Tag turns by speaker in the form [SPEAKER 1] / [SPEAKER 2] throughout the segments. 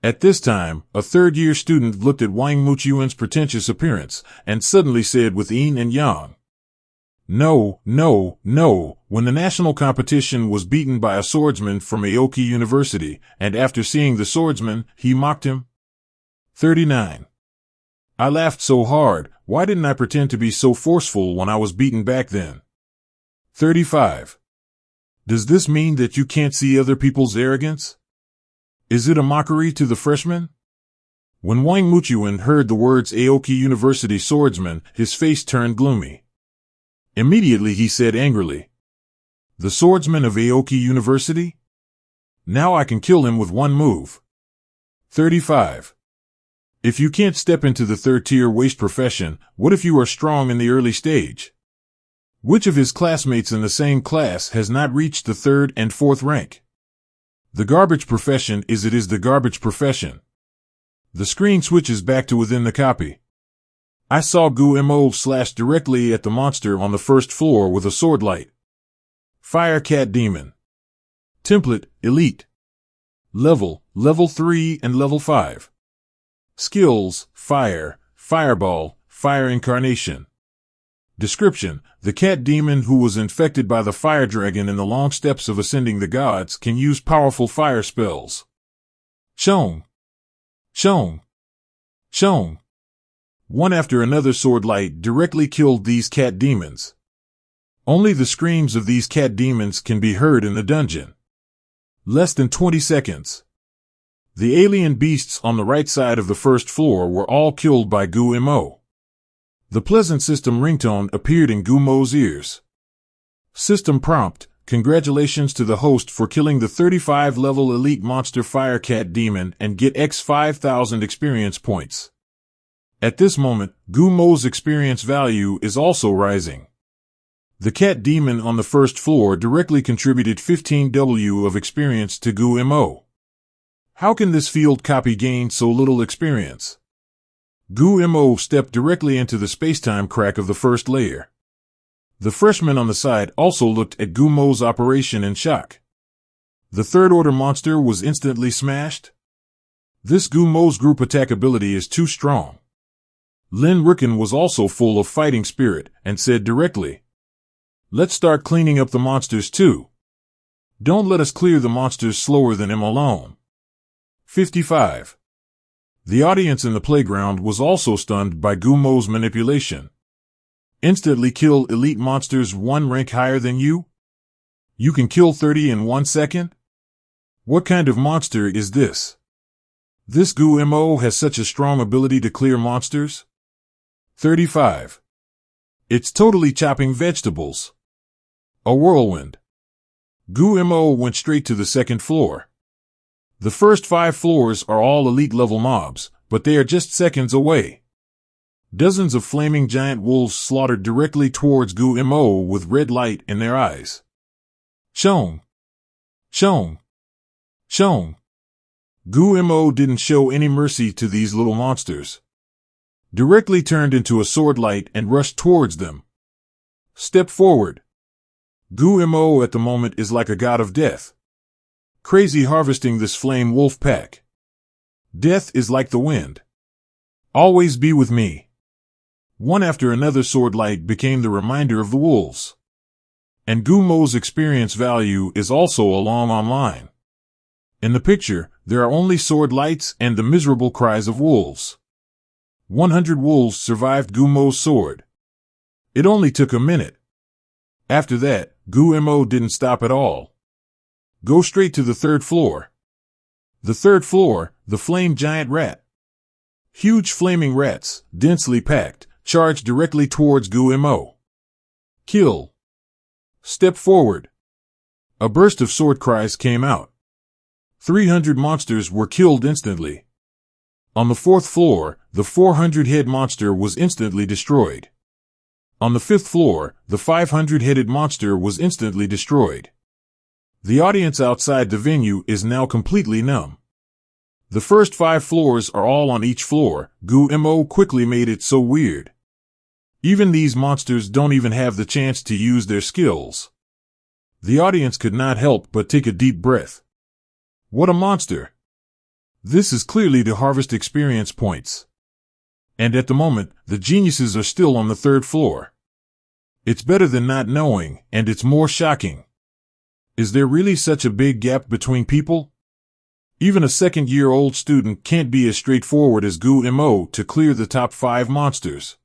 [SPEAKER 1] At this time, a third-year student looked at Wang Muqiyuan's pretentious appearance and suddenly said with yin and yang, "No, no, no," when the national competition was beaten by a swordsman from Aoki University, and after seeing the swordsman, he mocked him. 39. I laughed so hard, why didn't I pretend to be so forceful when I was beaten back then? 35. Does this mean that you can't see other people's arrogance? Is it a mockery to the freshmen? When Wang Muqiyuan heard the words Aoki University swordsman, his face turned gloomy. Immediately he said angrily, "The swordsman of Aoki University? Now I can kill him with one move." 35. If you can't step into the third-tier waste profession, what if you are strong in the early stage? Which of his classmates in the same class has not reached the third and fourth rank? The garbage profession is the garbage profession. The screen switches back to within the copy. I saw Gu Mo slash directly at the monster on the first floor with a sword light. Fire Cat Demon. Template, Elite. Level 3 and Level 5. Skills, Fire, Fireball, Fire Incarnation. Description: the cat demon who was infected by the fire dragon in the long steps of ascending the gods can use powerful fire spells. Shown. Shown. Shown. One after another sword light directly killed these cat demons. Only the screams of these cat demons can be heard in the dungeon. Less than 20 seconds. The alien beasts on the right side of the first floor were all killed by Gu Mo. The Pleasant System ringtone appeared in Gu Mo's ears. System prompt: congratulations to the host for killing the 35-level elite monster Firecat Demon and get X 5,000 experience points. At this moment, Gu Mo's experience value is also rising. The cat demon on the first floor directly contributed 15 W of experience to Gu Mo. How can this field copy gain so little experience? Gu Mo stepped directly into the spacetime crack of the first layer. The freshman on the side also looked at Gu Mo's operation in shock. The third-order monster was instantly smashed. This Gu Mo's group attack ability is too strong. Lin Ricken was also full of fighting spirit and said directly, "Let's start cleaning up the monsters too. Don't let us clear the monsters slower than him alone." 55. The audience in the playground was also stunned by Gu Mo's manipulation. Instantly kill elite monsters one rank higher than you? You can kill 30 in 1 second? What kind of monster is this? This Gu Mo has such a strong ability to clear monsters? 35. It's totally chopping vegetables. A whirlwind. Gu Mo went straight to the second floor. The first 5 floors are all elite-level mobs, but they are just seconds away. Dozens of flaming giant wolves slaughtered directly towards Gu Mo with red light in their eyes. Shown. Shown. Shown. Gu Mo didn't show any mercy to these little monsters. Directly turned into a sword light and rushed towards them. Step forward. Gu Mo at the moment is like a god of death. Crazy harvesting this flame wolf pack. Death is like the wind. Always be with me. One after another sword light became the reminder of the wolves. And Gu Mo's experience value is also along online. In the picture, there are only sword lights and the miserable cries of wolves. 100 wolves survived Gu Mo's sword. It only took a minute. After that, Gu Mo didn't stop at all. Go straight to the third floor. The third floor, the flame giant rat. Huge flaming rats, densely packed, charged directly towards Gu Mo. Kill. Step forward. A burst of sword cries came out. 300 monsters were killed instantly. On the fourth floor, the 400-head monster was instantly destroyed. On the fifth floor, the 500-headed monster was instantly destroyed. The audience outside the venue is now completely numb. The first 5 floors are all on each floor. Gu Mo quickly made it so weird. Even these monsters don't even have the chance to use their skills. The audience could not help but take a deep breath. What a monster! This is clearly to harvest experience points. And at the moment, the geniuses are still on the third floor. It's better than not knowing, and it's more shocking. Is there really such a big gap between people? Even a second-year-old student can't be as straightforward as Gu Mo to clear the top 5 monsters.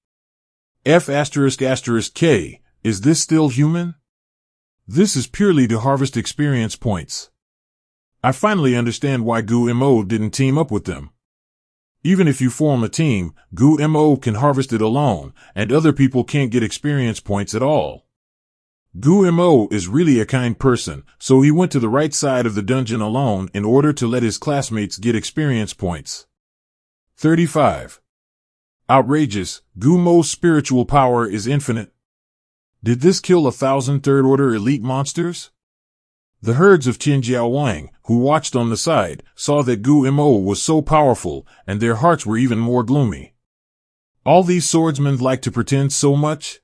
[SPEAKER 1] F***K, is this still human? This is purely to harvest experience points. I finally understand why Gu Mo didn't team up with them. Even if you form a team, Gu Mo can harvest it alone, and other people can't get experience points at all. Gu Mo is really a kind person, so he went to the right side of the dungeon alone in order to let his classmates get experience points. 35. Outrageous, Gu Mo's spiritual power is infinite. Did this kill 1,000 third-order elite monsters? The herds of Jianxian, who watched on the side, saw that Gu Mo was so powerful, and their hearts were even more gloomy. All these swordsmen like to pretend so much?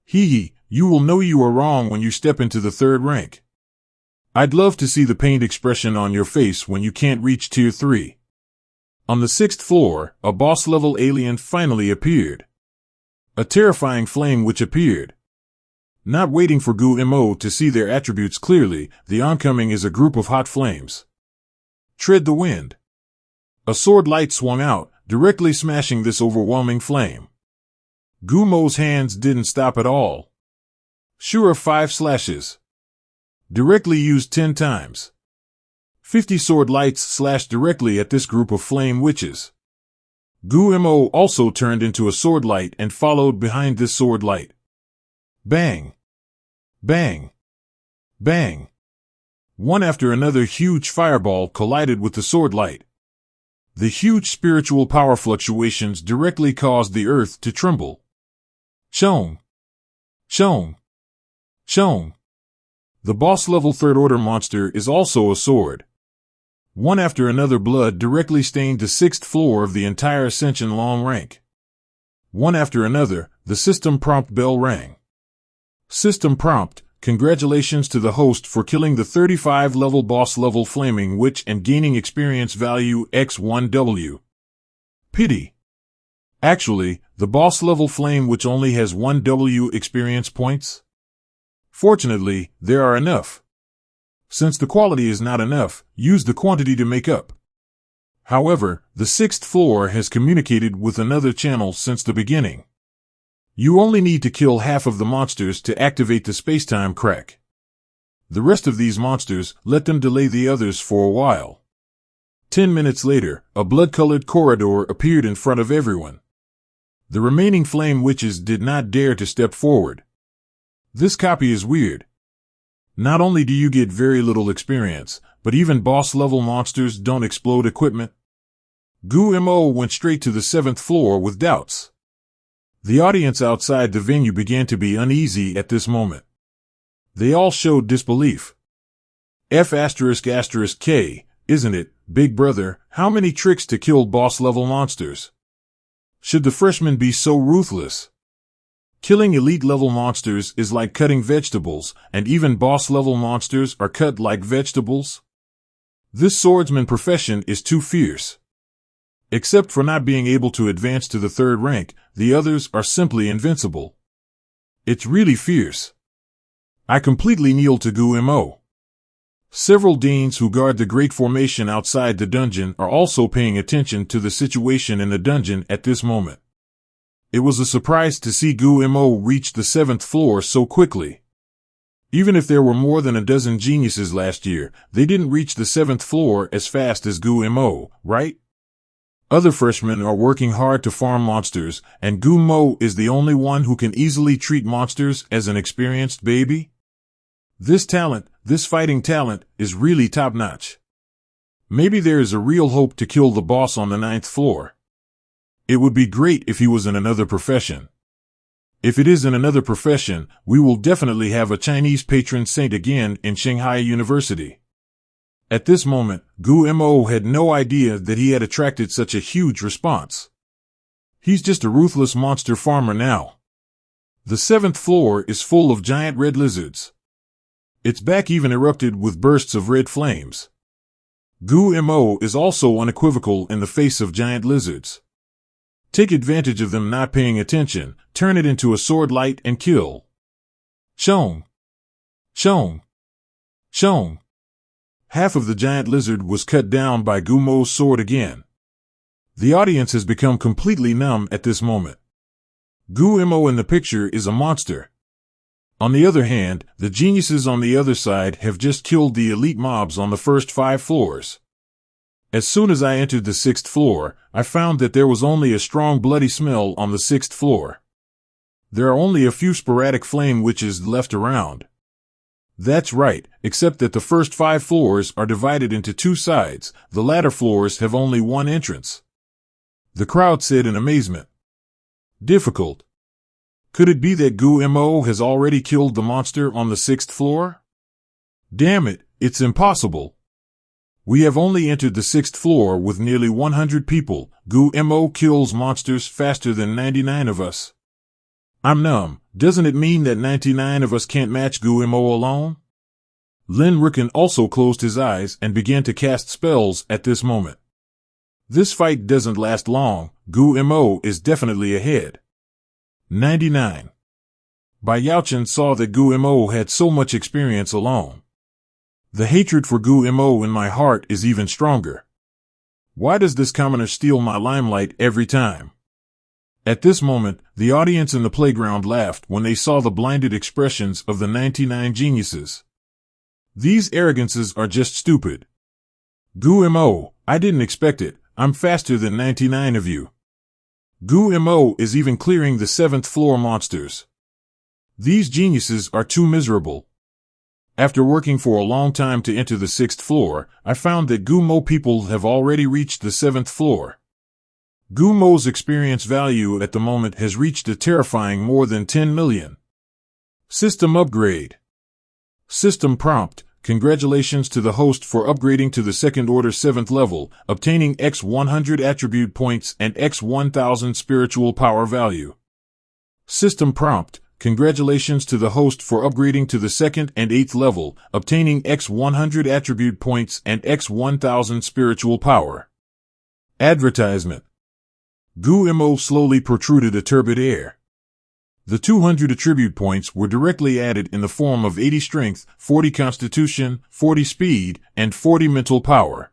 [SPEAKER 1] Hee, you will know you are wrong when you step into the third rank. I'd love to see the pained expression on your face when you can't reach tier 3. On the 6th floor, a boss-level alien finally appeared. A terrifying flame which appeared. Not waiting for Gu Mo to see their attributes clearly, the oncoming is a group of hot flames. Tread the wind. A sword light swung out, directly smashing this overwhelming flame. Gu Mo's hands didn't stop at all. Sure, 5 slashes. Directly used 10 times. 50 sword lights slashed directly at this group of flame witches. Gu Mo also turned into a sword light and followed behind this sword light. Bang! Bang! Bang! One after another huge fireball collided with the sword light. The huge spiritual power fluctuations directly caused the earth to tremble. Chong! Chong! Chong! The boss-level third-order monster is also a sword. One after another blood directly stained the 6th floor of the entire Ascension long rank. One after another, the system prompt bell rang. System prompt, congratulations to the host for killing the 35-level boss-level flaming witch and gaining experience value X1W. Pity. Actually, the boss-level flame witch only has 1W experience points. Fortunately, there are enough. Since the quality is not enough, use the quantity to make up. However, the 6th floor has communicated with another channel since the beginning. You only need to kill half of the monsters to activate the spacetime crack. The rest of these monsters, let them delay the others for a while. 10 minutes later, a blood-colored corridor appeared in front of everyone. The remaining flame witches did not dare to step forward. This copy is weird. Not only do you get very little experience, but even boss-level monsters don't explode equipment. Gu Mo went straight to the 7th floor with doubts. The audience outside the venue began to be uneasy at this moment. They all showed disbelief. F***K, isn't it, big brother, how many tricks to kill boss-level monsters? Should the freshmen be so ruthless? Killing elite-level monsters is like cutting vegetables, and even boss-level monsters are cut like vegetables? This swordsman profession is too fierce. Except for not being able to advance to the 3rd rank, the others are simply invincible. It's really fierce. I completely kneel to Gu Mo. Several deans who guard the great formation outside the dungeon are also paying attention to the situation in the dungeon at this moment. It was a surprise to see Gu Mo reach the 7th floor so quickly. Even if there were more than a dozen geniuses last year, they didn't reach the 7th floor as fast as Gu Mo, right? Other freshmen are working hard to farm monsters, and Gu Mo is the only one who can easily treat monsters as an experienced baby? This fighting talent, is really top-notch. Maybe there is a real hope to kill the boss on the 9th floor. It would be great if he was in another profession. If it is in another profession, we will definitely have a Chinese patron saint again in Shanghai University. At this moment, Gu Mo had no idea that he had attracted such a huge response. He's just a ruthless monster farmer now. The 7th floor is full of giant red lizards. Its back even erupted with bursts of red flames. Gu Mo is also unequivocal in the face of giant lizards. Take advantage of them not paying attention, turn it into a sword light and kill. Shong. Shong. Shong. Half of the giant lizard was cut down by Gu Mo's sword again. The audience has become completely numb at this moment. Gu Mo in the picture is a monster. On the other hand, the geniuses on the other side have just killed the elite mobs on the first 5 floors. As soon as I entered the 6th floor, I found that there was only a strong bloody smell on the 6th floor. There are only a few sporadic flame witches left around. That's right, except that the first 5 floors are divided into 2 sides, the latter floors have only 1 entrance. The crowd said in amazement. Difficult. Could it be that Gu Mo has already killed the monster on the 6th floor? Damn it, it's impossible. We have only entered the 6th floor with nearly 100 people. Gu Mo kills monsters faster than 99 of us. I'm numb. Doesn't it mean that 99 of us can't match Gu Mo alone? Lin Ricken also closed his eyes and began to cast spells at this moment. This fight doesn't last long. Gu Mo is definitely ahead. 99. Bai Yaochen saw that Gu Mo had so much experience alone. The hatred for Gu Mo in my heart is even stronger. Why does this commoner steal my limelight every time? At this moment, the audience in the playground laughed when they saw the blinded expressions of the 99 geniuses. These arrogances are just stupid. Gu Mo, I didn't expect it. I'm faster than 99 of you. Gu Mo is even clearing the 7th floor monsters. These geniuses are too miserable. After working for a long time to enter the 6th floor, I found that Gu Mo people have already reached the 7th floor. Gu Mo's experience value at the moment has reached a terrifying more than 10 million. System upgrade. System prompt. Congratulations to the host for upgrading to the 2nd order 7th level, obtaining X100 attribute points and X1000 spiritual power value. System prompt. Congratulations to the host for upgrading to the 2nd and 8th level, obtaining X100 attribute points and X1000 spiritual power. Advertisement. Gu Mo slowly protruded a turbid air. The 200 attribute points were directly added in the form of 80 strength, 40 constitution, 40 speed, and 40 mental power.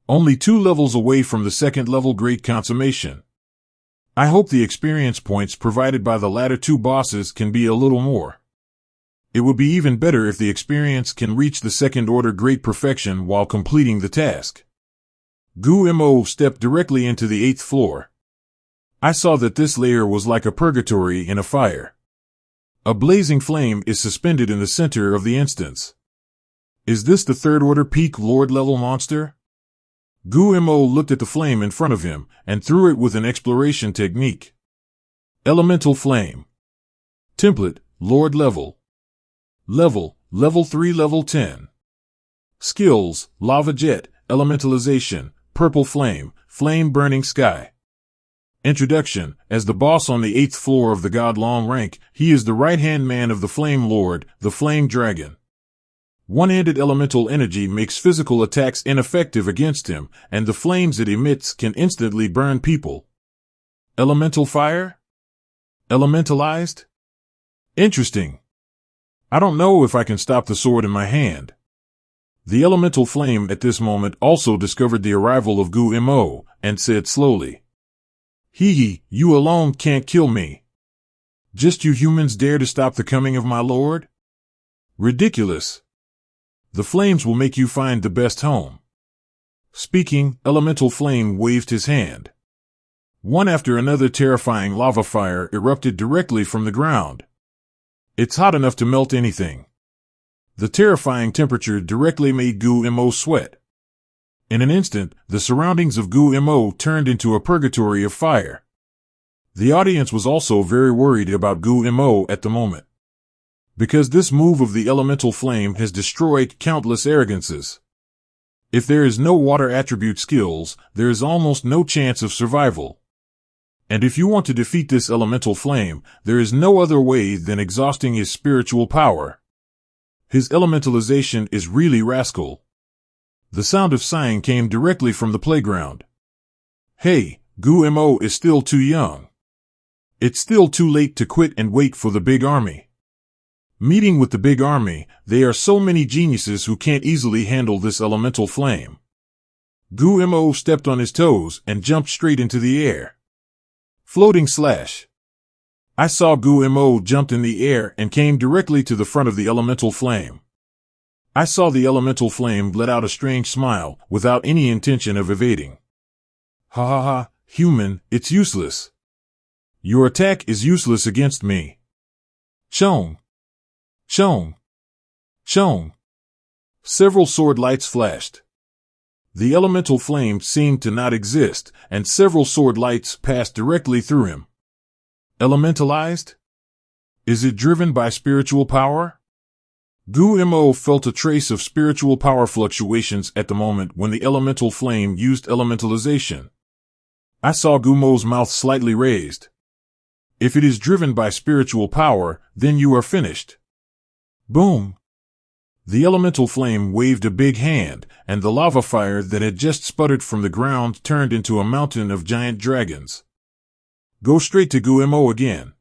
[SPEAKER 1] Only 2 levels away from the 2nd level great consummation. I hope the experience points provided by the latter 2 bosses can be a little more. It would be even better if the experience can reach the 2nd order great perfection while completing the task. Gu Mo stepped directly into the 8th floor. I saw that this layer was like a purgatory in a fire. A blazing flame is suspended in the center of the instance. Is this the 3rd order peak lord level monster? Gu Mo looked at the flame in front of him and threw it with an exploration technique. Elemental flame. Template, lord level. Level 3 level 10. Skills, lava jet, elementalization, purple flame, flame burning sky. Introduction. As the boss on the 8th floor of the God Long rank, he is the right-hand man of the Flame Lord, the Flame Dragon. One-handed elemental energy makes physical attacks ineffective against him, and the flames it emits can instantly burn people. Elemental fire? Elementalized? Interesting. I don't know if I can stop the sword in my hand. The elemental flame at this moment also discovered the arrival of Gu Mo, and said slowly, "Hee, you alone can't kill me. Just you humans dare to stop the coming of my lord? Ridiculous. The flames will make you find the best home." Speaking, elemental flame waved his hand. One after another terrifying lava fire erupted directly from the ground. It's hot enough to melt anything. The terrifying temperature directly made Gu Mo sweat. In an instant, the surroundings of Gu Mo turned into a purgatory of fire. The audience was also very worried about Gu Mo at the moment, because this move of the elemental flame has destroyed countless arrogances. If there is no water attribute skills, there is almost no chance of survival. And if you want to defeat this elemental flame, there is no other way than exhausting his spiritual power. His elementalization is really rascal. The sound of sighing came directly from the playground. Hey, Gu Mo is still too young. It's still too late to quit and wait for the big army. Meeting with the big army, they are so many geniuses who can't easily handle this elemental flame. Gu Mo stepped on his toes and jumped straight into the air. Floating slash. I saw Gu Mo jumped in the air and came directly to the front of the elemental flame. I saw the elemental flame let out a strange smile without any intention of evading. Ha ha ha, human, it's useless. Your attack is useless against me. Chong. Chong. Chong. Several sword lights flashed. The elemental flame seemed to not exist, and several sword lights passed directly through him. Elementalized? Is it driven by spiritual power? Gu Mo felt a trace of spiritual power fluctuations at the moment when the elemental flame used elementalization. I saw Gu Mo's mouth slightly raised. If it is driven by spiritual power, then you are finished. Boom! The elemental flame waved a big hand, and the lava fire that had just sputtered from the ground turned into a mountain of giant dragons. Go straight to Gu Mo again.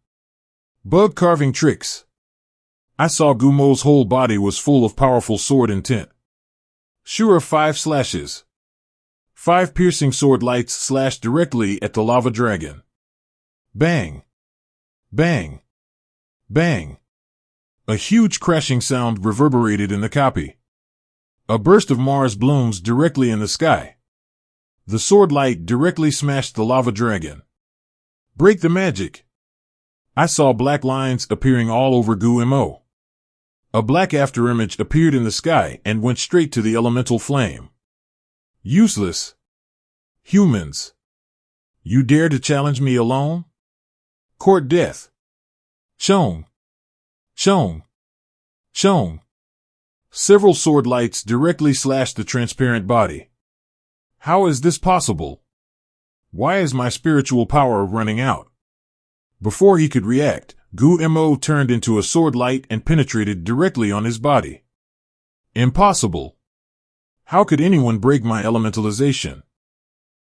[SPEAKER 1] Bug carving tricks. I saw Gu Mo's whole body was full of powerful sword intent. Sure, 5 slashes. 5 piercing sword lights slashed directly at the lava dragon. Bang! Bang! Bang! A huge crashing sound reverberated in the copy. A burst of Mars blooms directly in the sky. The sword light directly smashed the lava dragon. Break the magic. I saw black lines appearing all over Gu Mo. A black afterimage appeared in the sky and went straight to the elemental flame. Useless. Humans. You dare to challenge me alone? Court death. Chong. Chong. Chong. Several sword lights directly slashed the transparent body. How is this possible? Why is my spiritual power running out? Before he could react, Gu Mo turned into a sword light and penetrated directly on his body. Impossible. How could anyone break my elementalization?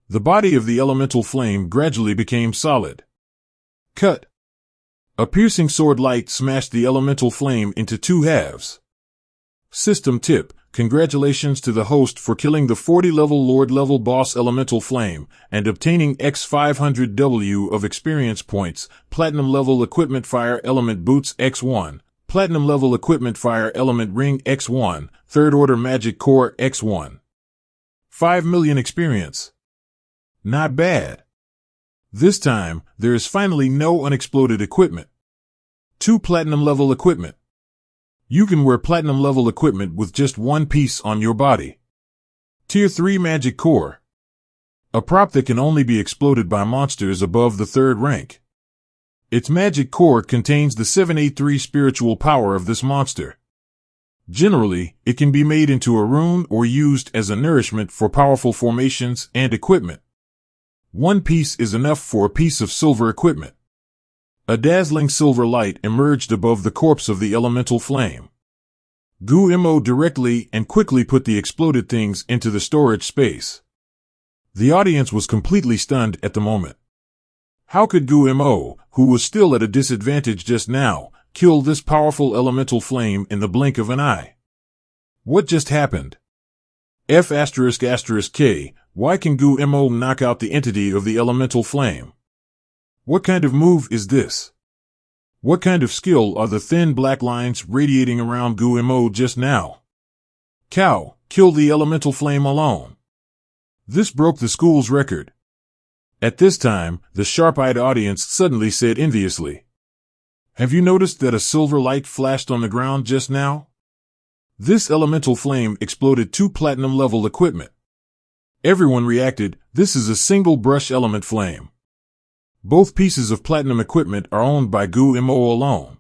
[SPEAKER 1] The body of the elemental flame gradually became solid. Cut. A piercing sword light smashed the elemental flame into 2 halves. System tip: congratulations to the host for killing the 40-level Lord-level boss elemental flame and obtaining X500W of experience points, Platinum-level equipment fire element boots X1, Platinum-level equipment fire element ring X1, 3rd order magic core X1. 5 million experience. Not bad. This time, there is finally no unexploded equipment. 2 platinum-level equipment. You can wear platinum-level equipment with just 1 piece on your body. Tier 3 magic core. A prop that can only be exploded by monsters above the 3rd rank. Its magic core contains the 783 spiritual power of this monster. Generally, it can be made into a rune or used as a nourishment for powerful formations and equipment. 1 piece is enough for a piece of silver equipment. A dazzling silver light emerged above the corpse of the elemental flame. Gu Mo directly and quickly put the exploded things into the storage space. The audience was completely stunned at the moment. How could Gu Mo, who was still at a disadvantage just now, kill this powerful elemental flame in the blink of an eye? What just happened? F***K, why can Gu Mo knock out the entity of the elemental flame? What kind of move is this? What kind of skill are the thin black lines radiating around Gu Mo just now? Cow, kill the elemental flame alone. This broke the school's record. At this time, the sharp-eyed audience suddenly said enviously, "Have you noticed that a silver light flashed on the ground just now? This elemental flame exploded 2 platinum-level equipment." Everyone reacted, "This is a single brush element flame." Both pieces of platinum equipment are owned by Gu Mo alone.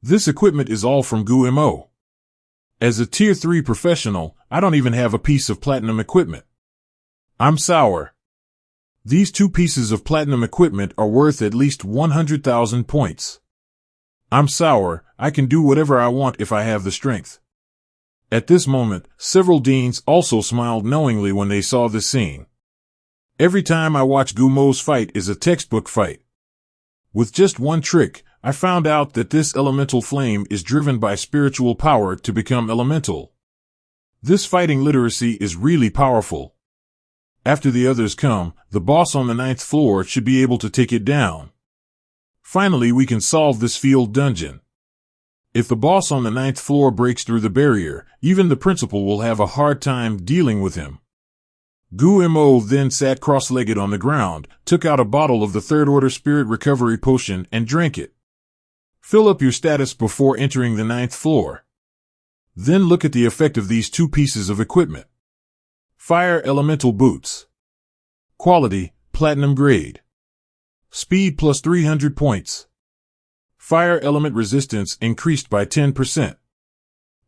[SPEAKER 1] This equipment is all from Gu Mo. As a Tier 3 professional, I don't even have a piece of platinum equipment. I'm sour. These 2 pieces of platinum equipment are worth at least 100,000 points. I'm sour, I can do whatever I want if I have the strength. At this moment, several deans also smiled knowingly when they saw this scene. Every time I watch Gumo's fight is a textbook fight. With just one trick, I found out that this elemental flame is driven by spiritual power to become elemental. This fighting literacy is really powerful. After the others come, the boss on the 9th floor should be able to take it down. Finally, we can solve this field dungeon. If the boss on the 9th floor breaks through the barrier, even the principal will have a hard time dealing with him. Gumo then sat cross-legged on the ground, took out a bottle of the 3rd order spirit recovery potion and drank it. Fill up your status before entering the 9th floor. Then look at the effect of these two pieces of equipment. Fire elemental boots. Quality, platinum grade. Speed plus 300 points. Fire element resistance increased by 10%.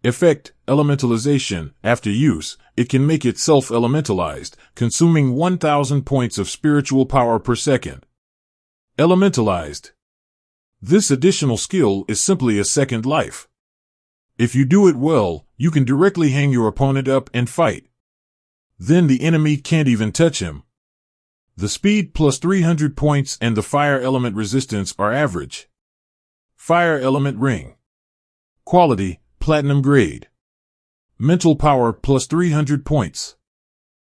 [SPEAKER 1] Effect, elementalization. After use, it can make itself elementalized, consuming 1,000 points of spiritual power per second. Elementalized. This additional skill is simply a second life. If you do it well, you can directly hang your opponent up and fight. Then the enemy can't even touch him. The speed plus 300 points and the fire element resistance are average. Fire element ring. Quality, platinum grade. Mental power plus 300 points.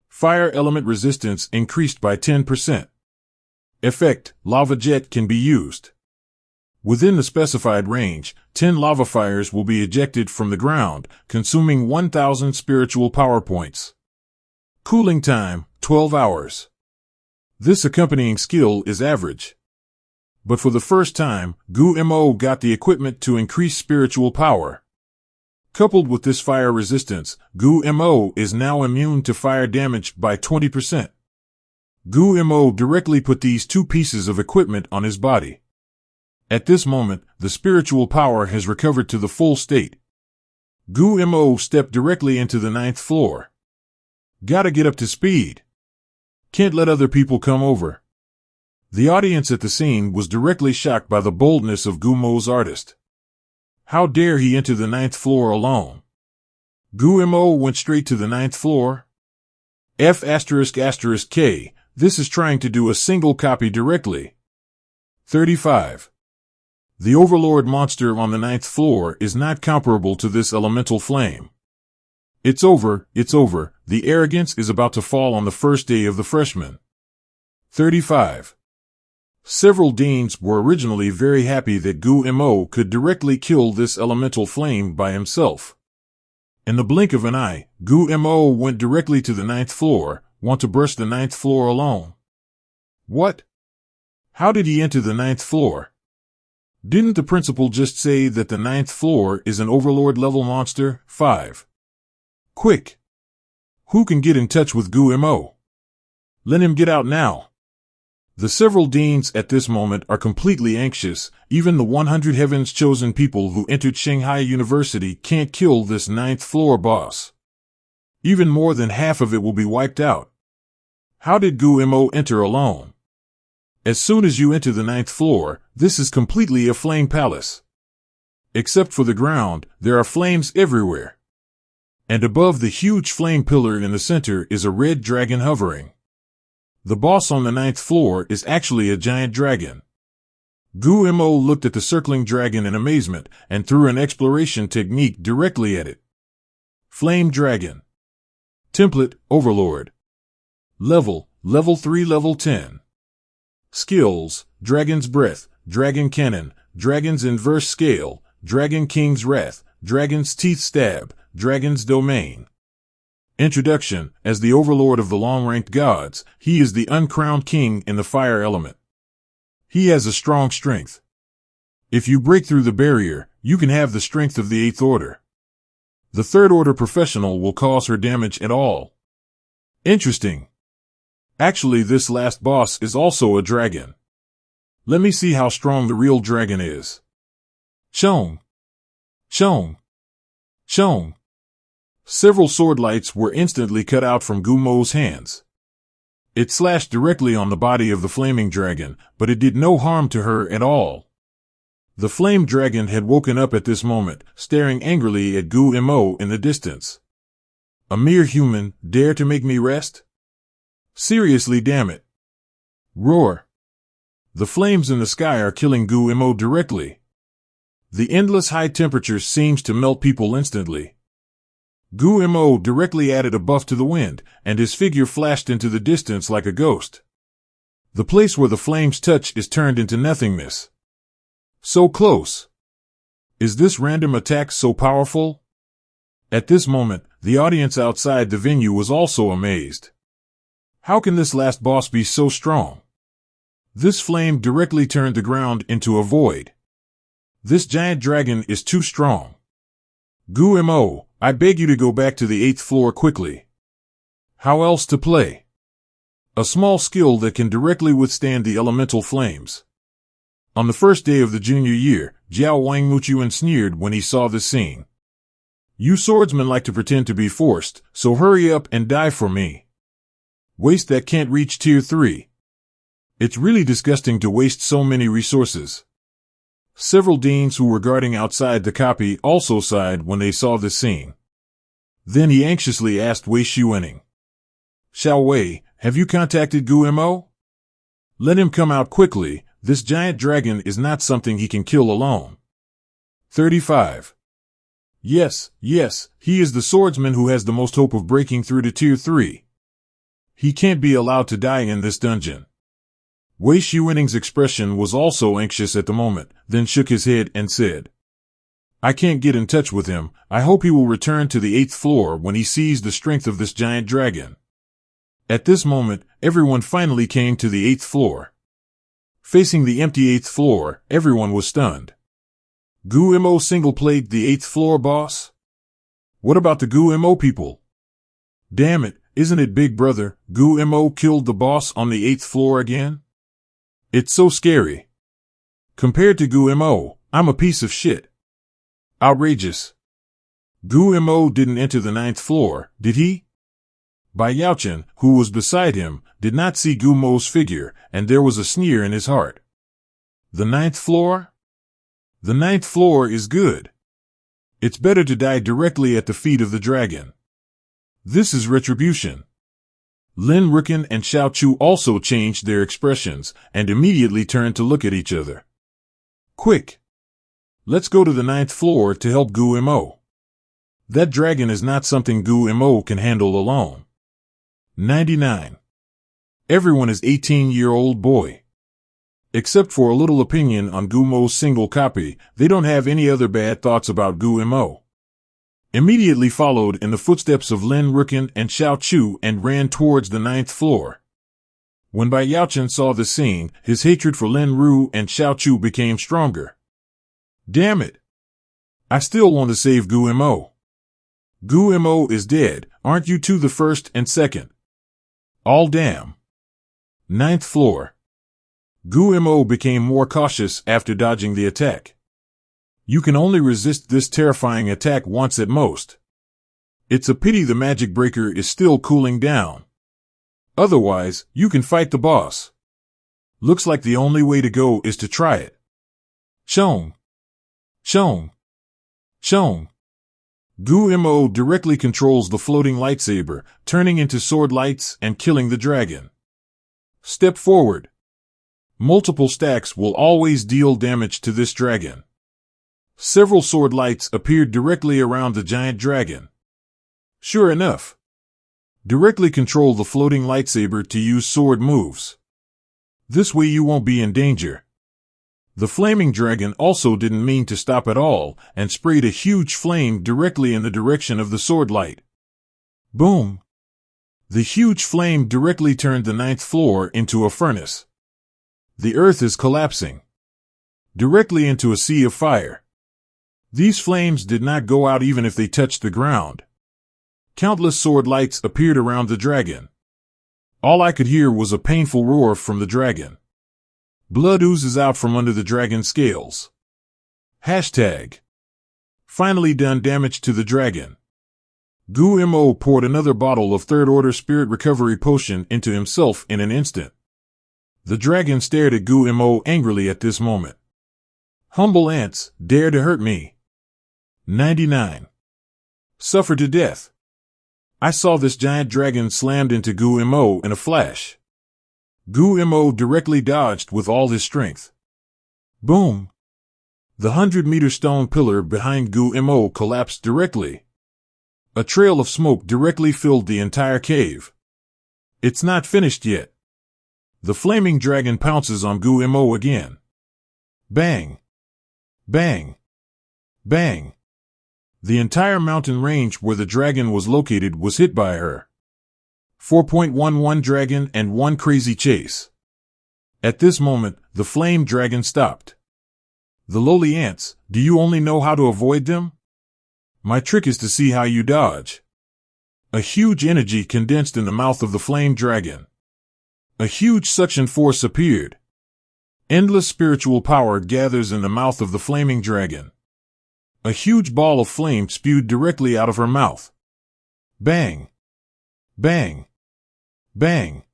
[SPEAKER 1] Fire element resistance increased by 10%. Effect, lava jet can be used. Within the specified range, 10 lava fires will be ejected from the ground, consuming 1,000 spiritual power points. Cooling time, 12 hours. This accompanying skill is average. But for the first time, Gumo got the equipment to increase spiritual power. Coupled with this fire resistance, Gumo is now immune to fire damage by 20%. Gumo directly put these two pieces of equipment on his body. At this moment, the spiritual power has recovered to the full state. Gumo stepped directly into the 9th floor. Gotta get up to speed. Can't let other people come over. The audience at the scene was directly shocked by the boldness of Gumo's artist. How dare he enter the 9th floor alone? Gumo went straight to the 9th floor. F***K, this is trying to do a single copy directly. 35. The Overlord monster on the 9th floor is not comparable to this elemental flame. It's over, the arrogance is about to fall on the first day of the freshmen. 35. Several deans were originally very happy that Gumo could directly kill this elemental flame by himself. In the blink of an eye, Gumo went directly to the 9th floor, want to burst the 9th floor alone. What? How did he enter the 9th floor? Didn't the principal just say that the 9th floor is an Overlord level monster? 5. Quick! Who can get in touch with Gumo? Let him get out now. The several deans at this moment are completely anxious. Even the 100 Heaven's chosen people who entered Shanghai University can't kill this 9th floor boss. Even more than half of it will be wiped out. How did Gumo enter alone? As soon as you enter the 9th floor, this is completely a flame palace. Except for the ground, there are flames everywhere. And above the huge flame pillar in the center is a red dragon hovering. The boss on the 9th floor is actually a giant dragon. Gumo looked at the circling dragon in amazement and threw an exploration technique directly at it. Flame Dragon. Template, Overlord. Level 3 level 10. Skills, Dragon's Breath, Dragon Cannon, Dragon's Inverse Scale, Dragon King's Wrath, Dragon's Teeth Stab, Dragon's Domain. Introduction. As the overlord of the long-ranked gods, he is the uncrowned king in the fire element. He has a strong strength. If you break through the barrier, you can have the strength of the 8th order. The 3rd order professional will cause her damage at all. Interesting. Actually, this last boss is also a dragon. Let me see how strong the real dragon is. Chong. Chong. Chong. Several sword lights were instantly cut out from Gumo's hands. It slashed directly on the body of the flaming dragon, but it did no harm to her at all. The flame dragon had woken up at this moment, staring angrily at Gu Mo in the distance. A mere human, dare to make me rest? Seriously, damn it. Roar. The flames in the sky are killing Gu Mo directly. The endless high temperature seems to melt people instantly. Gu Mo directly added a buff to the wind, and his figure flashed into the distance like a ghost. The place where the flames touch is turned into nothingness. So close. Is this random attack so powerful? At this moment, the audience outside the venue was also amazed. How can this last boss be so strong? This flame directly turned the ground into a void. This giant dragon is too strong. Gu Mo, I beg you to go back to the 8th floor quickly. How else to play? A small skill that can directly withstand the elemental flames. On the first day of the junior year, Jiao Wangmuchuan sneered when he saw this scene. You swordsmen like to pretend to be forced, so hurry up and die for me. Waste that can't reach tier 3. It's really disgusting to waste so many resources. Several deans who were guarding outside the copy also sighed when they saw this scene. Then he anxiously asked Wei Xuening. Xiao Wei, have you contacted Gu Mo? Let him come out quickly. This giant dragon is not something he can kill alone. 35. Yes, he is the swordsman who has the most hope of breaking through to tier 3. He can't be allowed to die in this dungeon. Wei Xuening's expression was also anxious at the moment, then shook his head and said, I can't get in touch with him. I hope he will return to the 8th floor when he sees the strength of this giant dragon. At this moment, everyone finally came to the 8th floor. Facing the empty 8th floor, everyone was stunned. Gu Mo single-played the 8th floor boss? What about the Gu Mo people? Damn it, isn't it Big Brother? Gu Mo killed the boss on the 8th floor again? It's so scary. Compared to Gu Mo, I'm a piece of shit. Outrageous. Gu Mo didn't enter the 9th floor, did he? Bai Yaochen, who was beside him, did not see Gu Mo's figure, and there was a sneer in his heart. The 9th floor? The 9th floor is good. It's better to die directly at the feet of the dragon. This is retribution. Lin Rukin and Xiao Chu also changed their expressions, and immediately turned to look at each other. Quick! Let's go to the 9th floor to help Gu Mo. That dragon is not something Gu Mo can handle alone. 99. Everyone is 18-year-old boy. Except for a little opinion on Gu Mo's single copy, they don't have any other bad thoughts about Gu Mo. Immediately followed in the footsteps of Lin Rukin and Xiao Chu and ran towards the 9th floor. When Bai Yaochen saw the scene, his hatred for Lin Ru and Xiao Chu became stronger. Damn it! I still want to save Gu Mo. Gu Mo is dead, aren't you two the first and second? All damn. 9th floor. Gu Mo became more cautious after dodging the attack. You can only resist this terrifying attack once at most. It's a pity the magic breaker is still cooling down. Otherwise, you can fight the boss. Looks like the only way to go is to try it. Chong. Chong. Chong. Gu Mo directly controls the floating lightsaber, turning into sword lights and killing the dragon. Step forward. Multiple stacks will always deal damage to this dragon. Several sword lights appeared directly around the giant dragon. Sure enough. Directly control the floating lightsaber to use sword moves. This way you won't be in danger. The flaming dragon also didn't mean to stop at all, and sprayed a huge flame directly in the direction of the sword light. Boom! The huge flame directly turned the 9th floor into a furnace. The earth is collapsing. Directly into a sea of fire. These flames did not go out even if they touched the ground. Countless sword lights appeared around the dragon. All I could hear was a painful roar from the dragon. Blood oozes out from under the dragon's scales. Hashtag. Finally done damage to the dragon. Gu Mo poured another bottle of 3rd order spirit recovery potion into himself in an instant. The dragon stared at Gu Mo angrily at this moment. Humble ants, dare to hurt me. 99. Suffer to death. I saw this giant dragon slammed into Gu Mo in a flash. Gu Mo directly dodged with all his strength. Boom! The 100-meter stone pillar behind Gu Mo collapsed directly. A trail of smoke directly filled the entire cave. It's not finished yet. The flaming dragon pounces on Gu Mo again. Bang! Bang! Bang! The entire mountain range where the dragon was located was hit by her. 4.11 dragon and one crazy chase. At this moment, the flame dragon stopped. The lowly ants, do you only know how to avoid them? My trick is to see how you dodge. A huge energy condensed in the mouth of the flame dragon. A huge suction force appeared. Endless spiritual power gathers in the mouth of the flaming dragon. A huge ball of flame spewed directly out of her mouth. Bang! Bang! Bang!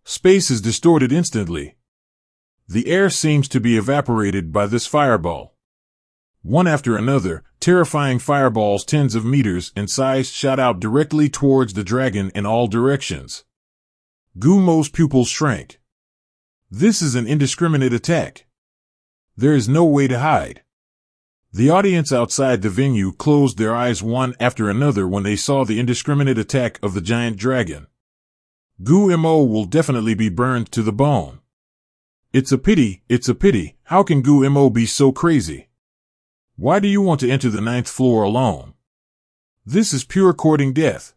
[SPEAKER 1] Space is distorted instantly. The air seems to be evaporated by this fireball. One after another, terrifying fireballs tens of meters in size shot out directly towards the dragon in all directions. Gu Mo's pupils shrank. This is an indiscriminate attack. There is no way to hide. The audience outside the venue closed their eyes one after another when they saw the indiscriminate attack of the giant dragon. Gu Mo will definitely be burned to the bone. It's a pity, how can Gu Mo be so crazy? Why do you want to enter the 9th floor alone? This is pure courting death.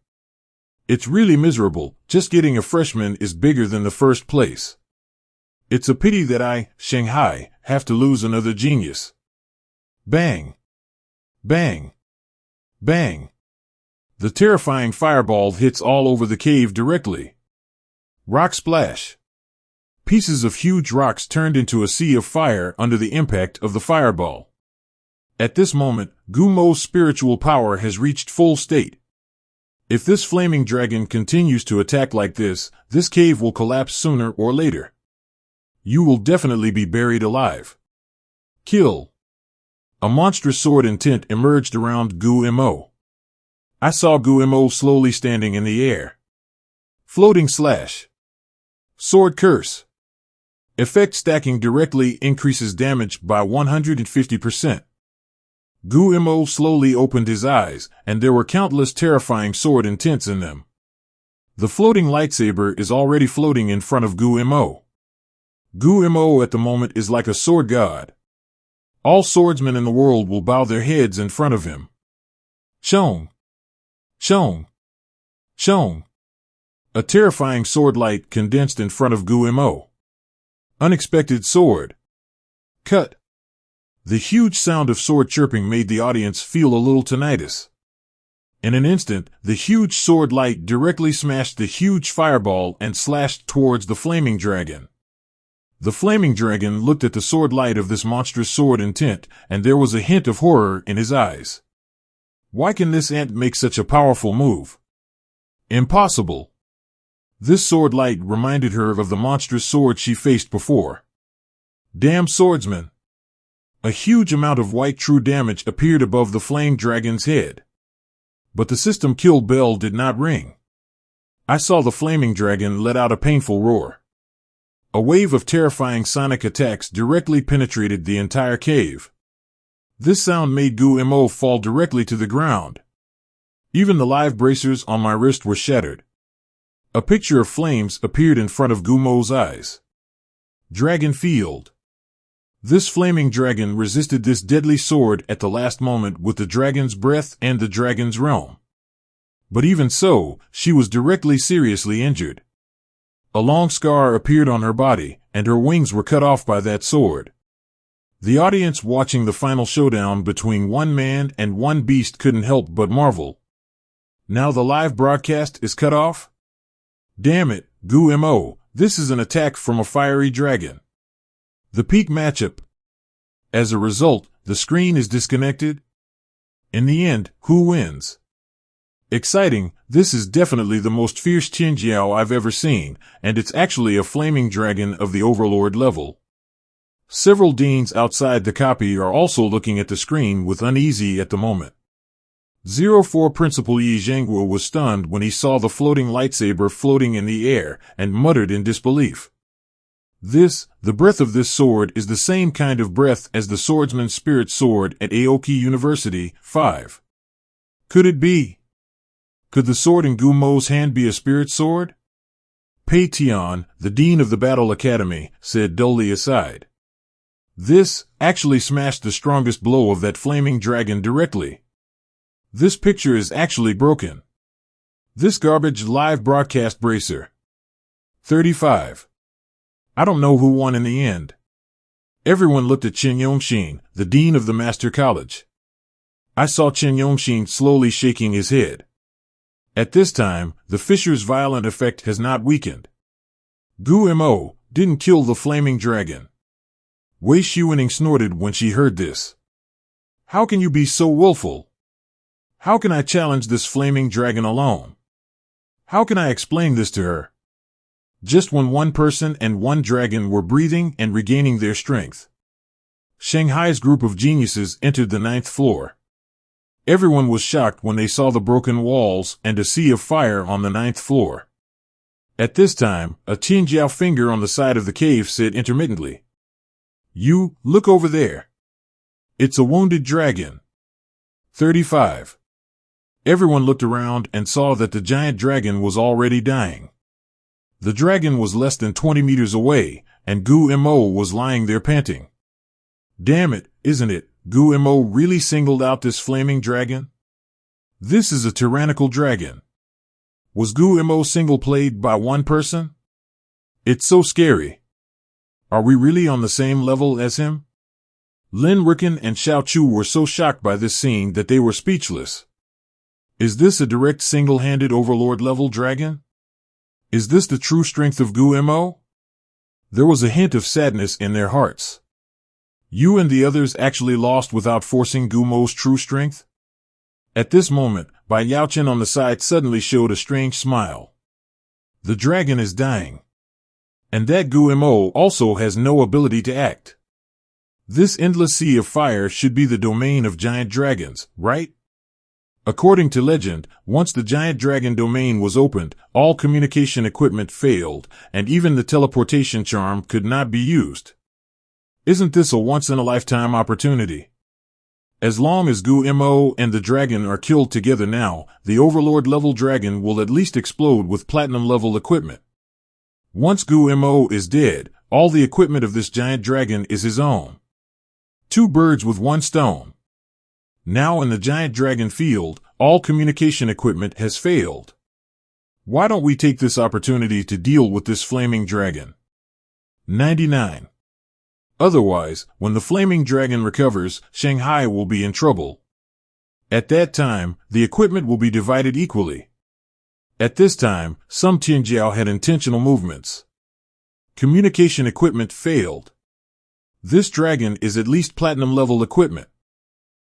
[SPEAKER 1] It's really miserable, just getting a freshman is bigger than the first place. It's a pity that I, Shanghai, have to lose another genius. Bang! Bang! Bang! The terrifying fireball hits all over the cave directly. Rock splash. Pieces of huge rocks turned into a sea of fire under the impact of the fireball. At this moment, Gu Mo's spiritual power has reached full state. If this flaming dragon continues to attack like this cave will collapse sooner or later. You will definitely be buried alive. Kill. A monstrous sword intent emerged around Gu Mo. I saw Gu Mo slowly standing in the air. Floating slash. Sword curse. Effect stacking directly increases damage by 150%. Gu Mo slowly opened his eyes, and there were countless terrifying sword intents in them. The floating lightsaber is already floating in front of Gu Mo. Gu Mo at the moment is like a sword god. All swordsmen in the world will bow their heads in front of him. Shong! Shong! Shong! A terrifying sword light condensed in front of Gu Mo. Unexpected sword. Cut! The huge sound of sword chirping made the audience feel a little tinnitus. In an instant, the huge sword light directly smashed the huge fireball and slashed towards the flaming dragon. The flaming dragon looked at the sword light of this monstrous sword intent, and there was a hint of horror in his eyes. Why can this ant make such a powerful move? Impossible. This sword light reminded her of the monstrous sword she faced before. Damn swordsman! A huge amount of white true damage appeared above the flame dragon's head. But the system kill bell did not ring. I saw the flaming dragon let out a painful roar. A wave of terrifying sonic attacks directly penetrated the entire cave. This sound made Gu Mo fall directly to the ground. Even the live bracers on my wrist were shattered. A picture of flames appeared in front of Gu Mo's eyes. Dragon Field. This flaming dragon resisted this deadly sword at the last moment with the dragon's breath and the dragon's realm. But even so, she was directly seriously injured. A long scar appeared on her body, and her wings were cut off by that sword. The audience watching the final showdown between one man and one beast couldn't help but marvel. Now the live broadcast is cut off? Damn it, Gu Mo, this is an attack from a fiery dragon. The peak matchup. As a result, the screen is disconnected. In the end, who wins? Exciting, this is definitely the most fierce Jianxian I've ever seen, and it's actually a flaming dragon of the Overlord level. Several deans outside the copy are also looking at the screen with uneasy at the moment. 04 Principal Yi Zhenghua was stunned when he saw the floating lightsaber floating in the air and muttered in disbelief. The breath of this sword is the same kind of breath as the swordsman's spirit sword at Aoki University. 5. Could it be? Could the sword in Gu Mo's hand be a spirit sword? Pei Tian, the dean of the Battle Academy, said dully aside. This actually smashed the strongest blow of that flaming dragon directly. This picture is actually broken. This garbage live broadcast bracer. 35. I don't know who won in the end. Everyone looked at Jianxian, the dean of the Master College. I saw Jianxian slowly shaking his head. At this time, the fissure's violent effect has not weakened. Gu Mo didn't kill the flaming dragon. Wei Xuaning snorted when she heard this. How can you be so willful? How can I challenge this flaming dragon alone? How can I explain this to her? Just when one person and one dragon were breathing and regaining their strength. Shanghai's group of geniuses entered the 9th floor. Everyone was shocked when they saw the broken walls and a sea of fire on the 9th floor. At this time, a Qinjiao finger on the side of the cave said intermittently, "You, look over there. It's a wounded dragon." 35. Everyone looked around and saw that the giant dragon was already dying. The dragon was less than 20 meters away, and Gu Mo was lying there panting. Damn it, isn't it? Gu Mo really singled out this flaming dragon? This is a tyrannical dragon. Was Gu Mo single-played by one person? It's so scary. Are we really on the same level as him? Lin Ricken and Xiao Chu were so shocked by this scene that they were speechless. Is this a direct single-handed overlord-level dragon? Is this the true strength of Gu Mo? There was a hint of sadness in their hearts. You and the others actually lost without forcing Gu Mo's true strength? At this moment, Bai Yaochen on the side suddenly showed a strange smile. The dragon is dying. And that Gu Mo also has no ability to act. This endless sea of fire should be the domain of giant dragons, right? According to legend, once the giant dragon domain was opened, all communication equipment failed, and even the teleportation charm could not be used. Isn't this a once-in-a-lifetime opportunity? As long as Gu Mo and the dragon are killed together now, the Overlord-level dragon will at least explode with platinum-level equipment. Once Gu Mo is dead, all the equipment of this giant dragon is his own. 2 birds with 1 stone. Now in the giant dragon field, all communication equipment has failed. Why don't we take this opportunity to deal with this flaming dragon? 99. Otherwise, when the flaming dragon recovers, Shanghai will be in trouble. At that time, the equipment will be divided equally. At this time, some Tianjiao had intentional movements. Communication equipment failed. This dragon is at least platinum-level equipment.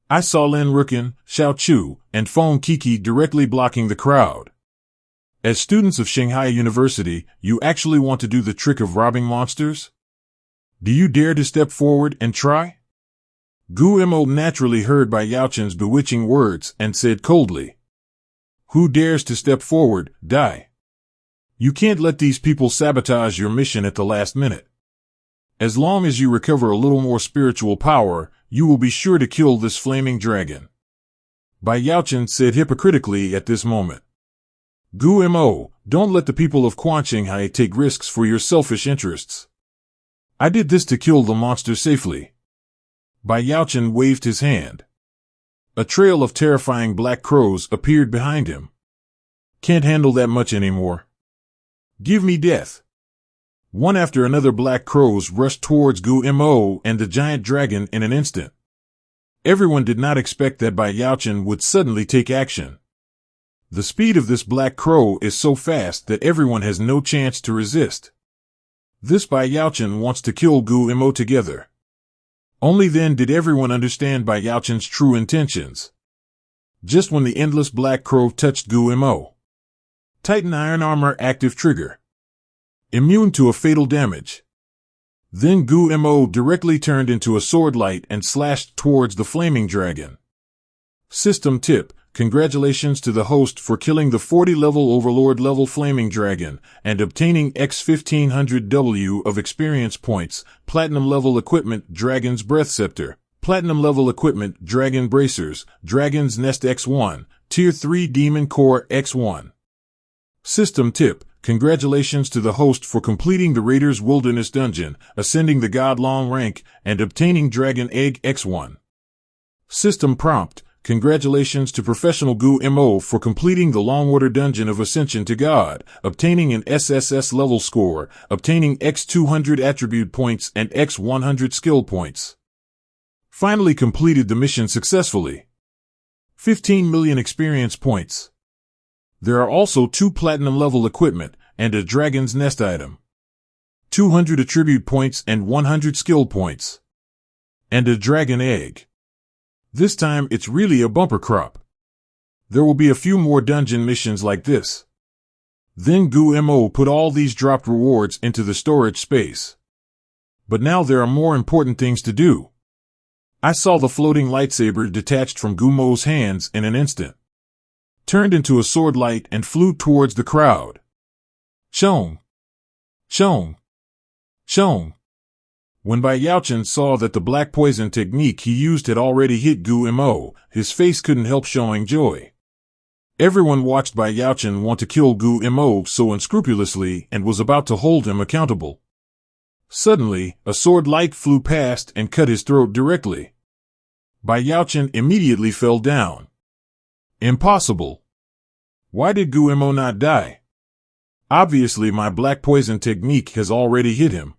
[SPEAKER 1] I saw Lin Ricken, Xiao Chu, and Feng Kiki directly blocking the crowd. As students of Shanghai University, you actually want to do the trick of robbing monsters? Do you dare to step forward and try? Gu Mo naturally heard Bai Yaochen's bewitching words and said coldly, "Who dares to step forward, die. You can't let these people sabotage your mission at the last minute. As long as you recover a little more spiritual power, you will be sure to kill this flaming dragon." Bai Yaochen said hypocritically at this moment, "Gu Mo, don't let the people of Quanshanghai take risks for your selfish interests. I did this to kill the monster safely." Bai Yaochen waved his hand. A trail of terrifying black crows appeared behind him. Can't handle that much anymore. Give me death. One after another black crows rushed towards Gu Mo and the giant dragon in an instant. Everyone did not expect that Bai Yaochen would suddenly take action. The speed of this black crow is so fast that everyone has no chance to resist. This Bai Yaochen wants to kill Gu Mo together. Only then did everyone understand Bai Yaochen's true intentions. Just when the endless black crow touched Gu Mo. Titan Iron Armor active trigger. Immune to a fatal damage. Then Gu Mo directly turned into a sword light and slashed towards the flaming dragon. System tip: congratulations to the host for killing the 40-level Overlord level flaming dragon and obtaining X 1500W of experience points. Platinum level equipment: Dragon's Breath Scepter. Platinum level equipment: Dragon Bracers, Dragon's Nest X1, Tier 3 Demon Core X1. System tip: congratulations to the host for completing the Raiders Wilderness Dungeon, ascending the God-Long rank, and obtaining Dragon Egg X1. System prompt: congratulations to Professional Gu Mo for completing the Long Order Dungeon of Ascension to God, obtaining an SSS level score, obtaining X 200 attribute points and X 100 skill points. Finally completed the mission successfully. 15 million experience points. There are also 2 platinum level equipment and a Dragon's Nest item. 200 attribute points and 100 skill points. And a Dragon Egg. This time it's really a bumper crop. There will be a few more dungeon missions like this. Then Gu Mo put all these dropped rewards into the storage space. But now there are more important things to do. I saw the floating lightsaber detached from Gu Mo's hands in an instant. Turned into a sword light and flew towards the crowd. Shong! Shong! Shong! When Bai Yaochen saw that the black poison technique he used had already hit Gu Mo, his face couldn't help showing joy. Everyone watched Bai Yaochen want to kill Gu Mo so unscrupulously and was about to hold him accountable. Suddenly, a sword light flew past and cut his throat directly. Bai Yaochen immediately fell down. Impossible. Why did Gu Mo not die? Obviously my black poison technique has already hit him.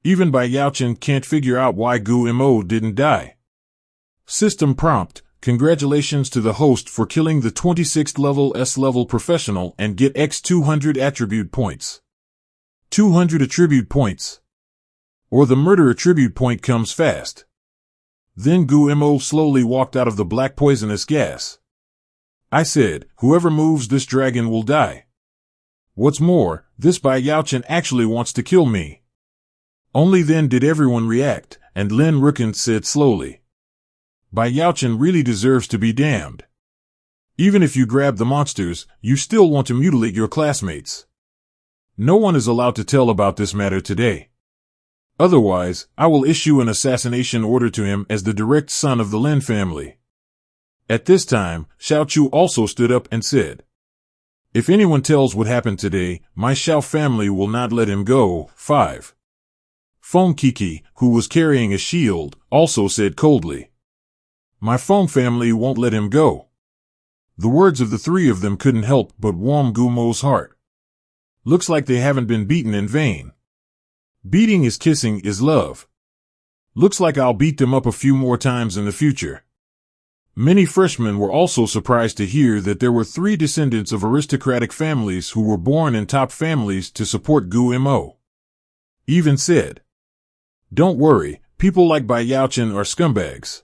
[SPEAKER 1] Even Bai Yaochen can't figure out why Gu Mo didn't die. System prompt: congratulations to the host for killing the 26th level S-level professional and get X 200 attribute points. 200 attribute points. Or the murder attribute point comes fast. Then Gu Mo slowly walked out of the black poisonous gas. I said, whoever moves this dragon will die. What's more, this Bai Yaochen actually wants to kill me. Only then did everyone react, and Lin Rukin said slowly, Bai Yaochen really deserves to be damned. Even if you grab the monsters, you still want to mutilate your classmates. No one is allowed to tell about this matter today. Otherwise, I will issue an assassination order to him as the direct son of the Lin family. At this time, Xiao Chu also stood up and said, if anyone tells what happened today, my Xiao family will not let him go. 5. Feng Kiki, who was carrying a shield, also said coldly, my Feng family won't let him go. The words of the 3 of them couldn't help but warm Gu Mo's heart. Looks like they haven't been beaten in vain. Beating is kissing is love. Looks like I'll beat them up a few more times in the future. Many freshmen were also surprised to hear that there were 3 descendants of aristocratic families who were born in top families to support Gu Mo. Even said, don't worry, people like Bai Yaochen are scumbags.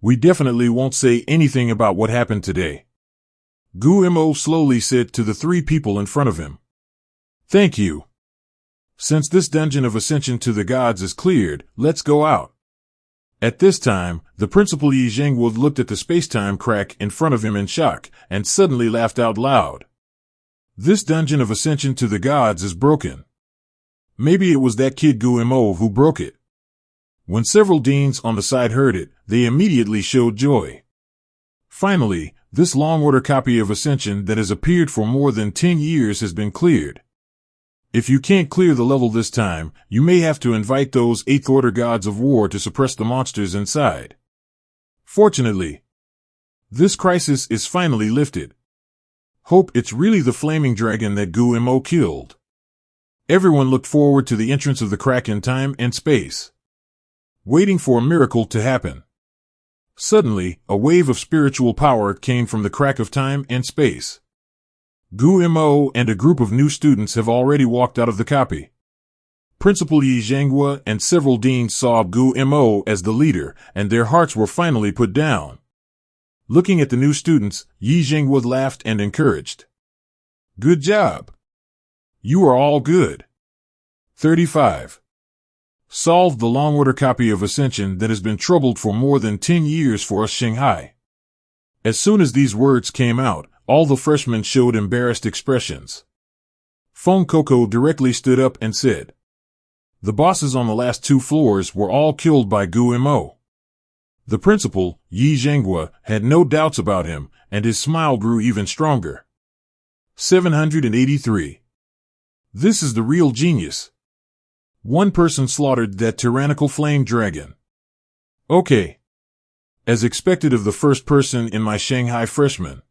[SPEAKER 1] We definitely won't say anything about what happened today. Gu Mo slowly said to the 3 people in front of him, thank you. Since this dungeon of ascension to the gods is cleared, let's go out. At this time, the principal Yi Zhengwu looked at the space-time crack in front of him in shock, and suddenly laughed out loud. This dungeon of ascension to the gods is broken. Maybe it was that kid Gu Mo who broke it. When several deans on the side heard it, they immediately showed joy. Finally, this long order copy of Ascension that has appeared for more than 10 years has been cleared. If you can't clear the level this time, you may have to invite those 8th order gods of war to suppress the monsters inside. Fortunately, this crisis is finally lifted. Hope it's really the flaming dragon that Gu Mo killed. Everyone looked forward to the entrance of the crack in time and space, waiting for a miracle to happen. Suddenly, a wave of spiritual power came from the crack of time and space. Gu Mo and a group of new students have already walked out of the copy. Principal Yi Zhengwu and several deans saw Gu Mo as the leader, and their hearts were finally put down. Looking at the new students, Yi Zhengwu laughed and encouraged. Good job. You are all good. 35. Solved the long-order copy of Ascension that has been troubled for more than 10 years for us Shanghai. As soon as these words came out, all the freshmen showed embarrassed expressions. Feng Coco directly stood up and said, "The bosses on the last 2 floors were all killed by Gu Mo." The principal, Yi Zhenghua, had no doubts about him, and his smile grew even stronger. 783. This is the real genius. One person slaughtered that tyrannical flame dragon. Okay. As expected of the first person in my Shanghai freshmen.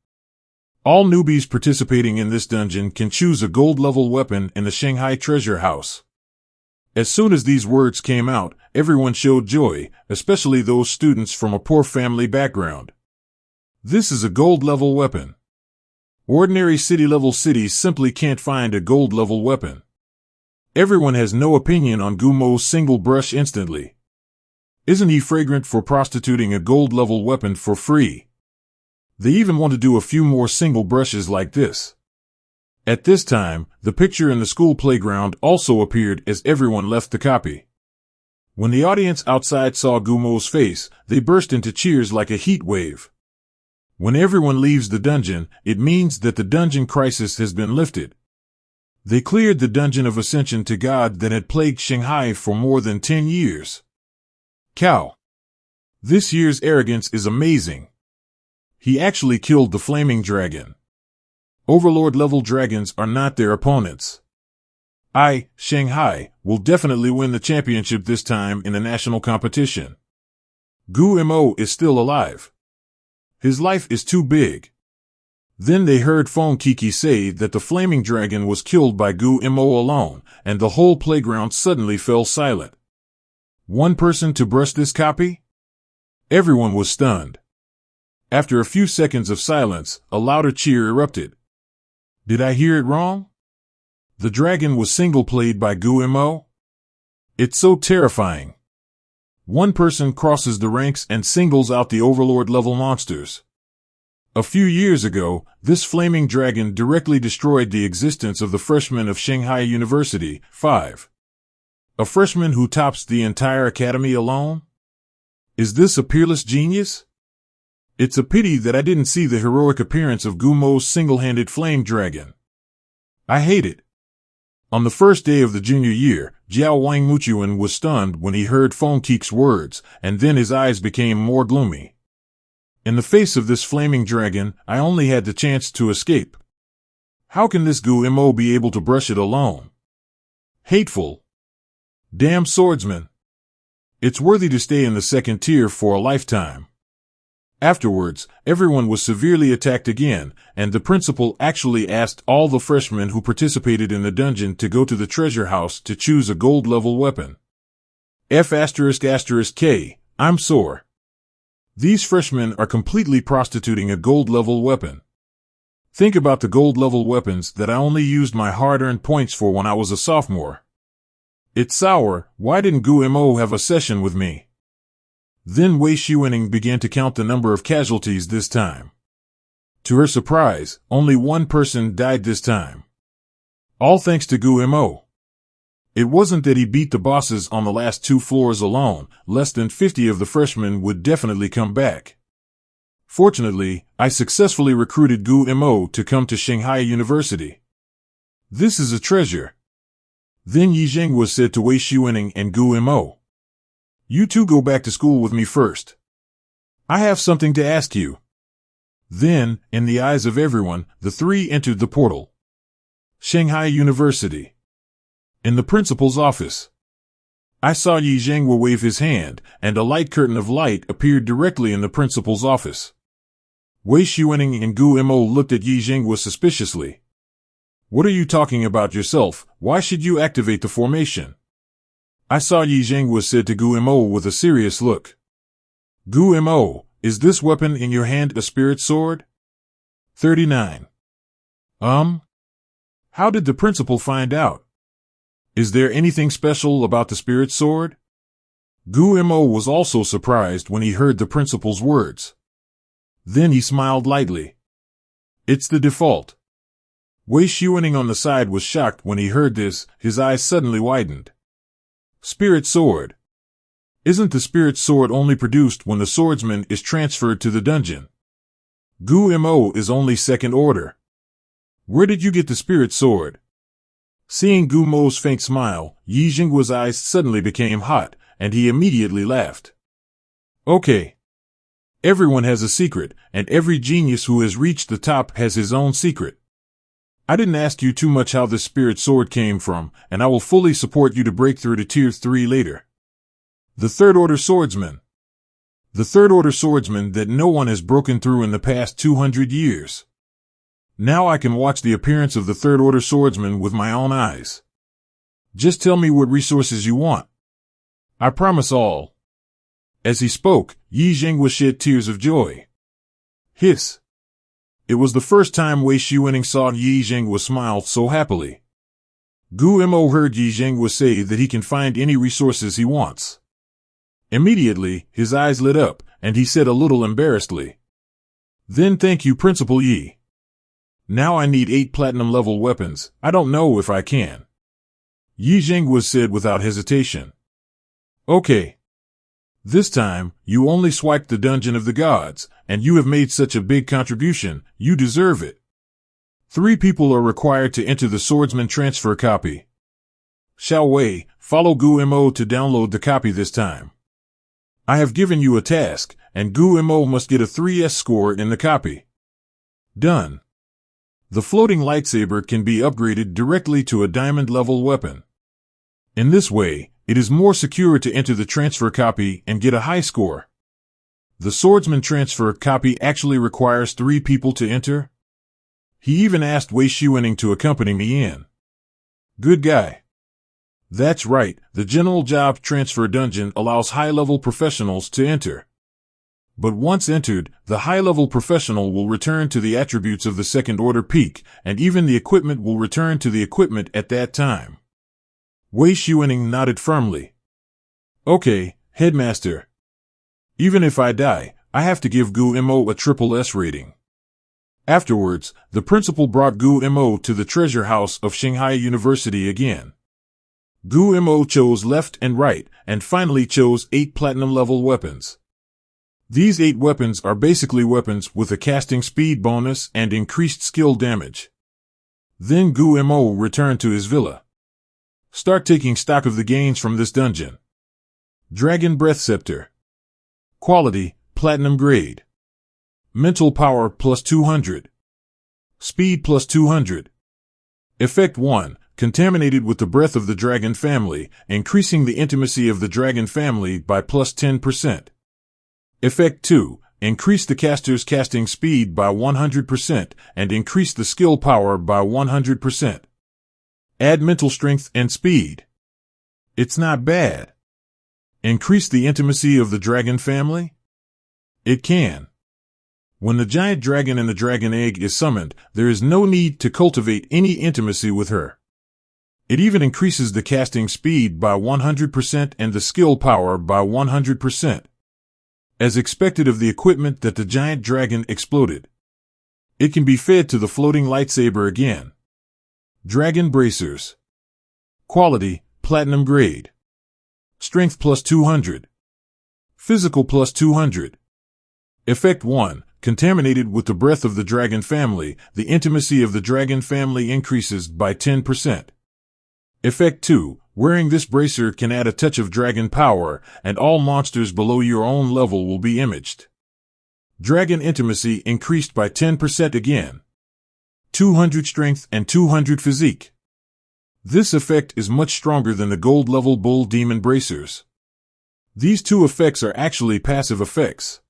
[SPEAKER 1] All newbies participating in this dungeon can choose a gold-level weapon in the Shanghai Treasure House. As soon as these words came out, everyone showed joy, especially those students from a poor family background. This is a gold-level weapon. Ordinary city-level cities simply can't find a gold-level weapon. Everyone has no opinion on Gu Mo's single brush instantly. Isn't he fragrant for prostituting a gold-level weapon for free? They even want to do a few more single brushes like this. At this time, the picture in the school playground also appeared as everyone left the copy. When the audience outside saw Gu Mo's face, they burst into cheers like a heat wave. When everyone leaves the dungeon, it means that the dungeon crisis has been lifted. They cleared the dungeon of Ascension to God that had plagued Shanghai for more than 10 years. Cow. This year's arrogance is amazing. He actually killed the flaming dragon. Overlord-level dragons are not their opponents. Shanghai, will definitely win the championship this time in the national competition. Gu Mo is still alive. His life is too big. Then they heard Feng Kiki say that the flaming dragon was killed by Gu Mo alone, and the whole playground suddenly fell silent. One person to brush this copy? Everyone was stunned. After a few seconds of silence, a louder cheer erupted. Did I hear it wrong? The dragon was single-played by Gu Mo? It's so terrifying. One person crosses the ranks and singles out the Overlord-level monsters. A few years ago, this flaming dragon directly destroyed the existence of the freshmen of Shanghai University. 5. A freshman who tops the entire academy alone? Is this a peerless genius? It's a pity that I didn't see the heroic appearance of Gu Mo's single-handed flame dragon. I hate it. On the first day of the junior year, Jiao Wangmuchuan was stunned when he heard Feng Kiki's words, and then his eyes became more gloomy. In the face of this flaming dragon, I only had the chance to escape. How can this Gu Mo be able to brush it alone? Hateful. Damn swordsman. It's worthy to stay in the second tier for a lifetime. Afterwards, everyone was severely attacked again, and the principal actually asked all the freshmen who participated in the dungeon to go to the treasure house to choose a gold-level weapon. F***K, I'm sore. These freshmen are completely prostituting a gold-level weapon. Think about the gold-level weapons that I only used my hard-earned points for when I was a sophomore. It's sour. Why didn't Gu Mo have a session with me? Then Wei Xuening began to count the number of casualties this time. To her surprise, only one person died this time. All thanks to Gu Mo. It wasn't that he beat the bosses on the last 2 floors alone. Less than 50 of the freshmen would definitely come back. Fortunately, I successfully recruited Gu Mo to come to Shanghai University. This is a treasure. Then Yi Zhenghua said to Wei Xuening and Gu Mo, "You two go back to school with me first. I have something to ask you." Then, in the eyes of everyone, the 3 entered the portal. Shanghai University. In the principal's office. I saw Yi Zhenghua wave his hand, and a light curtain of light appeared directly in the principal's office. Wei Xuening and Gu Mo looked at Yi Zhenghua suspiciously. "What are you talking about yourself? Why should you activate the formation?" I saw Yi Zhenghua said to Gu Mo with a serious look. "Gu Mo, is this weapon in your hand a spirit sword?" 39. How did the principal find out? Is there anything special about the spirit sword? Gu Mo was also surprised when he heard the principal's words. Then he smiled lightly. It's the default. Wei Xuening on the side was shocked when he heard this, his eyes suddenly widened. Spirit Sword. Isn't the Spirit Sword only produced when the swordsman is transferred to the dungeon? Gu Mo is only second order. Where did you get the Spirit Sword? Seeing Gu Mo's faint smile, Yi Jinghua's eyes suddenly became hot, and he immediately laughed. Okay. Everyone has a secret, and every genius who has reached the top has his own secret. I didn't ask you too much how this Spirit Sword came from, and I will fully support you to break through to Tier 3 later. The Third Order Swordsman. The Third Order Swordsman that no one has broken through in the past 200 years. Now I can watch the appearance of the Third Order Swordsman with my own eyes. Just tell me what resources you want. I promise all. As he spoke, Yi Jinghua shed tears of joy. Hiss. It was the first time Wei Shiuening saw Yi Jinghua smile so happily. Gu Mo heard Yi Jinghua say that he can find any resources he wants. Immediately, his eyes lit up, and he said a little embarrassedly. Then thank you, Principal Yi. Now I need 8 platinum-level weapons. I don't know if I can. Yi Jinghua said without hesitation. Okay. This time, you only swiped the Dungeon of the Gods, and you have made such a big contribution, you deserve it. 3 people are required to enter the Swordsman transfer copy. Xiao Wei, follow Gu Mo to download the copy this time. I have given you a task, and Gu Mo must get a 3S score in the copy. Done. The floating lightsaber can be upgraded directly to a diamond-level weapon. In this way, it is more secure to enter the transfer copy and get a high score. The Swordsman transfer copy actually requires 3 people to enter. He even asked Wei Shiuening to accompany me in. Good guy. That's right, the General Job Transfer Dungeon allows high-level professionals to enter. But once entered, the high-level professional will return to the attributes of the second-order peak, and even the equipment will return to the equipment at that time. Wei Shiuening nodded firmly. Okay, Headmaster. Even if I die, I have to give Gu Mo a triple S rating. Afterwards, the principal brought Gu Mo to the treasure house of Shanghai University again. Gu Mo chose left and right, and finally chose 8 platinum-level weapons. These 8 weapons are basically weapons with a casting speed bonus and increased skill damage. Then Gu Mo returned to his villa. Start taking stock of the gains from this dungeon. Dragon Breath Scepter. Quality, Platinum Grade. Mental Power plus 200. Speed plus 200. Effect 1. Contaminated with the breath of the dragon family, increasing the intimacy of the dragon family by plus 10%. Effect 2. Increase the caster's casting speed by 100% and increase the skill power by 100%. Add mental strength and speed. It's not bad. Increase the intimacy of the dragon family? It can. When the giant dragon and the dragon egg is summoned, there is no need to cultivate any intimacy with her. It even increases the casting speed by 100% and the skill power by 100. As expected of the equipment that the giant dragon exploded. It can be fed to the floating lightsaber again. Dragon Bracers. Quality, Platinum Grade. Strength plus 200. Physical plus 200. Effect 1. Contaminated with the breath of the dragon family, the intimacy of the dragon family increases by 10%. Effect 2. Wearing this bracer can add a touch of dragon power, and all monsters below your own level will be imaged. Dragon intimacy increased by 10% again. 200 strength and 200 physique. This effect is much stronger than the gold-level bull demon bracers. These 2 effects are actually passive effects.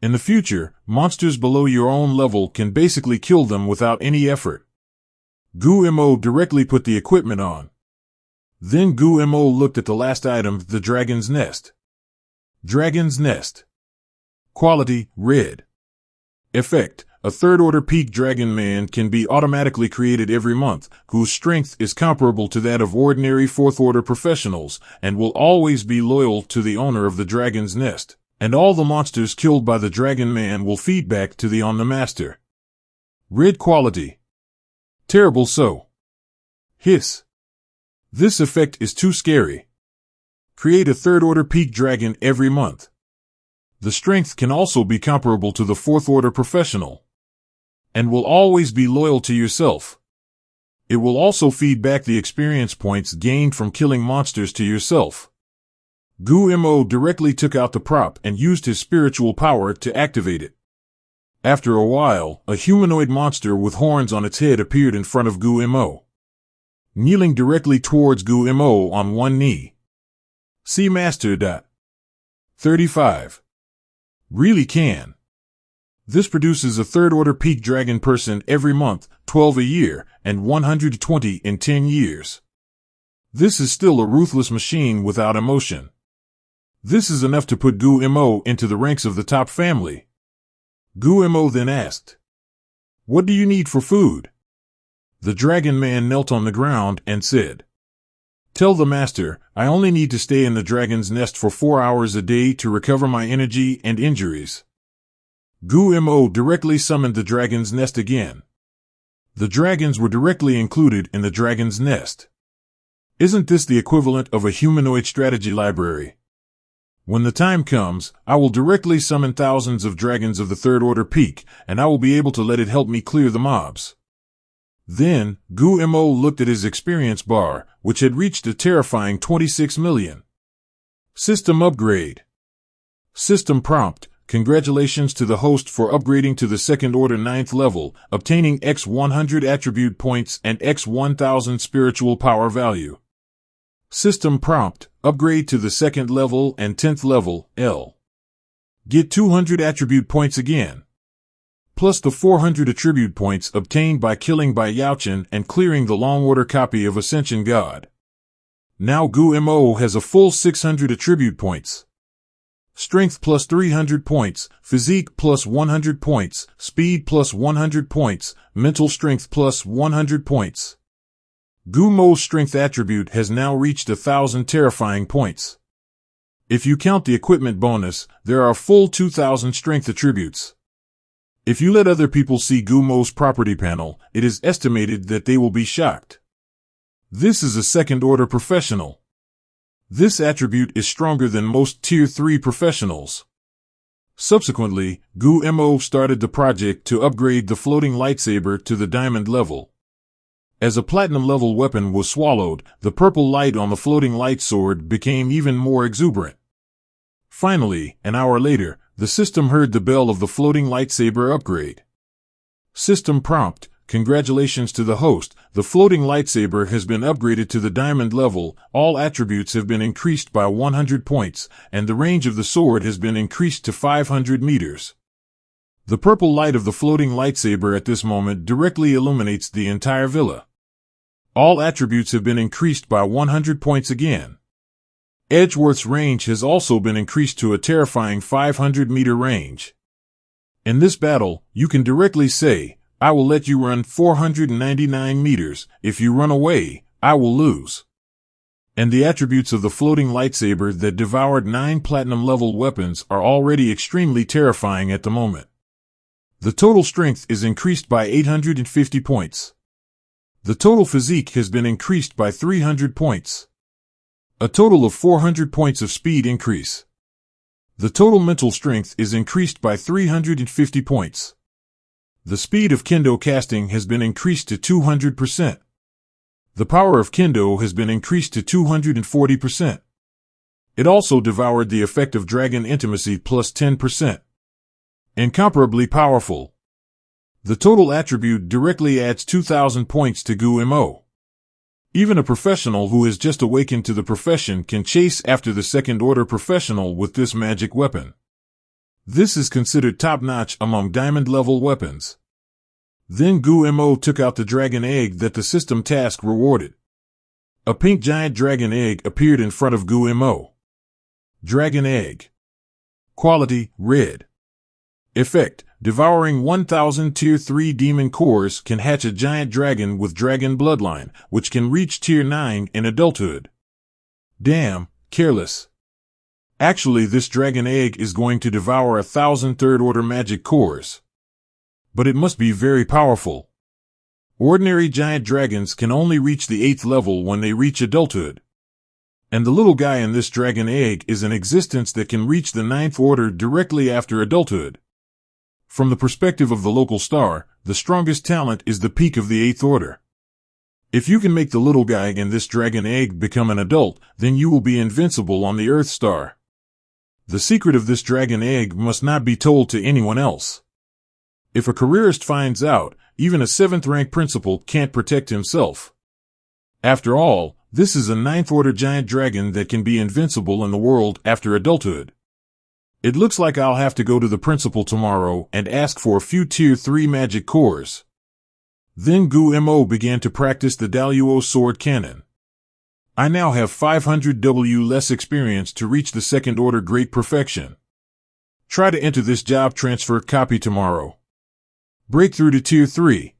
[SPEAKER 1] In the future, monsters below your own level can basically kill them without any effort. Gu Mo directly put the equipment on. Then Gu Mo looked at the last item, the Dragon's Nest. Dragon's Nest. Quality, Red. Effect. A third-order peak dragon man can be automatically created every month, whose strength is comparable to that of ordinary fourth-order professionals, and will always be loyal to the owner of the dragon's nest, and all the monsters killed by the dragon man will feed back to the master. Red quality. Terrible so. Hiss. This effect is too scary. Create a third-order peak dragon every month. The strength can also be comparable to the fourth-order professional, and will always be loyal to yourself. It will also feed back the experience points gained from killing monsters to yourself. Gu Mo directly took out the prop and used his spiritual power to activate it. After a while, a humanoid monster with horns on its head appeared in front of Gu Mo, kneeling directly towards Gu Mo on one knee. See Master. 35. Really can. This produces a third-order peak dragon person every month, 12 a year, and 120 in 10 years. This is still a ruthless machine without emotion. This is enough to put Gu Mo into the ranks of the top family. Gu Mo then asked, "What do you need for food?" The dragon man knelt on the ground and said, "Tell the master, I only need to stay in the dragon's nest for 4 hours a day to recover my energy and injuries." Gu Mo directly summoned the dragon's nest again. The dragons were directly included in the dragon's nest. Isn't this the equivalent of a humanoid strategy library? When the time comes, I will directly summon thousands of dragons of the third order peak, and I will be able to let it help me clear the mobs. Then, Gu Mo looked at his experience bar, which had reached a terrifying 26 million. System upgrade. System prompt. Congratulations to the host for upgrading to the second order 9th level, obtaining X 100 attribute points and X 1000 spiritual power value. System prompt. Upgrade to the 2nd level and 10th level, L. Get 200 attribute points again, plus the 400 attribute points obtained by killing by Jianxian and clearing the long order copy of Ascension God. Now Gu Mo has a full 600 attribute points. Strength plus 300 points, physique plus 100 points, speed plus 100 points, mental strength plus 100 points. Gu Mo's strength attribute has now reached 1,000 terrifying points. If you count the equipment bonus, there are a full 2,000 strength attributes. If you let other people see Gu Mo's property panel, it is estimated that they will be shocked. This is a second-order professional. This attribute is stronger than most Tier 3 professionals. Subsequently, Gu Mo started the project to upgrade the floating lightsaber to the diamond level. As a platinum-level weapon was swallowed, the purple light on the floating light sword became even more exuberant. Finally, an hour later, the system heard the bell of the floating lightsaber upgrade. System prompt. Congratulations to the host, the floating lightsaber has been upgraded to the diamond level, all attributes have been increased by 100 points, and the range of the sword has been increased to 500 meters. The purple light of the floating lightsaber at this moment directly illuminates the entire villa. All attributes have been increased by 100 points again. Edgeworth's range has also been increased to a terrifying 500-meter range. In this battle, you can directly say, "I will let you run 499 meters. If you run away, I will lose." And the attributes of the floating lightsaber that devoured 9 platinum-level weapons are already extremely terrifying at the moment. The total strength is increased by 850 points. The total physique has been increased by 300 points. A total of 400 points of speed increase. The total mental strength is increased by 350 points. The speed of kendo casting has been increased to 200%. The power of kendo has been increased to 240%. It also devoured the effect of dragon intimacy plus 10%. Incomparably powerful. The total attribute directly adds 2,000 points to Gu Mo. Even a professional who has just awakened to the profession can chase after the second-order professional with this magic weapon. This is considered top-notch among diamond-level weapons. Then Gu Mo took out the dragon egg that the system task rewarded. A pink giant dragon egg appeared in front of Gu Mo. Dragon egg. Quality, red. Effect, devouring 1,000 Tier 3 demon cores can hatch a giant dragon with dragon bloodline, which can reach Tier 9 in adulthood. Damn, careless. Actually, this dragon egg is going to devour 1,000 third-order magic cores. But it must be very powerful. Ordinary giant dragons can only reach the 8th level when they reach adulthood. And the little guy in this dragon egg is an existence that can reach the ninth order directly after adulthood. From the perspective of the local star, the strongest talent is the peak of the eighth order. If you can make the little guy in this dragon egg become an adult, then you will be invincible on the Earth star. The secret of this dragon egg must not be told to anyone else. If a careerist finds out, even a 7th rank principal can't protect himself. After all, this is a 9th order giant dragon that can be invincible in the world after adulthood. It looks like I'll have to go to the principal tomorrow and ask for a few tier 3 magic cores. Then Gu Mo began to practice the Daluo sword cannon. I now have 500 W less experience to reach the 2nd order great perfection. Try to enter this job transfer copy tomorrow. Breakthrough to tier 3.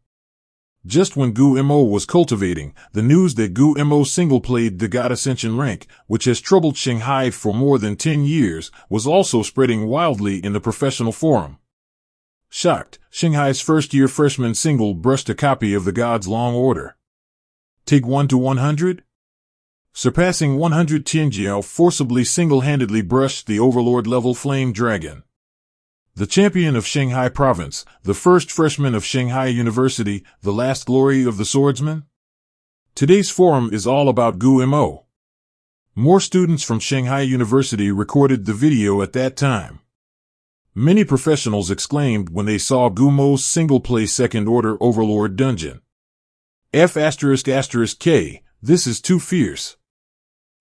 [SPEAKER 1] Just when Gu Mo was cultivating, the news that Gu Mo single-played the God Ascension rank, which has troubled Shanghai for more than 10 years, was also spreading wildly in the professional forum. Shocked, Shanghai's first-year freshman single brushed a copy of the God's Long Order. Take 1 to 100? Surpassing 100, Tianjiao forcibly single-handedly brushed the Overlord-level Flame Dragon. The champion of Shanghai Province, the first freshman of Shanghai University, the last glory of the swordsman? Today's forum is all about Gu Mo. More students from Shanghai University recorded the video at that time. Many professionals exclaimed when they saw Gu Mo's single-play 2nd order Overlord dungeon. F***K, this is too fierce.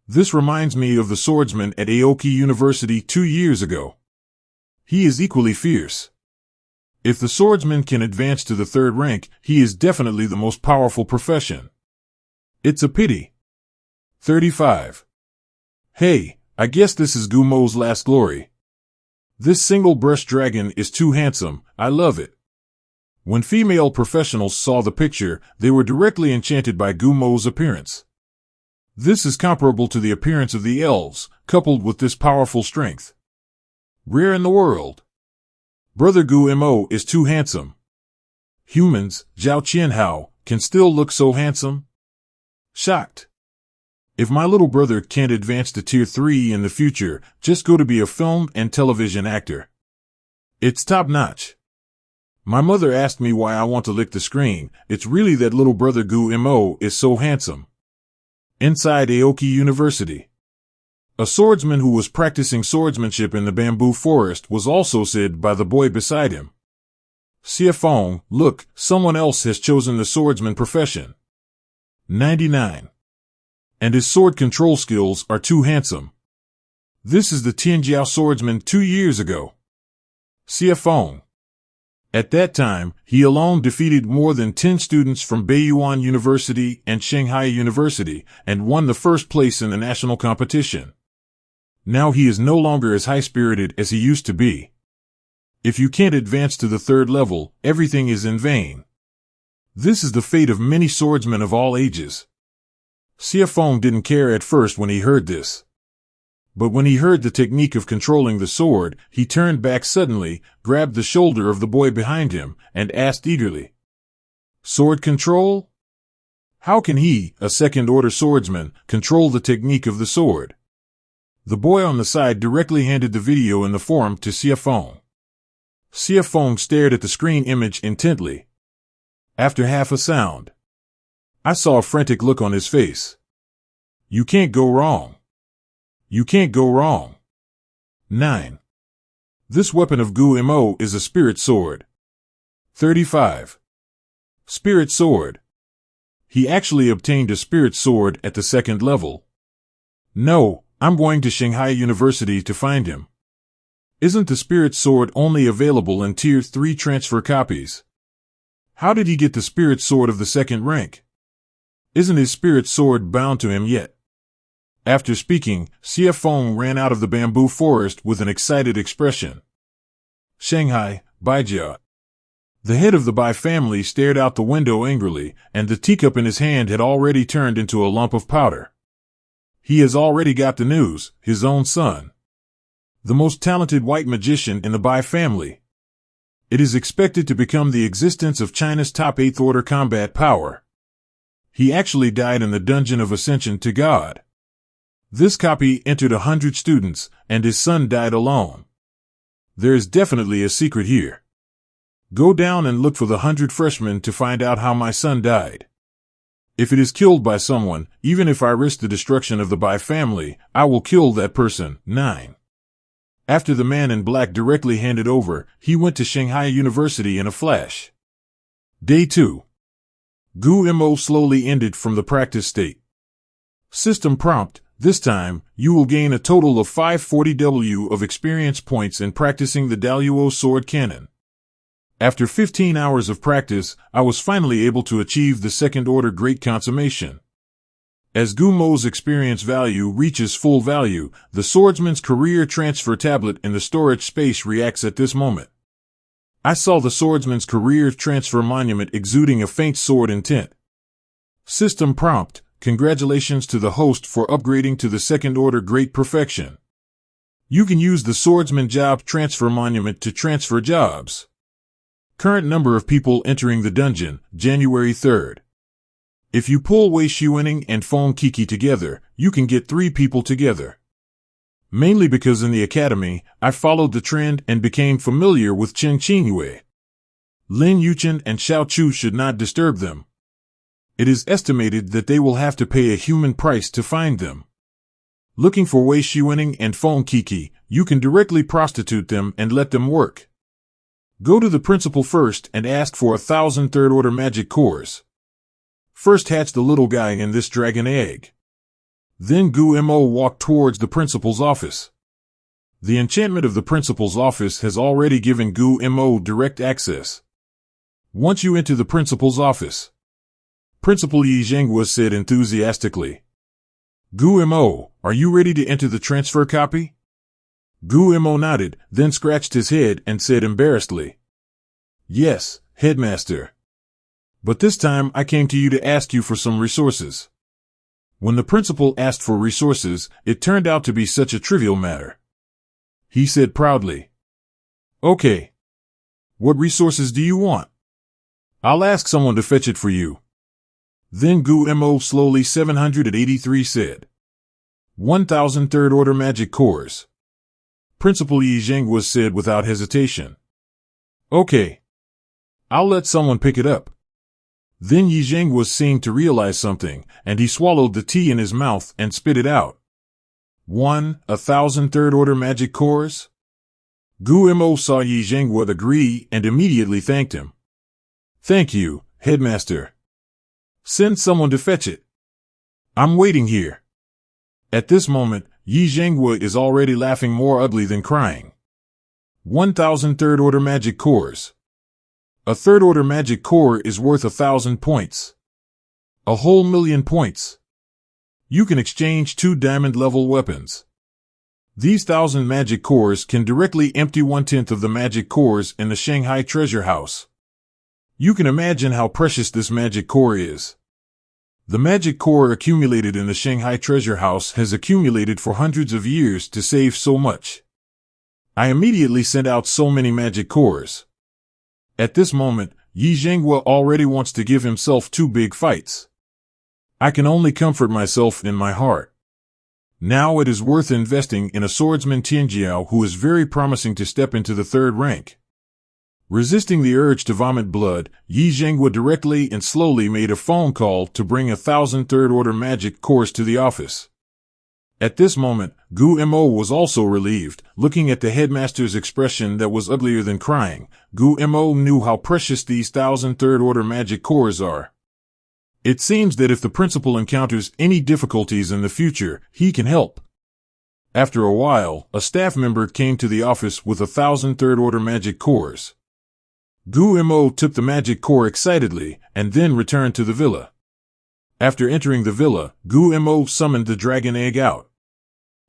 [SPEAKER 1] This reminds me of the swordsman at Aoki University 2 years ago. He is equally fierce. If the swordsman can advance to the 3rd rank, he is definitely the most powerful profession. It's a pity. 35. Hey, I guess this is Gu Mo's last glory. This single-brush dragon is too handsome, I love it. When female professionals saw the picture, they were directly enchanted by Gu Mo's appearance. This is comparable to the appearance of the elves, coupled with this powerful strength. Rare in the world. Brother Gu Mo is too handsome. Humans, Jianxian how, can still look so handsome? Shocked. If my little brother can't advance to tier 3 in the future, just go to be a film and television actor. It's top-notch. My mother asked me why I want to lick the screen. It's really that little brother Gu Mo is so handsome. Inside Aoki University. A swordsman who was practicing swordsmanship in the bamboo forest was also said by the boy beside him. Xiafeng, look, someone else has chosen the swordsman profession. 99. And his sword control skills are too handsome. This is the Tianjiao swordsman 2 years ago. Xiafeng. At that time, he alone defeated more than 10 students from Beiyuan University and Shanghai University, and won the 1st place in the national competition. Now he is no longer as high-spirited as he used to be. If you can't advance to the 3rd level, everything is in vain. This is the fate of many swordsmen of all ages. Xiafeng didn't care at first when he heard this. But when he heard the technique of controlling the sword, he turned back suddenly, grabbed the shoulder of the boy behind him, and asked eagerly, "Sword control? How can he, a 2nd order swordsman, control the technique of the sword?" The boy on the side directly handed the video in the forum to Xiafeng. Xiafeng stared at the screen image intently. After half a sound, I saw a frantic look on his face. You can't go wrong. You can't go wrong. 9. This weapon of Gu Mo is a spirit sword. 35. Spirit sword. He actually obtained a spirit sword at the 2nd level. No, I'm going to Shanghai University to find him. Isn't the spirit sword only available in tier 3 transfer copies? How did he get the spirit sword of the 2nd rank? Isn't his spirit sword bound to him yet? After speaking, Xiafeng ran out of the bamboo forest with an excited expression. Shanghai, Baijia. The head of the Bai family stared out the window angrily, and the teacup in his hand had already turned into a lump of powder. He has already got the news, his own son. The most talented white magician in the Bai family. It is expected to become the existence of China's top 8th order combat power. He actually died in the dungeon of ascension to God. This copy entered 100 students, and his son died alone. There is definitely a secret here. Go down and look for the 100 freshmen to find out how my son died. If it is killed by someone, even if I risk the destruction of the Bai family, I will kill that person. 9. After the man in black directly handed over, he went to Shanghai University in a flash. Day 2. Gu Mo slowly ended from the practice state. System prompt: this time, you will gain a total of 540W of experience points in practicing the Daluo sword cannon. After 15 hours of practice, I was finally able to achieve the second-order great consummation. As Gu Mo's experience value reaches full value, the swordsman's career transfer tablet in the storage space reacts at this moment. I saw the swordsman's career transfer monument exuding a faint sword intent. System prompt: congratulations to the host for upgrading to the second-order great perfection. You can use the swordsman job transfer monument to transfer jobs. Current number of people entering the dungeon, January 3rd. If you pull Wei Xuening and Feng Kiki together, you can get 3 people together. Mainly because in the academy, I followed the trend and became familiar with Chen Qingyue. Lin Yuchen and Xiao Chu should not disturb them. It is estimated that they will have to pay a human price to find them. Looking for Wei Xuening and Feng Kiki, you can directly prostitute them and let them work. Go to the principal first and ask for 1,000 third-order magic cores. First hatch the little guy in this dragon egg. Then Gu Mo walked towards the principal's office. The enchantment of the principal's office has already given Gu Mo direct access. Once you enter the principal's office, Principal Yi Zhenghua said enthusiastically, "Gu Mo, are you ready to enter the transfer copy?" Gu Mo nodded, then scratched his head and said embarrassedly, "Yes, headmaster. But this time I came to you to ask you for some resources." When the principal asked for resources, it turned out to be such a trivial matter. He said proudly, "Okay. What resources do you want? I'll ask someone to fetch it for you." Then Gu Mo slowly 783 said, 1,000 third-order magic cores. Principal Yi Zhenghua said without hesitation, "Okay. I'll let someone pick it up." Then Yi Zhenghua seemed to realize something, and he swallowed the tea in his mouth and spit it out. 1,000 third-order magic cores? Gu Mo saw Yi Zhenghua agree and immediately thanked him. "Thank you, headmaster. Send someone to fetch it. I'm waiting here." At this moment, Yi Zhenghua is already laughing more ugly than crying. 1,000 third-order magic cores. A third-order magic core is worth 1,000 points. A whole million points. You can exchange 2 diamond-level weapons. These 1,000 magic cores can directly empty 1/10 of the magic cores in the Shanghai treasure house. You can imagine how precious this magic core is. The magic core accumulated in the Shanghai treasure house has accumulated for hundreds of years to save so much. I immediately sent out so many magic cores. At this moment, Yi Zhenghua already wants to give himself 2 big fights. I can only comfort myself in my heart. Now it is worth investing in a swordsman Tianjiao who is very promising to step into the 3rd rank. Resisting the urge to vomit blood, Yi Zhenghua directly and slowly made a phone call to bring 1,000 third-order magic cores to the office. At this moment, Gu Mo was also relieved. Looking at the headmaster's expression that was uglier than crying, Gu Mo knew how precious these 1,000 third-order magic cores are. It seems that if the principal encounters any difficulties in the future, he can help. After a while, a staff member came to the office with 1,000 third-order magic cores. Gu Mo took the magic core excitedly, and then returned to the villa. After entering the villa, Gu Mo summoned the dragon egg out.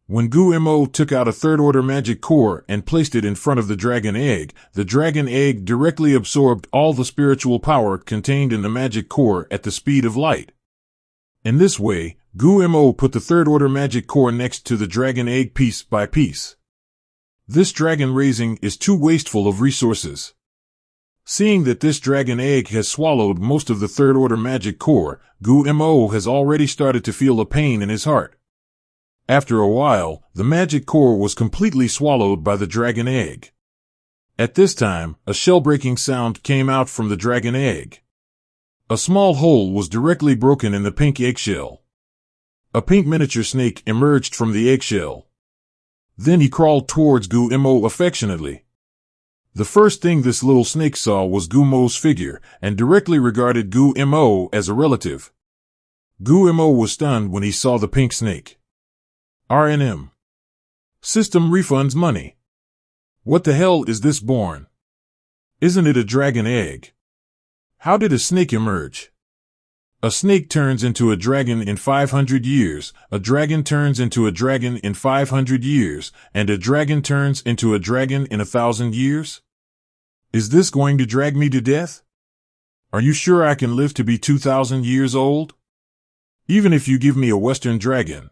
[SPEAKER 1] When Gu Mo took out a third-order magic core and placed it in front of the dragon egg directly absorbed all the spiritual power contained in the magic core at the speed of light. In this way, Gu Mo put the third-order magic core next to the dragon egg piece by piece. This dragon raising is too wasteful of resources. Seeing that this dragon egg has swallowed most of the third-order magic core, Gu Mo has already started to feel a pain in his heart. After a while, the magic core was completely swallowed by the dragon egg. At this time, a shell-breaking sound came out from the dragon egg. A small hole was directly broken in the pink eggshell. A pink miniature snake emerged from the eggshell. Then he crawled towards Gumo affectionately. The first thing this little snake saw was Gumo's figure, and directly regarded Gumo as a relative. Gumo was stunned when he saw the pink snake. RNM. System refunds money. What the hell is this born? Isn't it a dragon egg? How did a snake emerge? A snake turns into a dragon in 500 years, a dragon turns into a dragon in 500 years, and a dragon turns into a dragon in 1,000 years? Is this going to drag me to death? Are you sure I can live to be 2,000 years old? Even if you give me a Western dragon.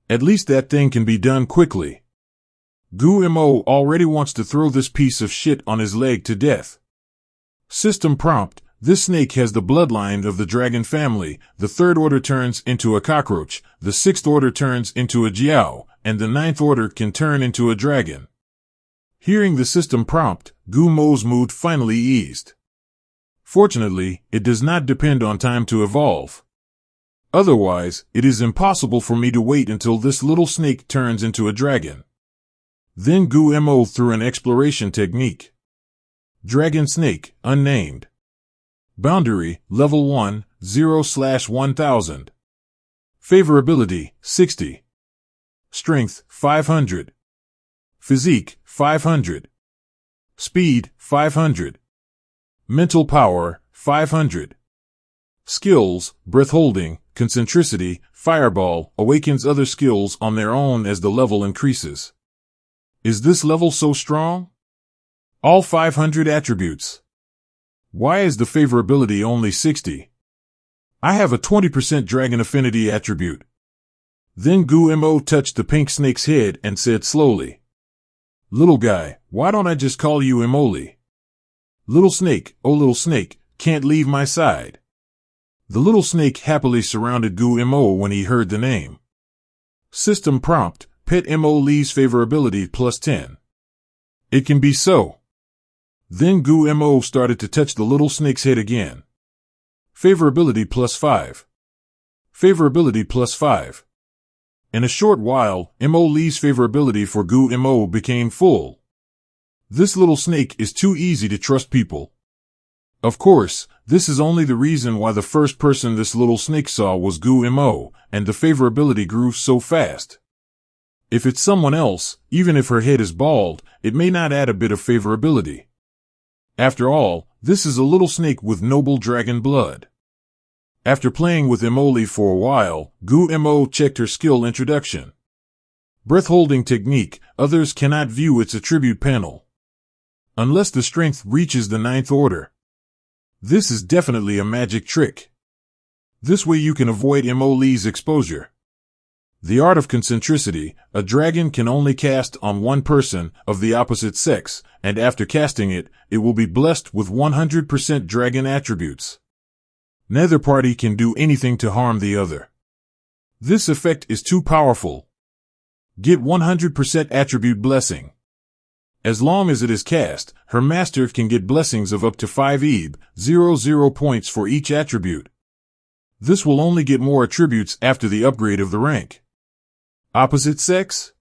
[SPEAKER 1] At least that thing can be done quickly. Gumo already wants to throw this piece of shit on his leg to death. System prompt: this snake has the bloodline of the dragon family. The third order turns into a cockroach, the sixth order turns into a jiao, and the ninth order can turn into a dragon. Hearing the system prompt, Gumo's mood finally eased. Fortunately, it does not depend on time to evolve. Otherwise, it is impossible for me to wait until this little snake turns into a dragon. Then Gumo threw an exploration technique. Dragon snake, unnamed. Boundary, level 1, 0/1000. Favorability, 60. Strength, 500. Physique, 500. Speed, 500. Mental power, 500. Skills, breath holding, concentricity, fireball, awakens other skills on their own as the level increases. Is this level so strong? All 500 attributes. Why is the favorability only 60? I have a 20% dragon affinity attribute. Then Gumo touched the pink snake's head and said slowly, "Little guy, why don't I just call you Emoli? Little snake, oh little snake, can't leave my side." The little snake happily surrounded Gumo when he heard the name. System prompt: pet Emoli's favorability plus 10. It can be so. Then Gumo started to touch the little snake's head again. Favorability plus 5. Favorability plus 5. In a short while, Emoli's favorability for Gumo became full. This little snake is too easy to trust people. Of course, this is only the reason why the first person this little snake saw was Gumo, and the favorability grew so fast. If it's someone else, even if her head is bald, it may not add a bit of favorability. After all, this is a little snake with noble dragon blood. After playing with Emoli for a while, Gumo checked her skill introduction. Breath holding technique, others cannot view its attribute panel. Unless the strength reaches the 9th order. This is definitely a magic trick. This way you can avoid Emoli's exposure. The art of concentricity, a dragon can only cast on one person of the opposite sex, and after casting it, it will be blessed with 100% dragon attributes. Neither party can do anything to harm the other. This effect is too powerful. Get 100% attribute blessing. As long as it is cast, her master can get blessings of up to 5 EB, 0 points for each attribute. This will only get more attributes after the upgrade of the rank. Opposite sex?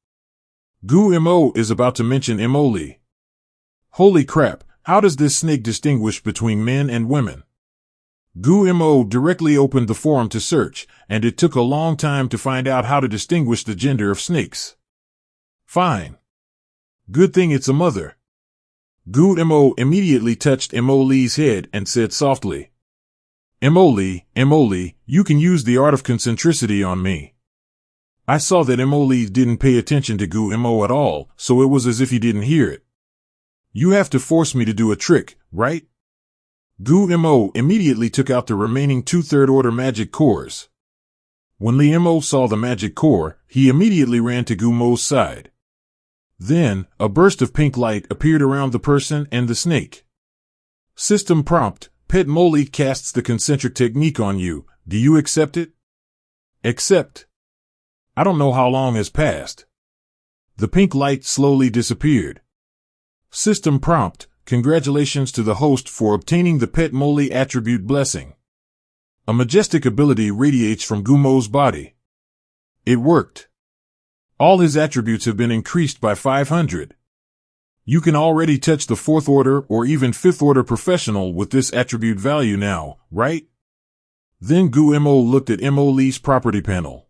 [SPEAKER 1] Gumo is about to mention Emoli. Holy crap, how does this snake distinguish between men and women? Gumo directly opened the forum to search, and it took a long time to find out how to distinguish the gender of snakes. Fine. Good thing it's a mother. Gumo immediately touched Emoli's head and said softly, Emoli, you can use the art of concentricity on me. I saw that Emoli didn't pay attention to Gumo at all, so it was as if he didn't hear it. You have to force me to do a trick, right? Gumo immediately took out the remaining 2/3 order magic cores. When Liemo saw the magic core, he immediately ran to Gumo's side. Then, a burst of pink light appeared around the person and the snake. System prompt: Pet Moli casts the concentric technique on you. Do you accept it? Accept. I don't know how long has passed. The pink light slowly disappeared. System prompt: congratulations to the host for obtaining the Pet Moly attribute blessing. A majestic ability radiates from Gumo's body. It worked. All his attributes have been increased by 500. You can already touch the 4th order or even 5th order professional with this attribute value now, right? Then Gumo looked at Moly's property panel.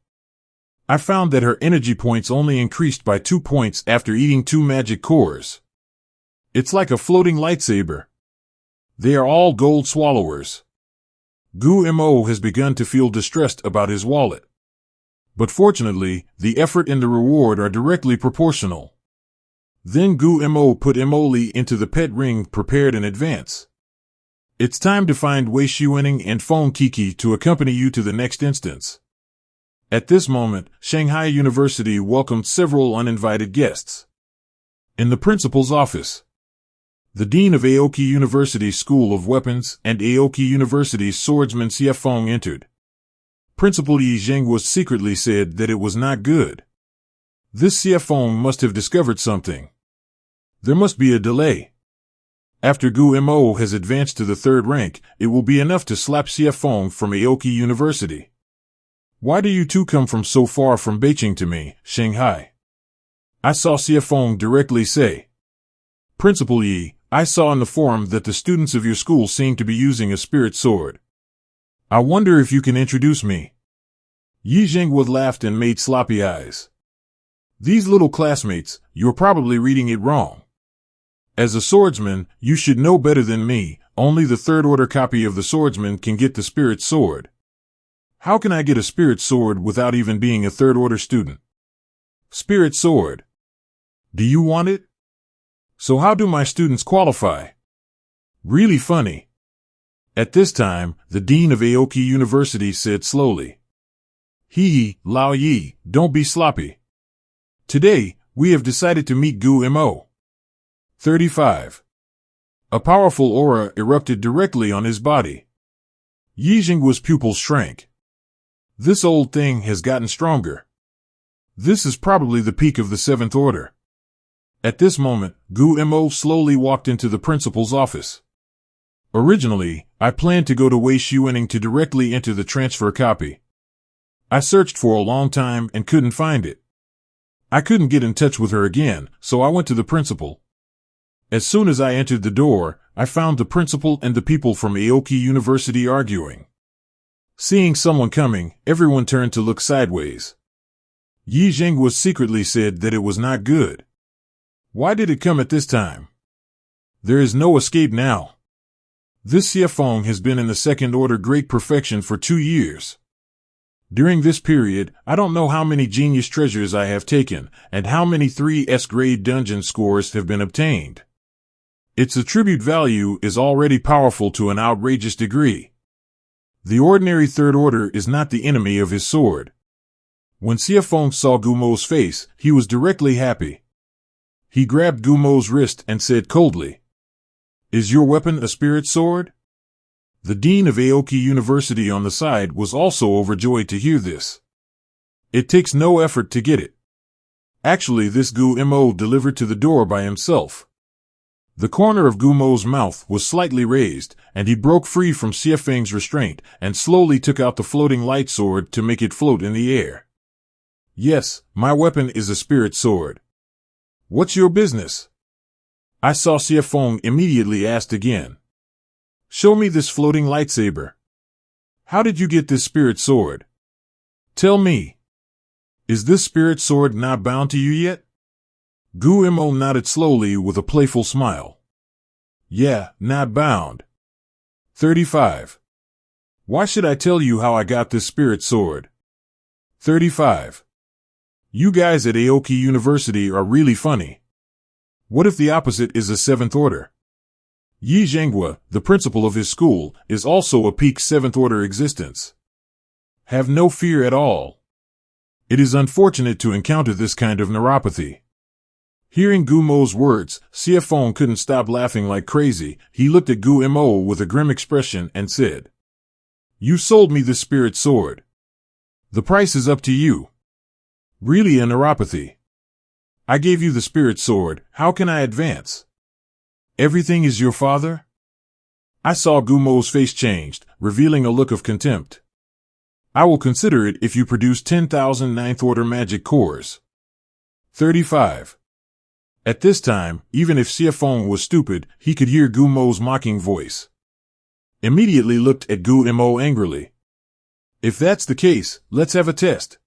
[SPEAKER 1] I found that her energy points only increased by 2 points after eating 2 magic cores. It's like a floating lightsaber. They are all gold swallowers. Gumo has begun to feel distressed about his wallet. But fortunately, the effort and the reward are directly proportional. Then Gumo put Moly into the pet ring prepared in advance. It's time to find Wei Xuening and phone Kiki to accompany you to the next instance. At this moment, Shanghai University welcomed several uninvited guests. In the principal's office, the dean of Aoki University's School of Weapons and Aoki University's swordsman Xie Feng entered. Principal Yi Zhenghua secretly said that it was not good. This Xie Feng must have discovered something. There must be a delay. After Gumo has advanced to the 3rd rank, it will be enough to slap Xie Feng from Aoki University. Why do you two come from so far from Beijing to me, Shanghai? I saw Xie Feng directly say. Principal Yi, I saw in the forum that the students of your school seem to be using a spirit sword. I wonder if you can introduce me. Yi Zhenghua laughed and made sloppy eyes. These little classmates, you're probably reading it wrong. As a swordsman, you should know better than me. Only the 3rd order copy of the swordsman can get the spirit sword. How can I get a spirit sword without even being a 3rd order student? Spirit sword. Do you want it? So how do my students qualify? Really funny. At this time, the dean of Aoki University said slowly. Hee, Lao Yi, don't be sloppy. Today, we have decided to meet Gumo. 35. A powerful aura erupted directly on his body. Yi Zhenghua's pupils shrank. This old thing has gotten stronger. This is probably the peak of the 7th order. At this moment, Gumo slowly walked into the principal's office. Originally, I planned to go to Wei Xuening to directly enter the transfer copy. I searched for a long time and couldn't find it. I couldn't get in touch with her again, so I went to the principal. As soon as I entered the door, I found the principal and the people from Aoki University arguing. Seeing someone coming, everyone turned to look sideways. Yi Zhenghua secretly said that it was not good. Why did it come at this time? There is no escape now. This Xie Feng has been in the 2nd order great perfection for 2 years. During this period, I don't know how many genius treasures I have taken, and how many 3S grade dungeon scores have been obtained. Its attribute value is already powerful to an outrageous degree. The ordinary 3rd order is not the enemy of his sword. When Xie Feng saw Gumo's face, he was directly happy. He grabbed Gumo's wrist and said coldly, "Is your weapon a spirit sword?" The dean of Aoki University on the side was also overjoyed to hear this. It takes no effort to get it. Actually, this Gumo delivered to the door by himself. The corner of Gumo's mouth was slightly raised, and he broke free from Xie Feng's restraint and slowly took out the floating light sword to make it float in the air. Yes, my weapon is a spirit sword. What's your business? I saw Xie Feng immediately asked again. Show me this floating lightsaber. How did you get this spirit sword? Tell me. Is this spirit sword not bound to you yet? Gumo nodded slowly with a playful smile. Yeah, not bound. 35. Why should I tell you how I got this spirit sword? 35. You guys at Aoki University are really funny. What if the opposite is a 7th order? Yi Zhenghua, the principal of his school, is also a peak 7th order existence. Have no fear at all. It is unfortunate to encounter this kind of neuropathy. Hearing Gumo's words, Xie Feng couldn't stop laughing like crazy. He looked at Gumo with a grim expression and said, You sold me this spirit sword. The price is up to you. Really a neuropathy. I gave you the spirit sword, how can I advance? Everything is your father? I saw Gumo's face changed, revealing a look of contempt. I will consider it if you produce 10,000 ninth order magic cores. 35. At this time, even if Xiafeng was stupid, he could hear Gumo's mocking voice. Immediately looked at Gumo angrily. If that's the case, let's have a test.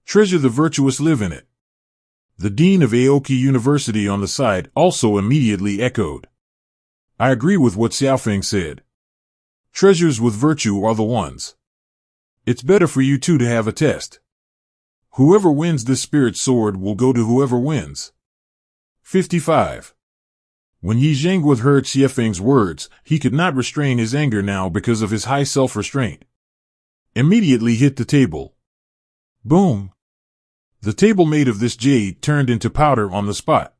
[SPEAKER 1] Treasure the virtuous live in it. The dean of Aoki University on the side also immediately echoed. I agree with what Xiaofeng said. Treasures with virtue are the ones. It's better for you two to have a test. Whoever wins this spirit sword will go to whoever wins. 55. When Yi Zhengwu heard Xiaofeng's words, he could not restrain his anger now because of his high self-restraint. Immediately hit the table. Boom! The table made of this jade turned into powder on the spot.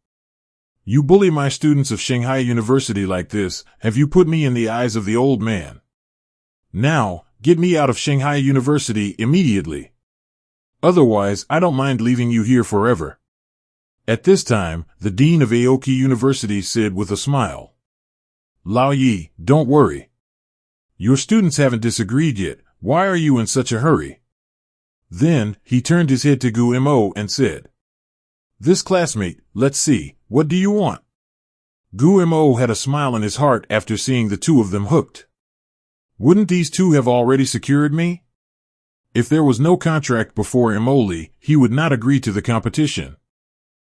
[SPEAKER 1] You bully my students of Shanghai University like this, have you put me in the eyes of the old man? Now, get me out of Shanghai University immediately. Otherwise, I don't mind leaving you here forever. At this time, the dean of Aoki University said with a smile. Lao Yi, don't worry. Your students haven't disagreed yet, why are you in such a hurry? Then, he turned his head to Gumo and said, This classmate, let's see, what do you want? Gumo had a smile in his heart after seeing the two of them hooked. Wouldn't these two have already secured me? If there was no contract before Imoli, he would not agree to the competition.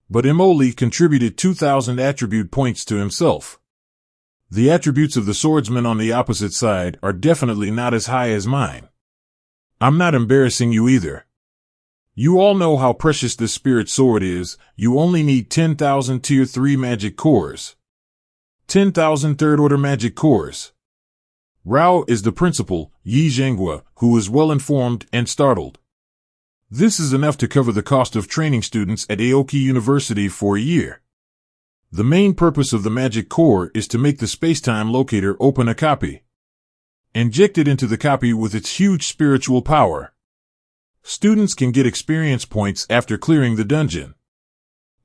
[SPEAKER 1] But Imoli contributed 2,000 attribute points to himself. The attributes of the swordsman on the opposite side are definitely not as high as mine. I'm not embarrassing you either. You all know how precious this spirit sword is, you only need 10,000 tier 3 magic cores. 10,000 third order magic cores. Rao is the principal, Yi Zhengwu, who is well informed and startled. This is enough to cover the cost of training students at Aoki University for a year. The main purpose of the magic core is to make the space-time locator open a copy. Inject it into the copy with its huge spiritual power. Students can get experience points after clearing the dungeon.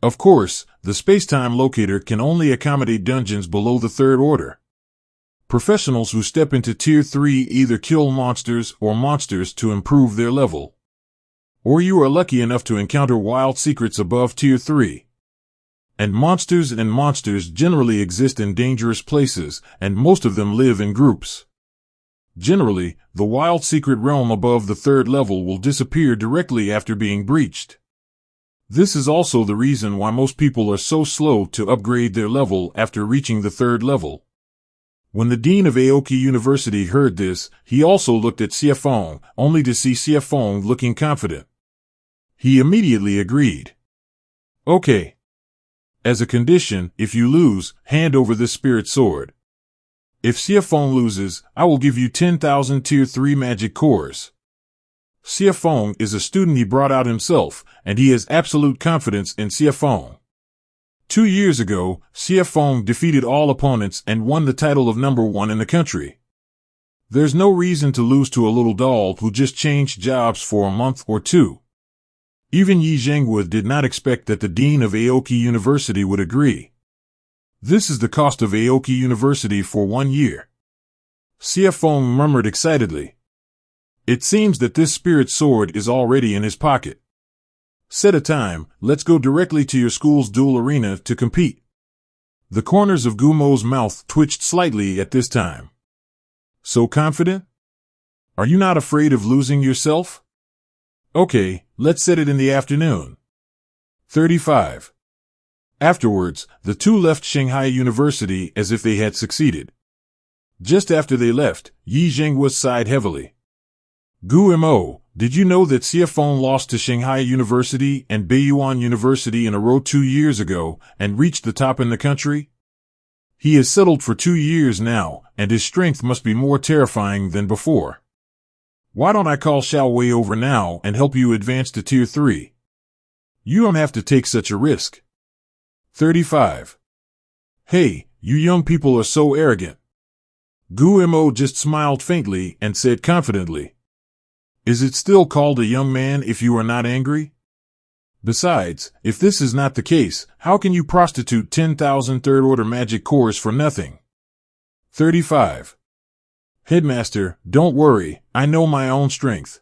[SPEAKER 1] Of course, the space-time locator can only accommodate dungeons below the third order. Professionals who step into Tier 3 either kill monsters or monsters to improve their level. Or you are lucky enough to encounter wild secrets above Tier 3. And monsters generally exist in dangerous places, and most of them live in groups. Generally, the wild secret realm above the third level will disappear directly after being breached. This is also the reason why most people are so slow to upgrade their level after reaching the third level. When the dean of Aoki University heard this, he also looked at Xiafeng, only to see Xiafeng looking confident. He immediately agreed. Okay. As a condition, if you lose, hand over this spirit sword. If Xiafeng loses, I will give you 10,000 tier 3 magic cores. Xiafeng is a student he brought out himself, and he has absolute confidence in Xiafeng. 2 years ago, Xiafeng defeated all opponents and won the title of number 1 in the country. There's no reason to lose to a little doll who just changed jobs for a month or two. Even Yi Zhengwu did not expect that the dean of Aoki University would agree. This is the cost of Aoki University for 1 year. Xiafeng murmured excitedly. It seems that this spirit sword is already in his pocket. Set a time, let's go directly to your school's duel arena to compete. The corners of Gumo's mouth twitched slightly at this time. So confident? Are you not afraid of losing yourself? Okay, let's set it in the afternoon. 35. Afterwards, the two left Shanghai University as if they had succeeded. Just after they left, Yi Zhengwu sighed heavily. Gumo, did you know that Xiafeng lost to Shanghai University and Beiyuan University in a row 2 years ago and reached the top in the country? He has settled for 2 years now, and his strength must be more terrifying than before. Why don't I call Xiao Wei over now and help you advance to Tier 3? You don't have to take such a risk. 35. Hey, you young people are so arrogant. Gumo just smiled faintly and said confidently. Is it still called a young man if you are not angry? Besides, if this is not the case, how can you prostitute 10,000 third-order magic cores for nothing? 35. Headmaster, don't worry, I know my own strength.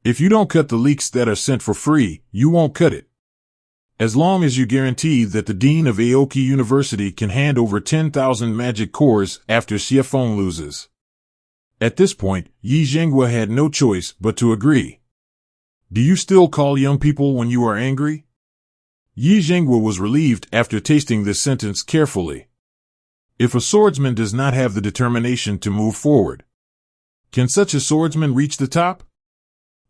[SPEAKER 1] If you don't cut the leaks that are sent for free, you won't cut it. As long as you guarantee that the Dean of Aoki University can hand over 10,000 magic cores after Xiefeng loses. At this point, Yi Zhenghua had no choice but to agree. Do you still call young people when you are angry? Yi Zhenghua was relieved after tasting this sentence carefully. If a swordsman does not have the determination to move forward, can such a swordsman reach the top?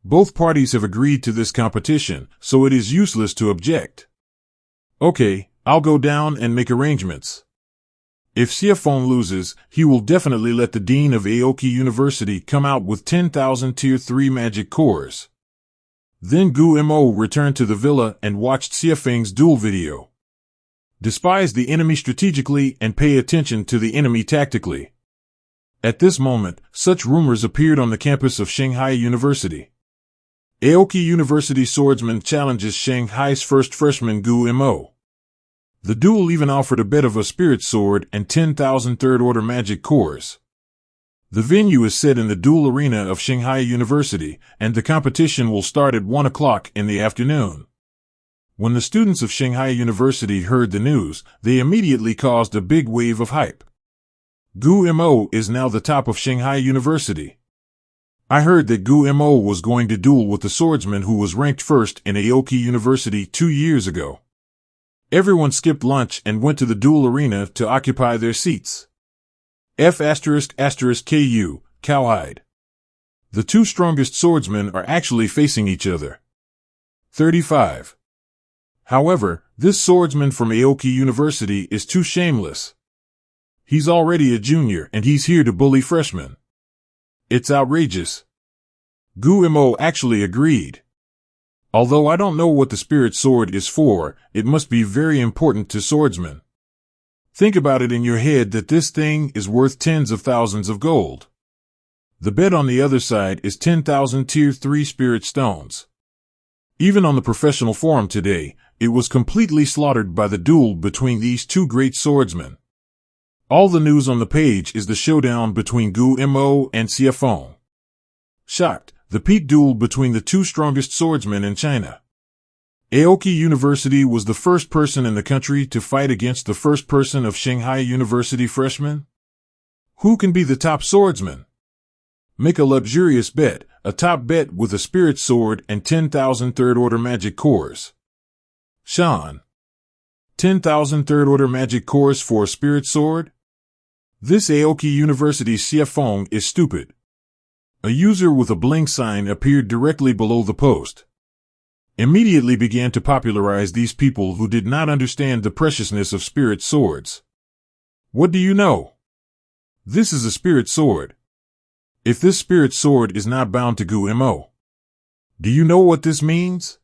[SPEAKER 1] Both parties have agreed to this competition, so it is useless to object. Okay, I'll go down and make arrangements. If Xiefeng loses, he will definitely let the Dean of Aoki University come out with 10,000 Tier 3 magic cores. Then Gu Mo returned to the villa and watched Xiefeng's duel video. Despise the enemy strategically and pay attention to the enemy tactically. At this moment, such rumors appeared on the campus of Shanghai University. Aoki University swordsman challenges Shanghai's first freshman Gu Mo. The duel even offered a bet of a spirit sword and 10,000 third-order magic cores. The venue is set in the duel arena of Shanghai University, and the competition will start at 1 o'clock in the afternoon. When the students of Shanghai University heard the news, they immediately caused a big wave of hype. Gu Mo is now the top of Shanghai University. I heard that Gu Mo was going to duel with the swordsman who was ranked first in Aoki University 2 years ago. Everyone skipped lunch and went to the duel arena to occupy their seats. F*****KU, cowhide. The two strongest swordsmen are actually facing each other. 35. However, this swordsman from Aoki University is too shameless. He's already a junior and he's here to bully freshmen. It's outrageous. Gu Mo actually agreed. Although I don't know what the spirit sword is for, it must be very important to swordsmen. Think about it in your head that this thing is worth tens of thousands of gold. The bet on the other side is 10,000 Tier 3 spirit stones. Even on the professional forum today, it was completely slaughtered by the duel between these two great swordsmen. All the news on the page is the showdown between Gu Mo and Xiefeng. Shocked, the peak duel between the two strongest swordsmen in China. Aoki University was the first person in the country to fight against the first person of Shanghai University freshmen. Who can be the top swordsman? Make a luxurious bet, a top bet with a spirit sword and 10,000 third-order magic cores. Shan. 10,000 third-order magic cores for a spirit sword? This Aoki University's Xiefeng is stupid. A user with a bling sign appeared directly below the post. Immediately began to popularize these people who did not understand the preciousness of spirit swords. What do you know? This is a spirit sword. If this spirit sword is not bound to Gu Mo, do you know what this means?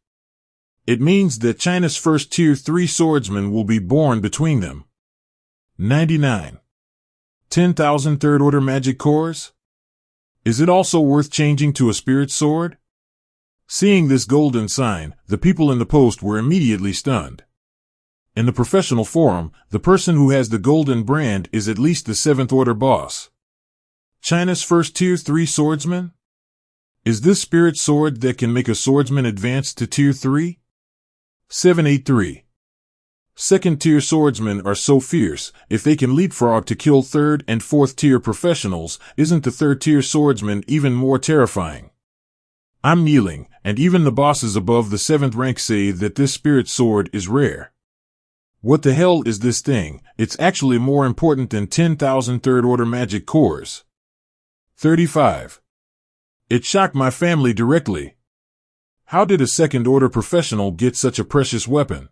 [SPEAKER 1] It means that China's first Tier 3 swordsman will be born between them. 99. 10,000 third-order magic cores? Is it also worth changing to a spirit sword? Seeing this golden sign, the people in the post were immediately stunned. In the professional forum, the person who has the golden brand is at least the 7th order boss. China's first Tier 3 swordsman? Is this spirit sword that can make a swordsman advance to Tier 3? 783. Second-tier swordsmen are so fierce, if they can leapfrog to kill 3rd and 4th-tier professionals, isn't the 3rd-tier swordsman even more terrifying? I'm kneeling, and even the bosses above the 7th rank say that this spirit sword is rare. What the hell is this thing? It's actually more important than 10,000 third-order magic cores. 35. It shocked my family directly. How did a 2nd-order professional get such a precious weapon?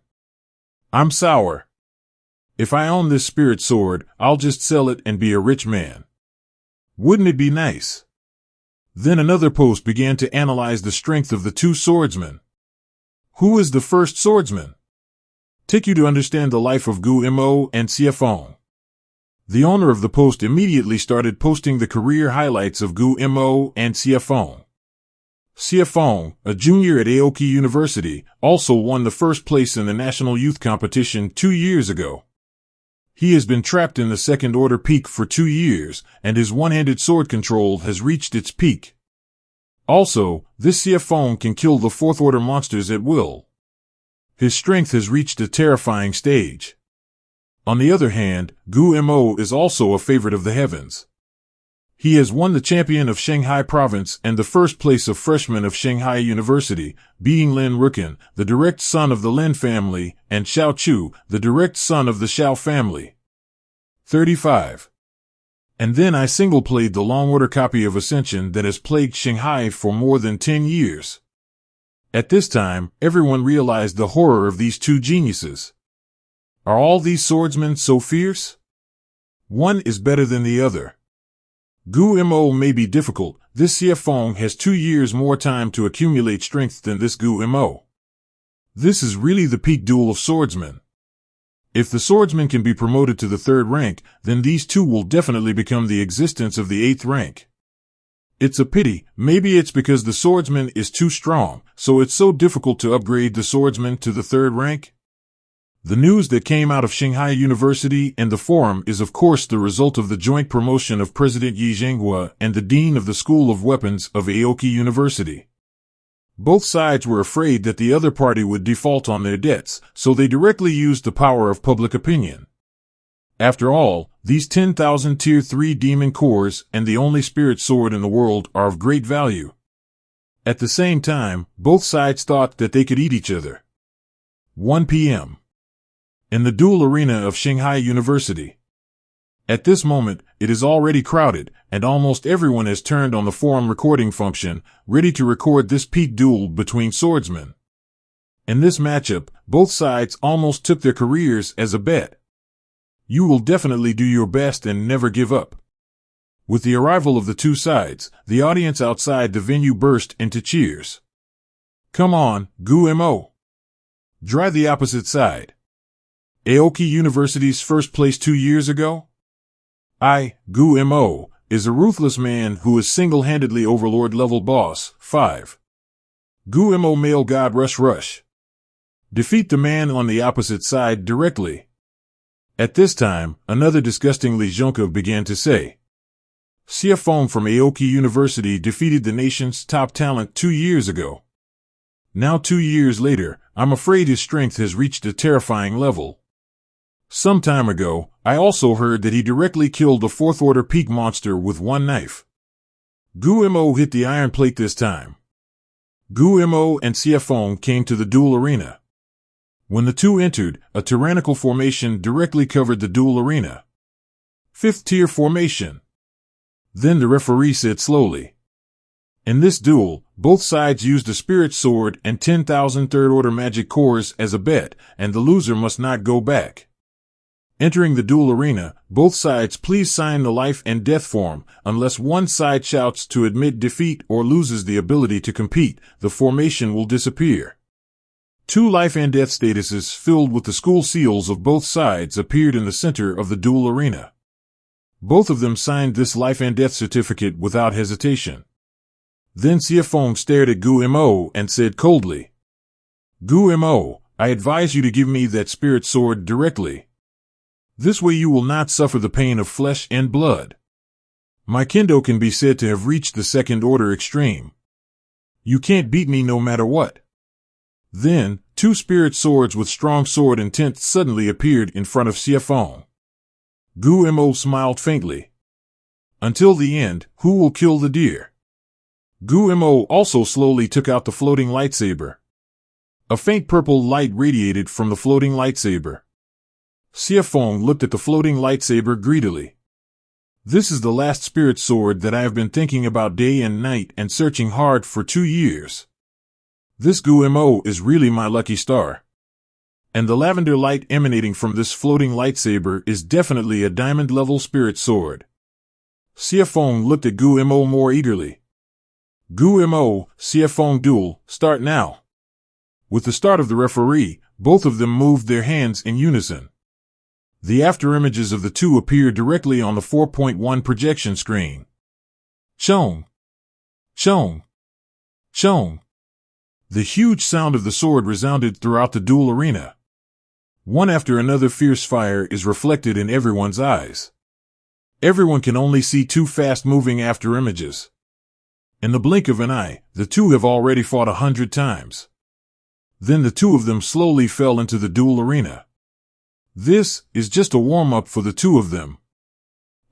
[SPEAKER 1] I'm sour. If I own this spirit sword, I'll just sell it and be a rich man. Wouldn't it be nice? Then another post began to analyze the strength of the two swordsmen. Who is the first swordsman? Take you to understand the life of Gu Mo and Xiefeng. The owner of the post immediately started posting the career highlights of Gu Mo and Xiefeng. Xiefeng, a junior at Aoki University, also won the first place in the national youth competition 2 years ago. He has been trapped in the second order peak for 2 years, and his one-handed sword control has reached its peak. Also, this Xiefeng can kill the fourth order monsters at will. His strength has reached a terrifying stage. On the other hand, Gu Mo is also a favorite of the heavens. He has won the champion of Shanghai province and the first place of freshman of Shanghai University, beating Lin Rukin, the direct son of the Lin family, and Xiao Chu, the direct son of the Xiao family. 35. And then I single-played the long-order copy of Ascension that has plagued Shanghai for more than 10 years. At this time, everyone realized the horror of these two geniuses. Are all these swordsmen so fierce? One is better than the other. Gu Mo may be difficult. This Xiefeng has 2 years more time to accumulate strength than this Gu Mo. This is really the peak duel of swordsmen. If the swordsman can be promoted to the 3rd rank, then these two will definitely become the existence of the 8th rank. It's a pity. Maybe it's because the swordsman is too strong, so it's so difficult to upgrade the swordsman to the 3rd rank. The news that came out of Shanghai University and the forum is of course the result of the joint promotion of President Yi Zhenghua and the Dean of the School of Weapons of Aoki University. Both sides were afraid that the other party would default on their debts, so they directly used the power of public opinion. After all, these 10,000 Tier 3 demon cores and the only spirit sword in the world are of great value. At the same time, both sides thought that they could eat each other. 1 p.m. In the duel arena of Shanghai University. At this moment, it is already crowded, and almost everyone has turned on the forum recording function, ready to record this peak duel between swordsmen. In this matchup, both sides almost took their careers as a bet. You will definitely do your best and never give up. With the arrival of the two sides, the audience outside the venue burst into cheers. Come on, Gu Mo. Drive the opposite side. Aoki University's first place 2 years ago? Gu Mo, is a ruthless man who is single-handedly overlord-level boss. 5. Gu Mo male god rush. Defeat the man on the opposite side directly. At this time, another disgustingly Zhonka began to say. Xiefeng from Aoki University defeated the nation's top talent 2 years ago. Now 2 years later, I'm afraid his strength has reached a terrifying level. Some time ago, I also heard that he directly killed the 4th order peak monster with one knife. Gu Mo hit the iron plate this time. Gu Mo and Xiefeng came to the duel arena. When the two entered, a tyrannical formation directly covered the duel arena. 5th tier formation. Then the referee said slowly. In this duel, both sides used a spirit sword and 10,000 3rd order magic cores as a bet, and the loser must not go back. Entering the duel arena, both sides please sign the life and death form. Unless one side shouts to admit defeat or loses the ability to compete, the formation will disappear. 2 life and death statuses filled with the school seals of both sides appeared in the center of the duel arena. Both of them signed this life and death certificate without hesitation. Then Xiefeng stared at Gu Mo and said coldly, Gu Mo, I advise you to give me that spirit sword directly. This way you will not suffer the pain of flesh and blood. My kendo can be said to have reached the 2nd order extreme. You can't beat me no matter what. Then, 2 spirit swords with strong sword intent suddenly appeared in front of Xiefeng. Gu Mo smiled faintly. Until the end, who will kill the deer? Gu Mo also slowly took out the floating lightsaber. A faint purple light radiated from the floating lightsaber. Xiefeng looked at the floating lightsaber greedily. This is the last spirit sword that I have been thinking about day and night and searching hard for 2 years. This Gu Mo is really my lucky star. And the lavender light emanating from this floating lightsaber is definitely a diamond-level spirit sword. Xiefeng looked at Gu Mo more eagerly. Gu Mo, Xiefeng duel, start now. With the start of the referee, both of them moved their hands in unison. The afterimages of the two appeared directly on the 4.1 projection screen. Chong! Chong! Chong. The huge sound of the sword resounded throughout the duel arena. One after another fierce fire is reflected in everyone's eyes. Everyone can only see two fast-moving after images. In the blink of an eye, the two have already fought 100 times. Then the two of them slowly fell into the duel arena. This is just a warm-up for the two of them.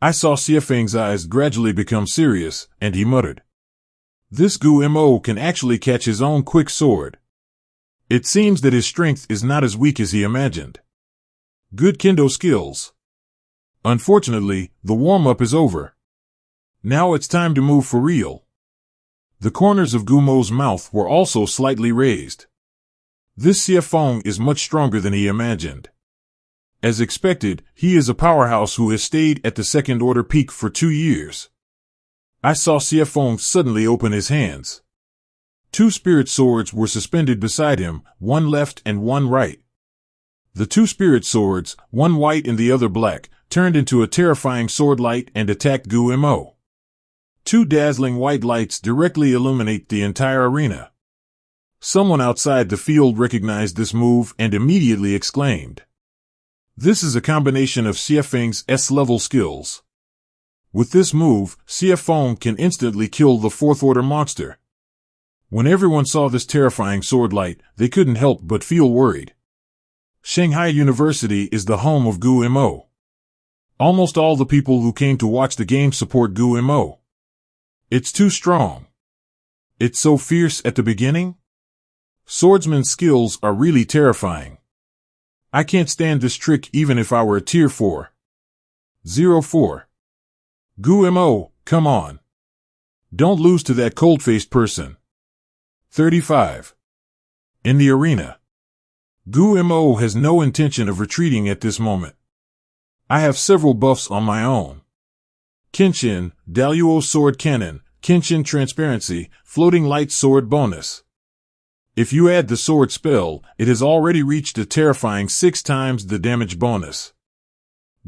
[SPEAKER 1] I saw Xiefeng's eyes gradually become serious, and he muttered, "This Gu Mo can actually catch his own quick sword. It seems that his strength is not as weak as he imagined. Good kendo skills." Unfortunately, the warm-up is over. Now it's time to move for real. The corners of Gu Mo's mouth were also slightly raised. This Xiefeng is much stronger than he imagined. As expected, he is a powerhouse who has stayed at the second-order peak for 2 years. I saw Xiefeng suddenly open his hands. Two spirit swords were suspended beside him, one left and one right. The two spirit swords, one white and the other black, turned into a terrifying sword light and attacked Gu Mo. Two dazzling white lights directly illuminate the entire arena. Someone outside the field recognized this move and immediately exclaimed, "This is a combination of Xiefeng's S-level skills. With this move, Xiefeng can instantly kill the fourth-order monster." When everyone saw this terrifying sword light, they couldn't help but feel worried. Shanghai University is the home of Gu Mo. Almost all the people who came to watch the game support Gu Mo. It's too strong. It's so fierce at the beginning. Swordsman's skills are really terrifying. I can't stand this trick even if I were a tier 4. 04. Gu Mo, come on. Don't lose to that cold-faced person. 35. In the arena. Gu Mo has no intention of retreating at this moment. I have several buffs on my own. Jianxian, Daluo Sword Cannon, Jianxian Transparency, Floating Light Sword Bonus. If you add the sword spell, it has already reached a terrifying 6 times the damage bonus.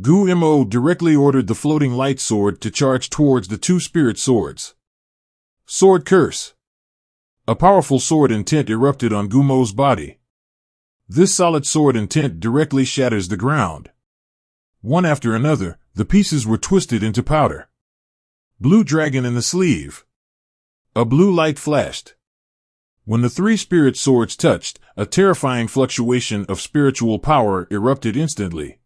[SPEAKER 1] Gu Mo directly ordered the floating light sword to charge towards the two spirit swords. Sword Curse. A powerful sword intent erupted on Gu Mo's body. This solid sword intent directly shatters the ground. One after another, the pieces were twisted into powder. Blue dragon in the sleeve. A blue light flashed. When the three spirit swords touched, a terrifying fluctuation of spiritual power erupted instantly.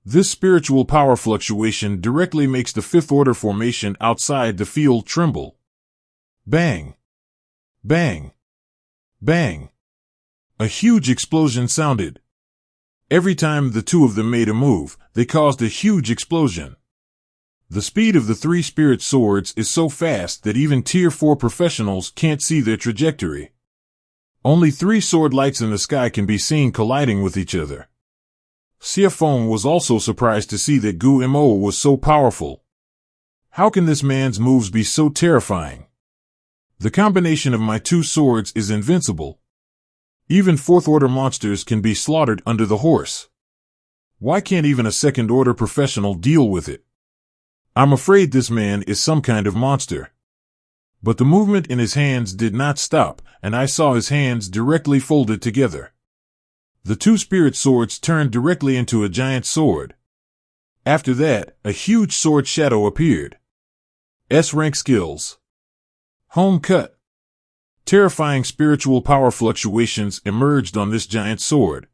[SPEAKER 1] This spiritual power fluctuation directly makes the fifth-order formation outside the field tremble. Bang! Bang! Bang! A huge explosion sounded. Every time the two of them made a move, they caused a huge explosion. The speed of the three spirit swords is so fast that even tier 4 professionals can't see their trajectory. Only 3 sword lights in the sky can be seen colliding with each other. Xiefeng was also surprised to see that Gu Mo was so powerful. How can this man's moves be so terrifying? The combination of my two swords is invincible. Even fourth-order monsters can be slaughtered under the horse. Why can't even a second-order professional deal with it? I'm afraid this man is some kind of monster. But the movement in his hands did not stop, and I saw his hands directly folded together. The two spirit swords turned directly into a giant sword. After that, a huge sword shadow appeared. S-rank skills. Home cut. Terrifying spiritual power fluctuations emerged on this giant sword.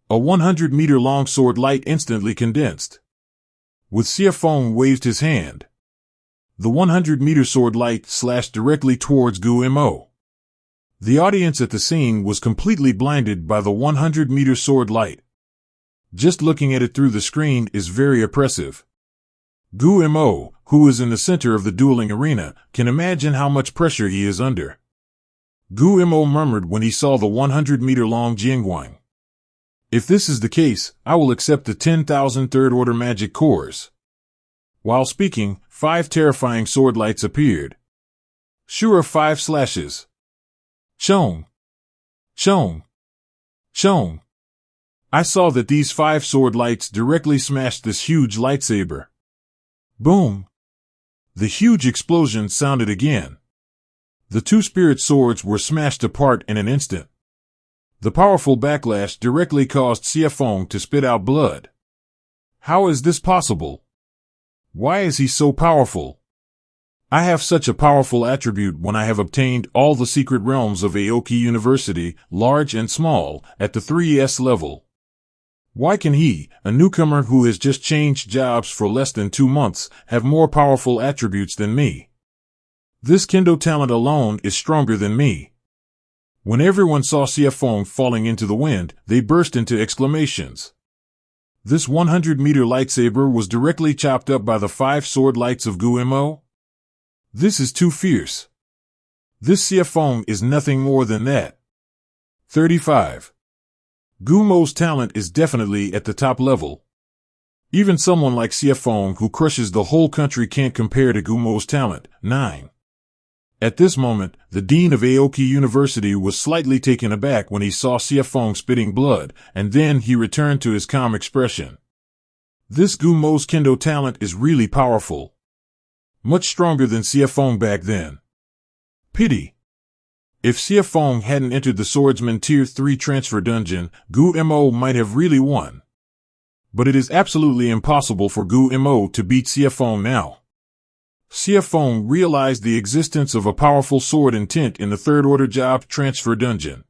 [SPEAKER 1] A 100-meter-long sword light instantly condensed. With Xiefeng waved his hand. The 100-meter sword light slashed directly towards Gu Mo. The audience at the scene was completely blinded by the 100-meter sword light. Just looking at it through the screen is very oppressive. Gu Mo, who is in the center of the dueling arena, can imagine how much pressure he is under. Gu Mo murmured when he saw the 100-meter-long Jianxian. If this is the case, I will accept the 10,000 third-order magic cores. While speaking, 5 terrifying sword lights appeared. Sure, 5 slashes. Chong. Chong. Chong. I saw that these 5 sword lights directly smashed this huge lightsaber. Boom. The huge explosion sounded again. The two spirit swords were smashed apart in an instant. The powerful backlash directly caused Xiefeng to spit out blood. How is this possible? Why is he so powerful? I have such a powerful attribute when I have obtained all the secret realms of Aoki University, large and small, at the 3S level. Why can he, a newcomer who has just changed jobs for less than 2 months, have more powerful attributes than me? This Kendo talent alone is stronger than me. When everyone saw Xiefeng falling into the wind, they burst into exclamations. This 100-meter lightsaber was directly chopped up by the 5 sword lights of Guimo. This is too fierce. This Xiefeng is nothing more than that. 35. Gumo's talent is definitely at the top level. Even someone like Xiefeng who crushes the whole country can't compare to Gumo's talent. 9. At this moment, the dean of Aoki University was slightly taken aback when he saw Xiefeng spitting blood, and then he returned to his calm expression. This Gumo's Kendo talent is really powerful. Much stronger than Xiefeng back then. Pity. If Xiefeng hadn't entered the Swordsman Tier 3 transfer dungeon, Guimo might have really won. But it is absolutely impossible for Guimo to beat Xiefeng now. Xiefeng realized the existence of a powerful sword intent in the Third Order Job Transfer Dungeon.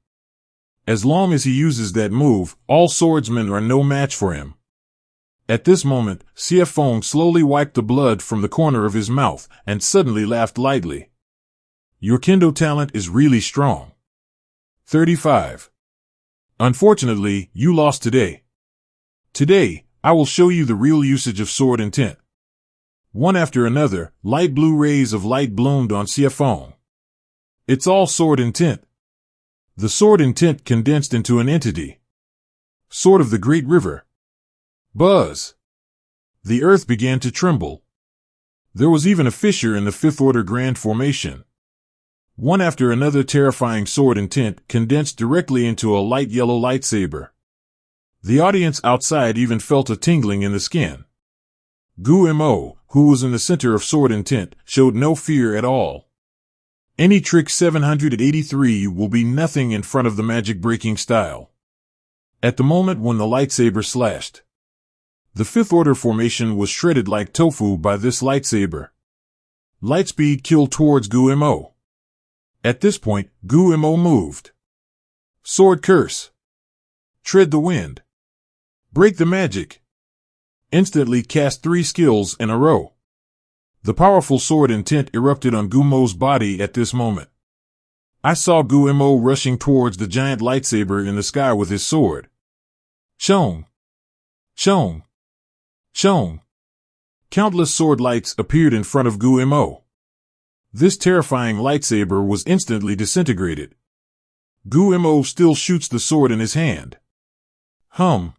[SPEAKER 1] As long as he uses that move, all swordsmen are no match for him. At this moment, Xiefeng slowly wiped the blood from the corner of his mouth and suddenly laughed lightly. Your Kendo talent is really strong. 35. Unfortunately, you lost today. Today, I will show you the real usage of sword intent. One after another, light blue rays of light bloomed on Xiefeng. It's all sword intent. The sword intent condensed into an entity. Sword of the Great River. Buzz. The earth began to tremble. There was even a fissure in the Fifth Order Grand Formation. One after another terrifying sword intent condensed directly into a light yellow lightsaber. The audience outside even felt a tingling in the skin. Guimo, who was in the center of sword intent, showed no fear at all. Any trick 783 will be nothing in front of the magic-breaking style. At the moment when the lightsaber slashed, the Fifth Order formation was shredded like tofu by this lightsaber. Lightspeed killed towards Guimo. At this point, Guimo moved. Sword curse. Tread the wind. Break the magic. Instantly cast 3 skills in a row. The powerful sword intent erupted on Gumo's body at this moment. I saw Guimo rushing towards the giant lightsaber in the sky with his sword. Chong! Chong! Chong! Countless sword lights appeared in front of Guimo. This terrifying lightsaber was instantly disintegrated. Guimo still shoots the sword in his hand. Hum!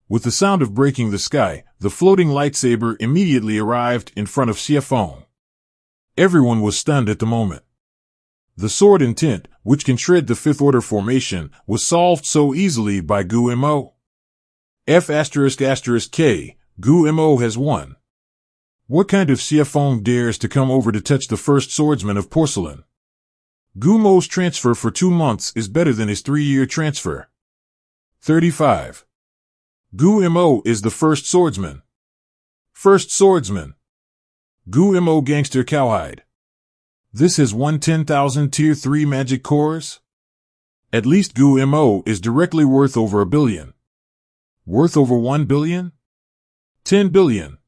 [SPEAKER 1] With the sound of breaking the sky, the floating lightsaber immediately arrived in front of Xiefeng. Everyone was stunned at the moment. The sword intent, which can shred the Fifth Order formation, was solved so easily by Guimo. F***K, Guimo has won. What kind of Xiefeng dares to come over to touch the first swordsman of porcelain? Gumo's transfer for 2 months is better than his 3-year transfer. 35. Guimo is the first swordsman. First swordsman. Guimo gangster cowhide. This has won 10,000 Tier 3 magic cores? At least Guimo is directly worth over $1 billion. Worth over 1 billion? 10 billion.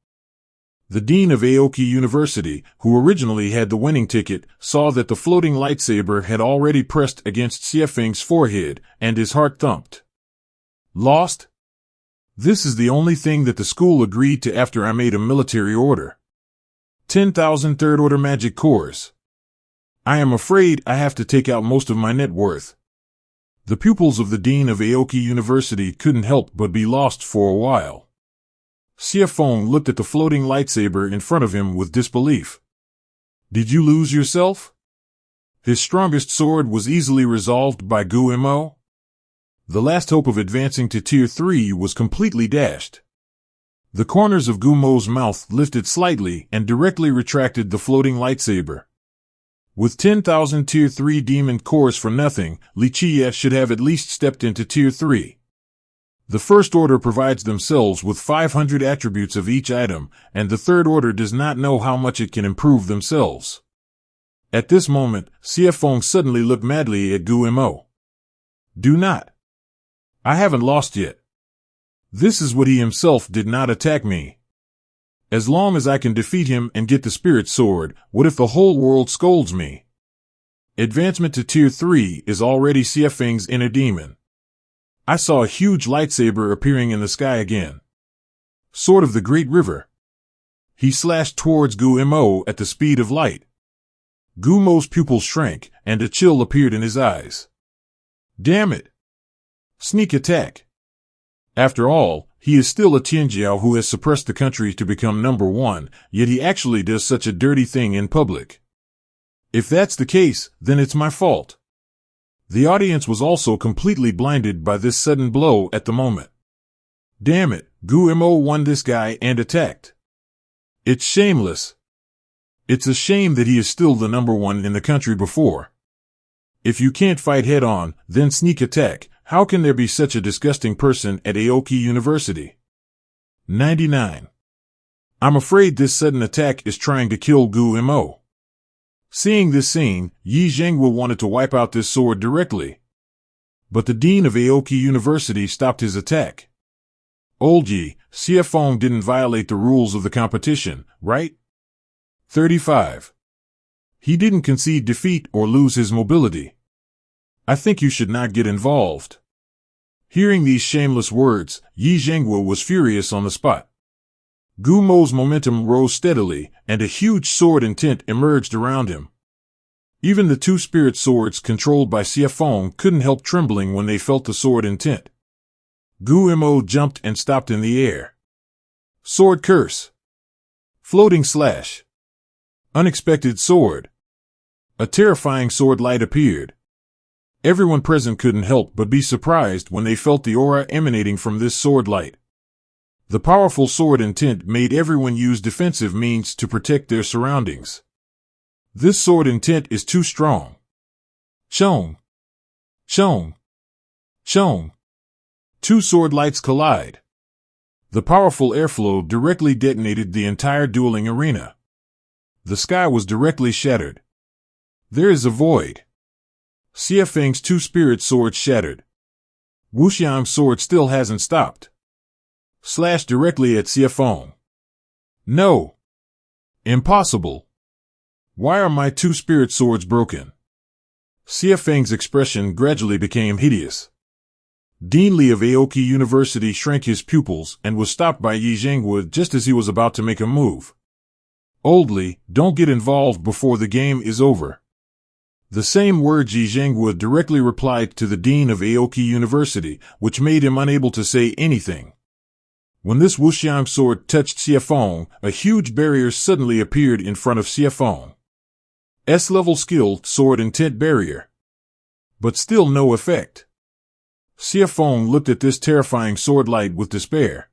[SPEAKER 1] The dean of Aoki University, who originally had the winning ticket, saw that the floating lightsaber had already pressed against Xiefeng's forehead, and his heart thumped. Lost? This is the only thing that the school agreed to after I made a military order. 10,000 Third Order magic cores. I am afraid I have to take out most of my net worth. The pupils of the dean of Aoki University couldn't help but be lost for a while. Xiefeng looked at the floating lightsaber in front of him with disbelief. Did you lose yourself? His strongest sword was easily resolved by Guimo. The last hope of advancing to Tier 3 was completely dashed. The corners of Gumo's mouth lifted slightly and directly retracted the floating lightsaber. With 10,000 Tier 3 demon cores for nothing, Huaxia should have at least stepped into Tier 3. The First Order provides themselves with 500 attributes of each item, and the Third Order does not know how much it can improve themselves. At this moment, Xiefeng suddenly looked madly at Gu Mo. Do not. I haven't lost yet. This is what he himself did not attack me. As long as I can defeat him and get the Spirit Sword, what if the whole world scolds me? Advancement to Tier 3 is already Xiefeng's inner demon. I saw a huge lightsaber appearing in the sky again. Sword of the Great River. He slashed towards Gu Mo at the speed of light. Gu Mo's pupils shrank, and a chill appeared in his eyes. Damn it! Sneak attack. After all, he is still a Tianjiao who has suppressed the country to become number 1, yet he actually does such a dirty thing in public. If that's the case, then it's my fault. The audience was also completely blinded by this sudden blow at the moment. Damn it, Gu Mo won this guy and attacked. It's shameless. It's a shame that he is still the number 1 in the country before. If you can't fight head on, then sneak attack. How can there be such a disgusting person at Aoki University? 99. I'm afraid this sudden attack is trying to kill Gu Mo. Seeing this scene, Yi Zhengwu wanted to wipe out this sword directly. But the dean of Aoki University stopped his attack. Old Yi, Xiefeng didn't violate the rules of the competition, right? 35. He didn't concede defeat or lose his mobility. I think you should not get involved. Hearing these shameless words, Yi Zhengwu was furious on the spot. Gu Mo's momentum rose steadily, and a huge sword intent emerged around him. Even the 2 spirit swords controlled by Xiefeng couldn't help trembling when they felt the sword intent. Gu Mo jumped and stopped in the air. Sword curse. Floating slash. Unexpected sword. A terrifying sword light appeared. Everyone present couldn't help but be surprised when they felt the aura emanating from this sword light. The powerful sword intent made everyone use defensive means to protect their surroundings. This sword intent is too strong. Chong. Chong. Chong. 2 sword lights collide. The powerful airflow directly detonated the entire dueling arena. The sky was directly shattered. There is a void. Xiefeng's 2 spirit swords shattered. Wuxiang's sword still hasn't stopped. Slashed directly at Xiefeng. No. Impossible. Why are my 2 spirit swords broken? Xiefeng's expression gradually became hideous. Dean Li of Aoki University shrank his pupils and was stopped by Yi Zhengwu just as he was about to make a move. Old Li, don't get involved before the game is over. The same words Yi Zhengwu directly replied to the Dean of Aoki University, which made him unable to say anything. When this Wuxiang sword touched Xiefeng, a huge barrier suddenly appeared in front of Xiefeng. S-level skill sword intent barrier. But still no effect. Xiefeng looked at this terrifying sword light with despair.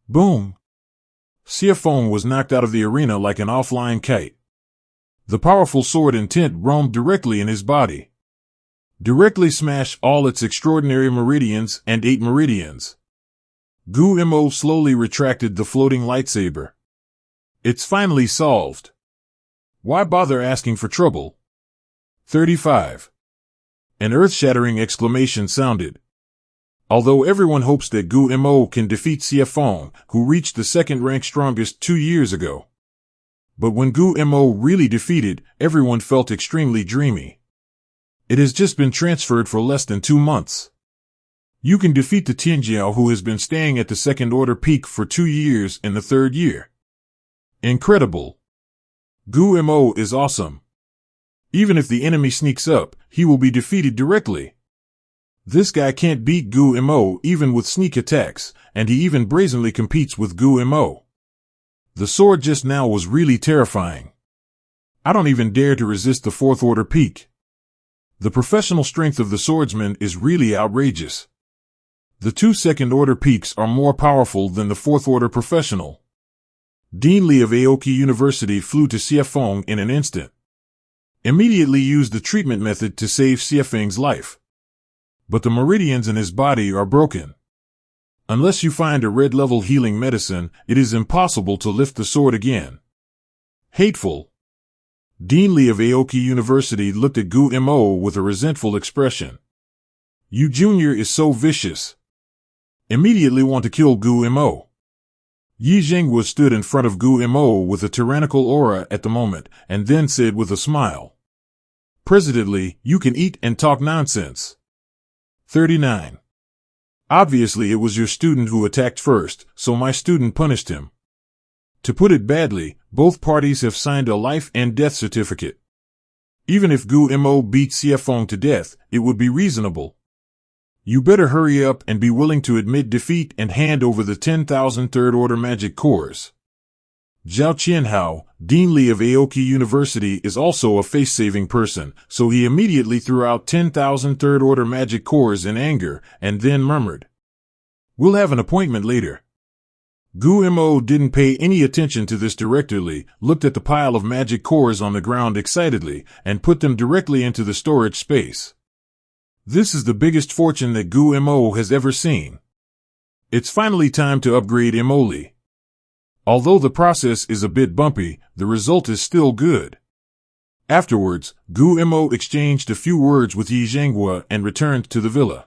[SPEAKER 1] Boom! Xiefeng was knocked out of the arena like an offline kite. The powerful sword intent roamed directly in his body. Directly smashed all its extraordinary meridians and 8 meridians. Gu Mo slowly retracted the floating lightsaber. It's finally solved. Why bother asking for trouble? 35. An earth-shattering exclamation sounded. Although everyone hopes that Gu Mo can defeat Xiefeng, who reached the 2nd rank strongest 2 years ago. But when Gu Mo really defeated, everyone felt extremely dreamy. It has just been transferred for less than 2 months. You can defeat the Tianjiao who has been staying at the 2nd order peak for 2 years in the 3rd year. Incredible. Gu Mo is awesome. Even if the enemy sneaks up, he will be defeated directly. This guy can't beat Gu Mo even with sneak attacks, and he even brazenly competes with Gu Mo. The sword just now was really terrifying. I don't even dare to resist the 4th order peak. The professional strength of the swordsman is really outrageous. The 2 2nd order peaks are more powerful than the 4th order professional. Dean Li of Aoki University flew to Xiefeng in an instant. immediately used the treatment method to save Xiefeng's life. But the meridians in his body are broken. Unless you find a red-level healing medicine, it is impossible to lift the sword again. Hateful. Dean Li of Aoki University looked at Gu Mo with a resentful expression. You Junior is so vicious. Immediately want to kill Gu Mo. Yi Zhenghua stood in front of Gu Mo with a tyrannical aura at the moment, and then said with a smile. President Li, you can eat and talk nonsense. 39. Obviously it was your student who attacked first, so my student punished him. To put it badly, both parties have signed a life and death certificate. Even if Gu Mo beat Xiefeng to death, it would be reasonable. You better hurry up and be willing to admit defeat and hand over the 10,000 third-order magic cores. Zhao Qianhao, Dean Li of Aoki University, is also a face-saving person, so he immediately threw out 10,000 third-order magic cores in anger, and then murmured. We'll have an appointment later. Gu Mo didn't pay any attention to this directly, looked at the pile of magic cores on the ground excitedly, and put them directly into the storage space. This is the biggest fortune that Gu Mo has ever seen. It's finally time to upgrade Mo Li. Although the process is a bit bumpy, the result is still good. Afterwards, Gu Mo exchanged a few words with Yi Zhenghua and returned to the villa.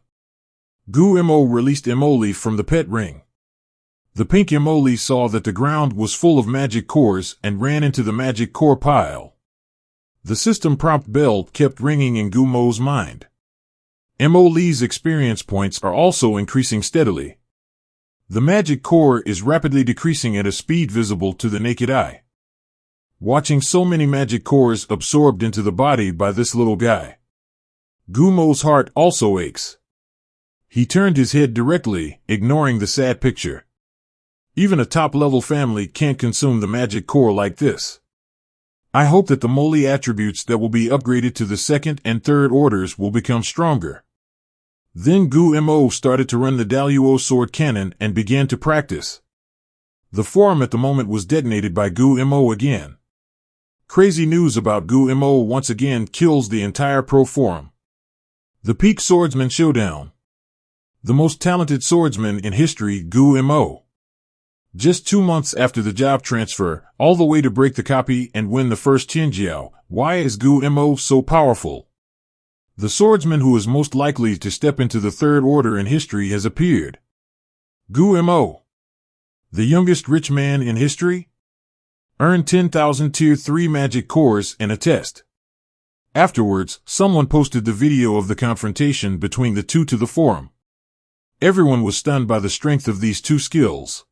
[SPEAKER 1] Gu Mo released Mo Li from the pet ring. The pink Mo Li saw that the ground was full of magic cores and ran into the magic core pile. The system prompt bell kept ringing in Gu Mo's mind. Mo Li's experience points are also increasing steadily. The magic core is rapidly decreasing at a speed visible to the naked eye. Watching so many magic cores absorbed into the body by this little guy. Gu Mo's heart also aches. He turned his head directly, ignoring the sad picture. Even a top-level family can't consume the magic core like this. I hope that the Mo Li attributes that will be upgraded to the second and third orders will become stronger. Then Gu Mo started to run the Daluo sword cannon and began to practice. The forum at the moment was detonated by Gu Mo again. Crazy news about Gu Mo once again kills the entire pro forum. The Peak Swordsman Showdown. The most talented swordsman in history, Gu Mo. Just 2 months after the job transfer, all the way to break the copy and win the first Qinjiao. Why is Gu Mo so powerful? The swordsman who is most likely to step into the third order in history has appeared. Gu Mo. The youngest rich man in history? Earned 10,000 Tier 3 magic cores in a test. Afterwards, someone posted the video of the confrontation between the two to the forum. Everyone was stunned by the strength of these two skills.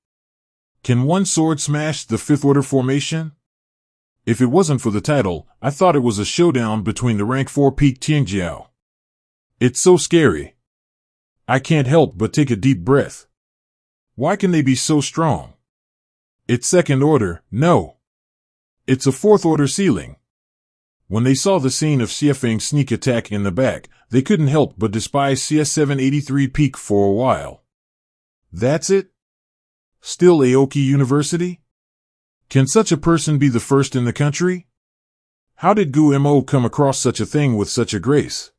[SPEAKER 1] Can one sword smash the fifth order formation? If it wasn't for the title, I thought it was a showdown between the rank 4 Peak Qingjiao. It's so scary. I can't help but take a deep breath. Why can they be so strong? It's second order, no. It's a fourth order ceiling. When they saw the scene of Xiefeng's sneak attack in the back, they couldn't help but despise CS783 Peak for a while. That's it? Still Aoki University? Can such a person be the first in the country? How did Gu Mo come across such a thing with such a grace?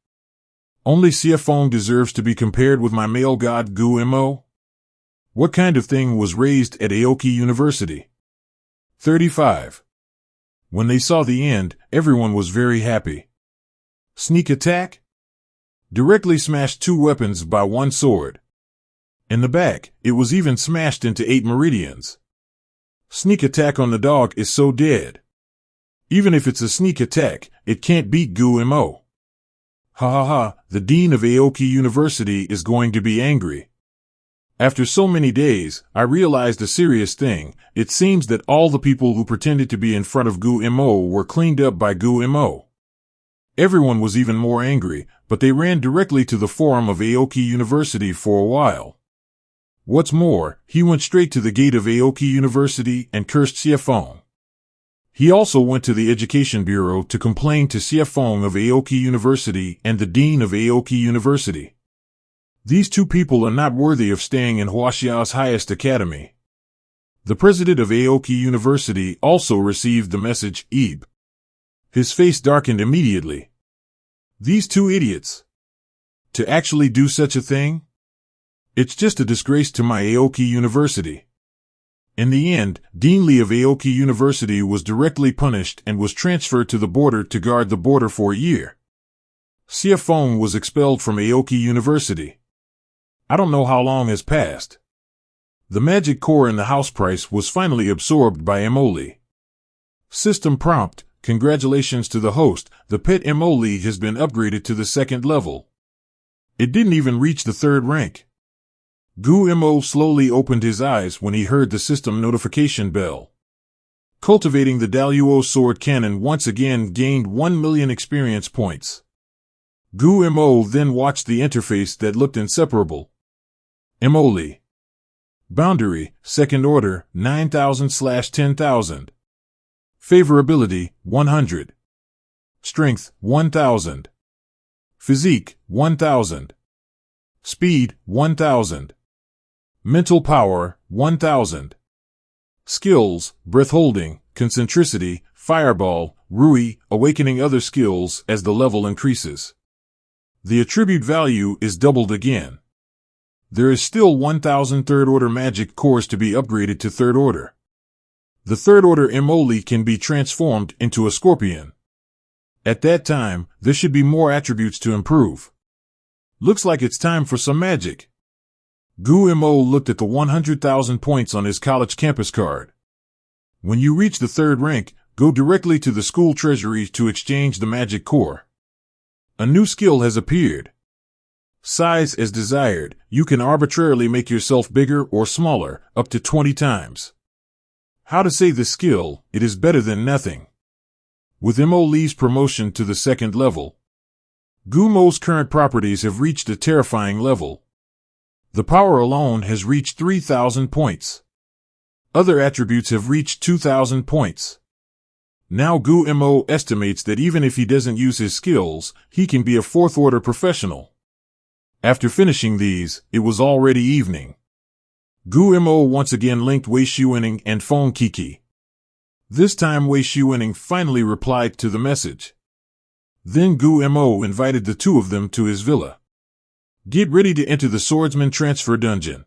[SPEAKER 1] Only Xiefeng deserves to be compared with my male god Gu Mo? What kind of thing was raised at Aoki University? 35. When they saw the end, everyone was very happy. Sneak attack? Directly smashed 2 weapons by 1 sword. In the back, it was even smashed into 8 meridians. Sneak attack on the dog is so dead. Even if it's a sneak attack, it can't beat Gu Mo. Ha ha ha, the dean of Aoki University is going to be angry. After so many days, I realized a serious thing. It seems that all the people who pretended to be in front of Gu Mo were cleaned up by Gu Mo. Everyone was even more angry, but they ran directly to the forum of Aoki University for a while. What's more, he went straight to the gate of Aoki University and cursed Xiefeng. He also went to the Education Bureau to complain to Xiefeng of Aoki University and the Dean of Aoki University. These two people are not worthy of staying in Huaxia's highest academy. The president of Aoki University also received the message, Ib. His face darkened immediately. These two idiots. To actually do such a thing? It's just a disgrace to my Aoki University. In the end, Dean Lee of Aoki University was directly punished and was transferred to the border to guard the border for a year. Xia Feng was expelled from Aoki University. I don't know how long has passed. The magic core in the house price was finally absorbed by Emoli. System prompt: congratulations to the host, the pet Emoli has been upgraded to the 2nd level. It didn't even reach the 3rd rank. Gu Mo slowly opened his eyes when he heard the system notification bell. Cultivating the Daluo sword cannon once again gained 1 million experience points. Gu Mo then watched the interface that looked inseparable. Emoli. Boundary, 2nd order, 9,000/10,000. Favorability, 100. Strength, 1,000. Physique, 1,000. Speed, 1,000. Mental power, 1,000. Skills: breath holding, concentricity, fireball, Rui, awakening other skills as the level increases. The attribute value is doubled again. There is still 1,000 3rd order magic cores to be upgraded to 3rd order. The 3rd order Emoli can be transformed into a scorpion. At that time, there should be more attributes to improve. Looks like it's time for some magic. Gu Mo looked at the 100,000 points on his college campus card. When you reach the 3rd rank, go directly to the school treasury to exchange the magic core. A new skill has appeared. Size as desired, you can arbitrarily make yourself bigger or smaller, up to 20 times. How to say the skill: it is better than nothing. With Emoli's promotion to the 2nd level, Gu Mo's current properties have reached a terrifying level. The power alone has reached 3,000 points. Other attributes have reached 2,000 points. Now Gu Mo estimates that even if he doesn't use his skills, he can be a 4th order professional. After finishing these, it was already evening. Gu Mo once again linked Wei Xuening and Feng Kiki. This time Wei Xuening finally replied to the message. Then Gu Mo invited the two of them to his villa. Get ready to enter the swordsman transfer dungeon.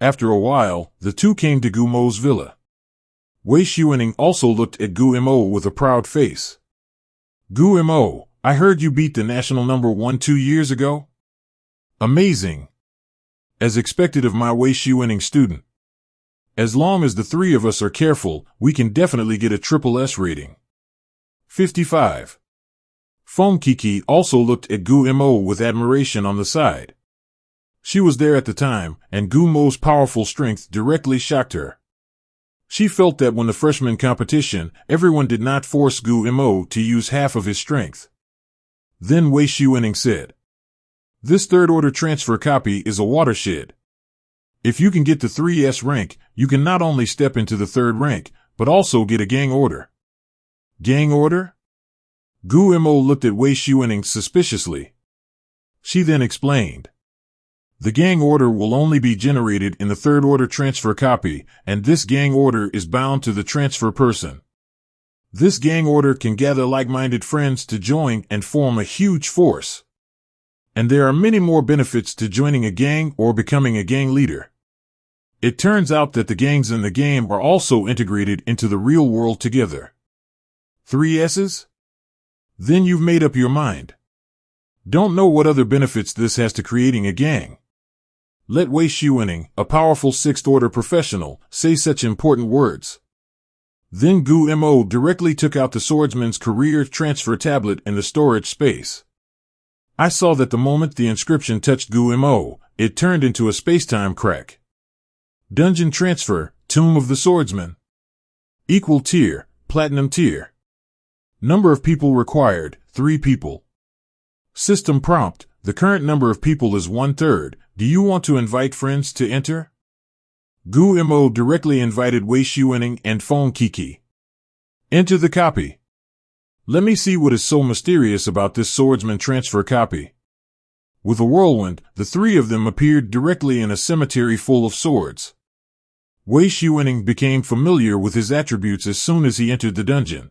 [SPEAKER 1] After a while, the two came to Gu Mo's villa. Wei Xuening also looked at Gu Mo with a proud face. Gu Mo, I heard you beat the national number 1 2 years ago? Amazing. As expected of my Wei Xuening student. As long as the 3 of us are careful, we can definitely get a SSS rating. 55. Feng Kiki also looked at Gu Mo with admiration on the side. She was there at the time, and Gu Mo's powerful strength directly shocked her. She felt that when the freshman competition, everyone did not force Gu Mo to use half of his strength. Then Wei Xuening said, "This 3rd order transfer copy is a watershed. If you can get the 3S rank, you can not only step into the 3rd rank, but also get a gang order." Gang order? Gu Mo looked at Wei Xuening suspiciously. She then explained. The gang order will only be generated in the 3rd order transfer copy, and this gang order is bound to the transfer person. This gang order can gather like-minded friends to join and form a huge force. And there are many more benefits to joining a gang or becoming a gang leader. It turns out that the gangs in the game are also integrated into the real world together. 3 S's? Then you've made up your mind. Don't know what other benefits this has to creating a gang. Let Wei Xuening, a powerful 6th order professional, say such important words. Then Gu Mo directly took out the swordsman's career transfer tablet in the storage space. I saw that the moment the inscription touched Gu Mo, it turned into a spacetime crack. Dungeon transfer, Tomb of the Swordsman. Equal tier, Platinum tier. Number of people required, 3 people. System prompt, the current number of people is 1/3. Do you want to invite friends to enter? Gu Mo directly invited Wei Xuening and Feng Kiki. Enter the copy. Let me see what is so mysterious about this swordsman transfer copy. With a whirlwind, the 3 of them appeared directly in a cemetery full of swords. Wei Xuening became familiar with his attributes as soon as he entered the dungeon.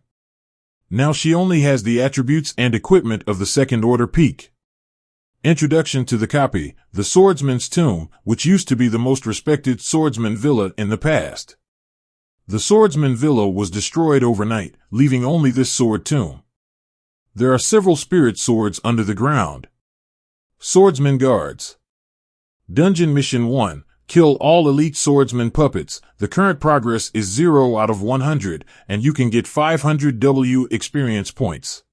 [SPEAKER 1] Now she only has the attributes and equipment of the second-order peak. Introduction to the copy, the Swordsman's Tomb, which used to be the most respected swordsman villa in the past. The swordsman villa was destroyed overnight, leaving only this sword tomb. There are several spirit swords under the ground. Swordsman Guards. Dungeon Mission 1. Kill all elite swordsman puppets. The current progress is 0 out of 100, and you can get 500 W experience points.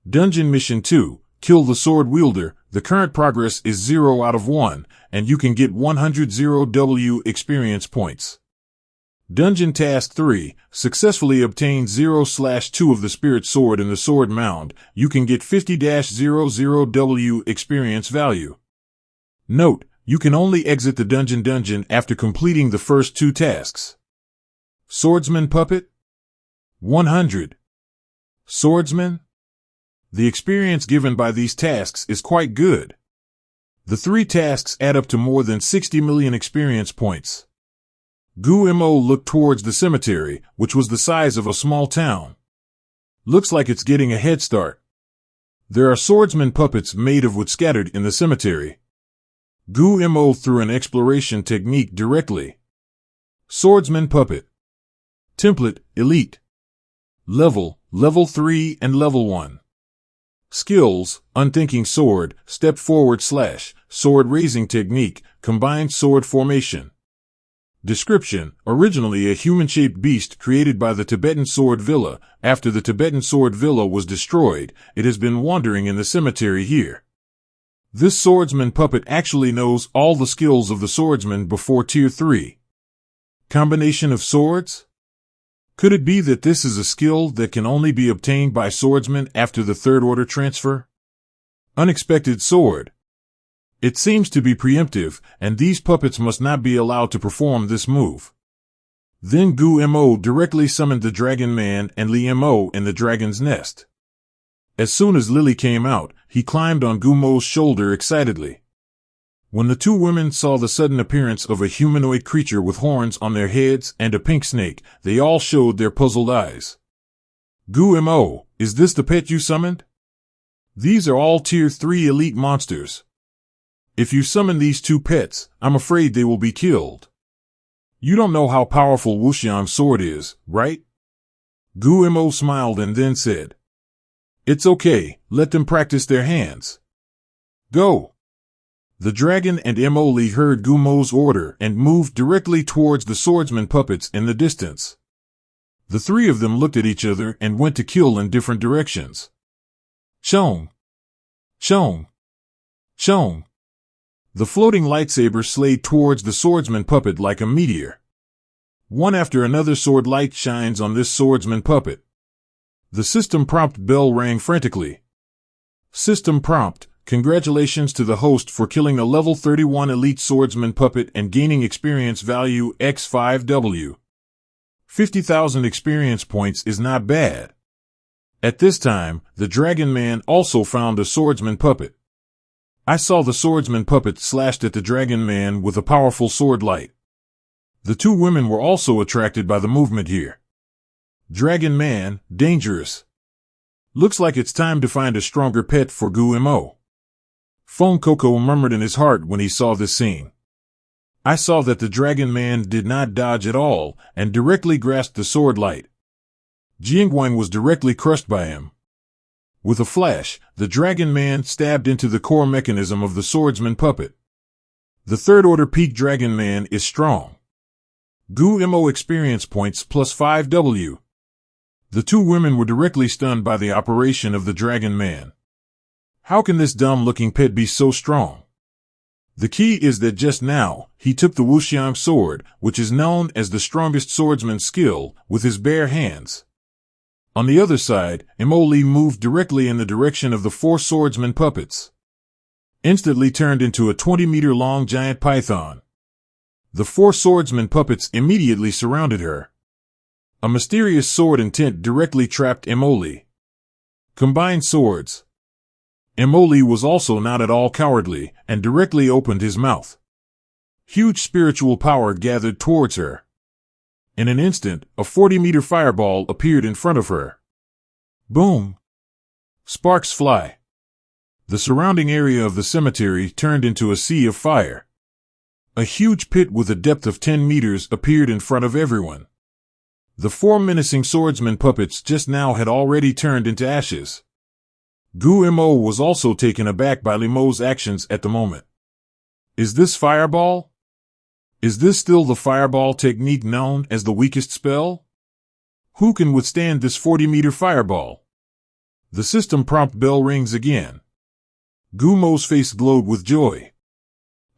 [SPEAKER 1] Dungeon Mission 2. Kill the sword wielder. The current progress is 0 out of 1, and you can get 100 W experience points. Dungeon Task 3. Successfully obtain 0/2 of the spirit sword in the sword mound. You can get 50-00 W experience value. Note: you can only exit the dungeon after completing the first 2 tasks. Swordsman Puppet? 100. Swordsman? The experience given by these tasks is quite good. The 3 tasks add up to more than 60 million experience points. Gumo looked towards the cemetery, which was the size of a small town. Looks like it's getting a head start. There are swordsman puppets made of wood scattered in the cemetery. Gumo threw an exploration technique directly. Swordsman Puppet. Template, Elite. Level 3 and Level 1. Skills, Unthinking Sword, Step Forward / Sword Raising Technique, Combined Sword Formation. Description: originally a human-shaped beast created by the Tibetan Sword Villa. After the Tibetan Sword Villa was destroyed, it has been wandering in the cemetery here. This swordsman puppet actually knows all the skills of the swordsman before Tier 3. Combination of swords? Could it be that this is a skill that can only be obtained by swordsmen after the third-order transfer? Unexpected sword. It seems to be preemptive, and these puppets must not be allowed to perform this move. Then Gumo directly summoned the Dragon Man and Limo in the dragon's nest. As soon as Lily came out, he climbed on Gumo's shoulder excitedly. When the 2 women saw the sudden appearance of a humanoid creature with horns on their heads and a pink snake, they all showed their puzzled eyes. Gumo, is this the pet you summoned? These are all Tier 3 elite monsters. If you summon these 2 pets, I'm afraid they will be killed. You don't know how powerful Wuxiang's sword is, right? Gumo smiled and then said, "It's okay, let them practice their hands. Go." The dragon and Emily heard Gumo's order and moved directly towards the swordsman puppets in the distance. The 3 of them looked at each other and went to kill in different directions. Chong! Chong! Chong! The floating lightsaber slayed towards the swordsman puppet like a meteor. One after another sword light shines on this swordsman puppet. The system prompt bell rang frantically. System prompt: congratulations to the host for killing a level 31 elite swordsman puppet and gaining experience value X5W. 50,000 experience points is not bad. At this time, the Dragon Man also found a swordsman puppet. I saw the swordsman puppet slashed at the Dragon Man with a powerful sword light. The 2 women were also attracted by the movement here. Dragon Man, dangerous. Looks like it's time to find a stronger pet for Gumo. Feng Coco murmured in his heart when he saw this scene. I saw that the Dragon Man did not dodge at all and directly grasped the sword light. Jianxian was directly crushed by him. With a flash, the Dragon Man stabbed into the core mechanism of the swordsman puppet. The third-order peak Dragon Man is strong. Gumo experience points plus 5W. The 2 women were directly stunned by the operation of the Dragon Man. How can this dumb-looking pet be so strong? The key is that just now, he took the Wuxiang sword, which is known as the strongest swordsman's skill, with his bare hands. On the other side, Emily moved directly in the direction of the 4 swordsman puppets. Instantly turned into a 20-meter-long giant python. The 4 swordsman puppets immediately surrounded her. A mysterious sword intent directly trapped Emily. Combined swords. Emily was also not at all cowardly, and directly opened his mouth. Huge spiritual power gathered towards her. In an instant, a 40-meter fireball appeared in front of her. Boom! Sparks fly. The surrounding area of the cemetery turned into a sea of fire. A huge pit with a depth of 10 meters appeared in front of everyone. The 4 menacing swordsman puppets just now had already turned into ashes. Gu Mo was also taken aback by Limo's actions at the moment. Is this fireball? Is this still the fireball technique known as the weakest spell? Who can withstand this 40-meter fireball? The system prompt bell rings again. Gu Mo's face glowed with joy.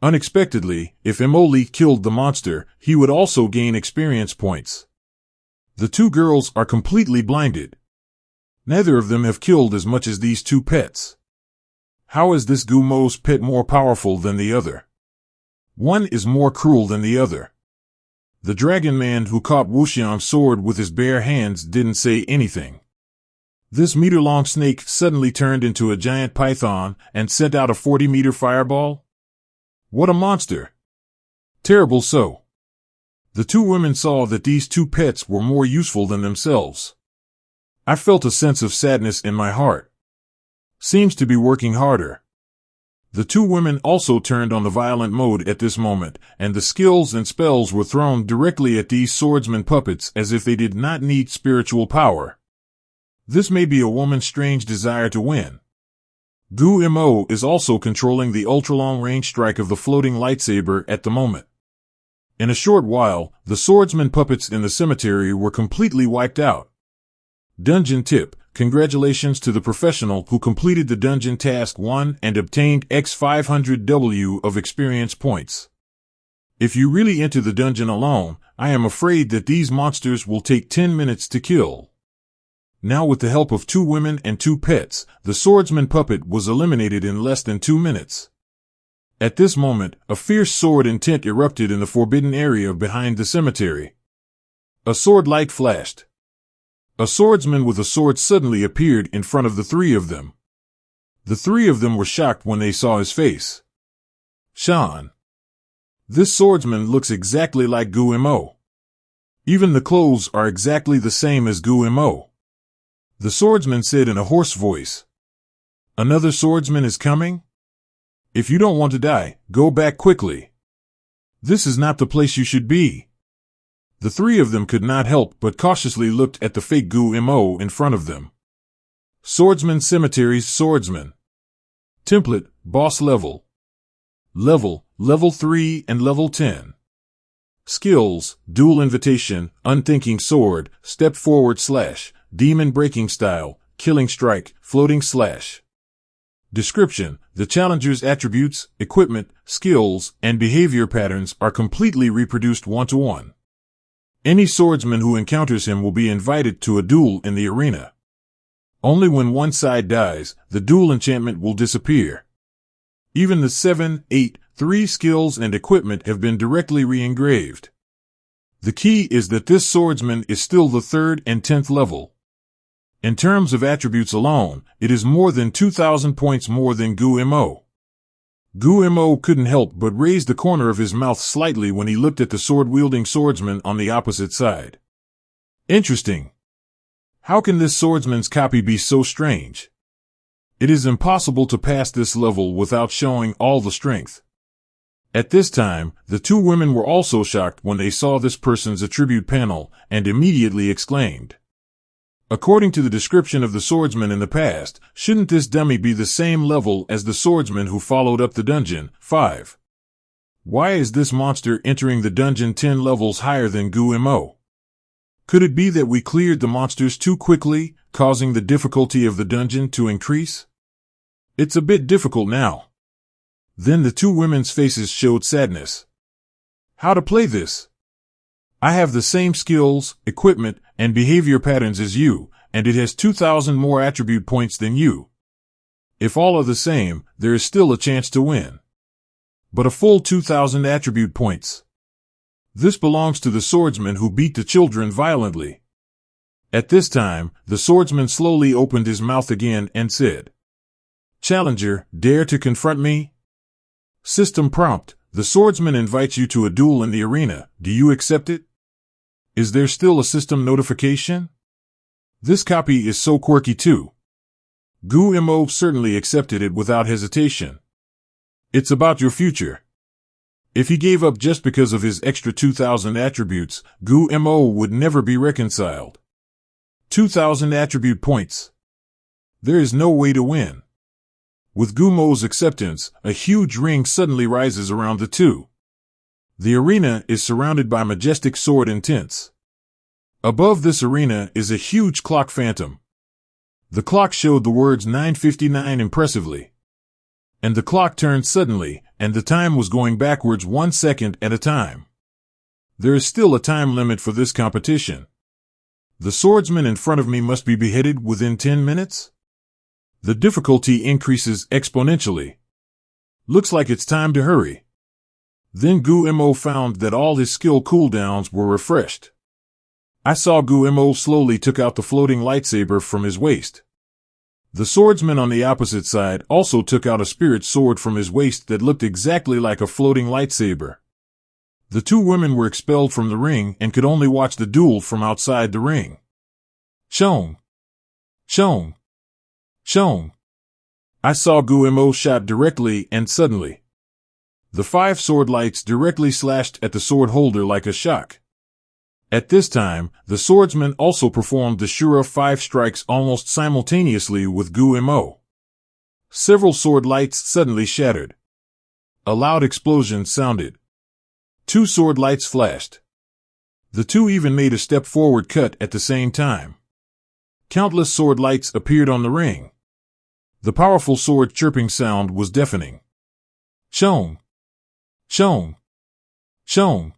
[SPEAKER 1] Unexpectedly, if Emoli killed the monster, he would also gain experience points. The 2 girls are completely blinded. Neither of them have killed as much as these 2 pets. How is this Gu Mo's pet more powerful than the other? One is more cruel than the other. The dragon man who caught Wuxian's sword with his bare hands didn't say anything. This meter-long snake suddenly turned into a giant python and sent out a 40-meter fireball? What a monster! Terrible so. The 2 women saw that these 2 pets were more useful than themselves. I felt a sense of sadness in my heart. Seems to be working harder. The 2 women also turned on the violent mode at this moment, and the skills and spells were thrown directly at these swordsman puppets as if they did not need spiritual power. This may be a woman's strange desire to win. Gu Mo is also controlling the ultra-long range strike of the floating lightsaber at the moment. In a short while, the swordsman puppets in the cemetery were completely wiped out. Dungeon tip: congratulations to the professional who completed the dungeon task 1 and obtained X500W of experience points. If you really enter the dungeon alone, I am afraid that these monsters will take 10 minutes to kill. Now with the help of 2 women and 2 pets, the swordsman puppet was eliminated in less than 2 minutes. At this moment, a fierce sword intent erupted in the forbidden area behind the cemetery. A sword light flashed. A swordsman with a sword suddenly appeared in front of the 3 of them. The 3 of them were shocked when they saw his face. Shan. This swordsman looks exactly like Gu Mo. Even the clothes are exactly the same as Gu Mo. The swordsman said in a hoarse voice. Another swordsman is coming? If you don't want to die, go back quickly. This is not the place you should be. The 3 of them could not help but cautiously looked at the fake Gu Mo in front of them. Swordsman Cemetery's Swordsman. Template, Boss Level. Level 3 and Level 10. Skills, Dual Invitation, Unthinking Sword, Step Forward / Demon Breaking Style, Killing Strike, Floating /. Description: the challenger's attributes, equipment, skills, and behavior patterns are completely reproduced 1-to-1. Any swordsman who encounters him will be invited to a duel in the arena. Only when one side dies, the duel enchantment will disappear. Even the 7, 8, 3 skills and equipment have been directly re-engraved. The key is that this swordsman is still the 3rd and 10th level. In terms of attributes alone, it is more than 2,000 points more than Gu Mo. Gu Mo couldn't help but raise the corner of his mouth slightly when he looked at the sword-wielding swordsman on the opposite side. Interesting. How can this swordsman's copy be so strange? It is impossible to pass this level without showing all the strength. At this time, the 2 women were also shocked when they saw this person's attribute panel and immediately exclaimed. According to the description of the swordsman in the past, shouldn't this dummy be the same level as the swordsman who followed up the dungeon, 5? Why is this monster entering the dungeon 10 levels higher than Gu Mo? Could it be that we cleared the monsters too quickly, causing the difficulty of the dungeon to increase? It's a bit difficult now. Then the 2 women's faces showed sadness. How to play this? I have the same skills, equipment, and behavior patterns as you, and it has 2,000 more attribute points than you. If all are the same, there is still a chance to win. But a full 2,000 attribute points. This belongs to the swordsman who beat the children violently. At this time, the swordsman slowly opened his mouth again and said, Challenger, dare to confront me? System prompt, the swordsman invites you to a duel in the arena. Do you accept it? Is there still a system notification? This copy is so quirky too. Gu Mo certainly accepted it without hesitation. It's about your future. If he gave up just because of his extra 2,000 attributes, Gu Mo would never be reconciled. 2,000 attribute points. There is no way to win. With Gu Mo's acceptance, a huge ring suddenly rises around the two. The arena is surrounded by majestic sword and tents. Above this arena is a huge clock phantom. The clock showed the words 9:59 impressively. And the clock turned suddenly, and the time was going backwards 1 second at a time. There is still a time limit for this competition. The swordsman in front of me must be beheaded within 10 minutes? The difficulty increases exponentially. Looks like it's time to hurry. Then Gu Mo found that all his skill cooldowns were refreshed. I saw Gu Mo slowly took out the floating lightsaber from his waist. The swordsman on the opposite side also took out a spirit sword from his waist that looked exactly like a floating lightsaber. The two women were expelled from the ring and could only watch the duel from outside the ring. Shong! Shong! Shong! I saw Gu Mo shot directly and suddenly. The 5 sword lights directly slashed at the sword holder like a shock. At this time, the swordsman also performed the Shura 5 strikes almost simultaneously with Gu Mo. Several sword lights suddenly shattered. A loud explosion sounded. 2 sword lights flashed. The two even made a step forward cut at the same time. Countless sword lights appeared on the ring. The powerful sword chirping sound was deafening. Shong! Shong! Shong!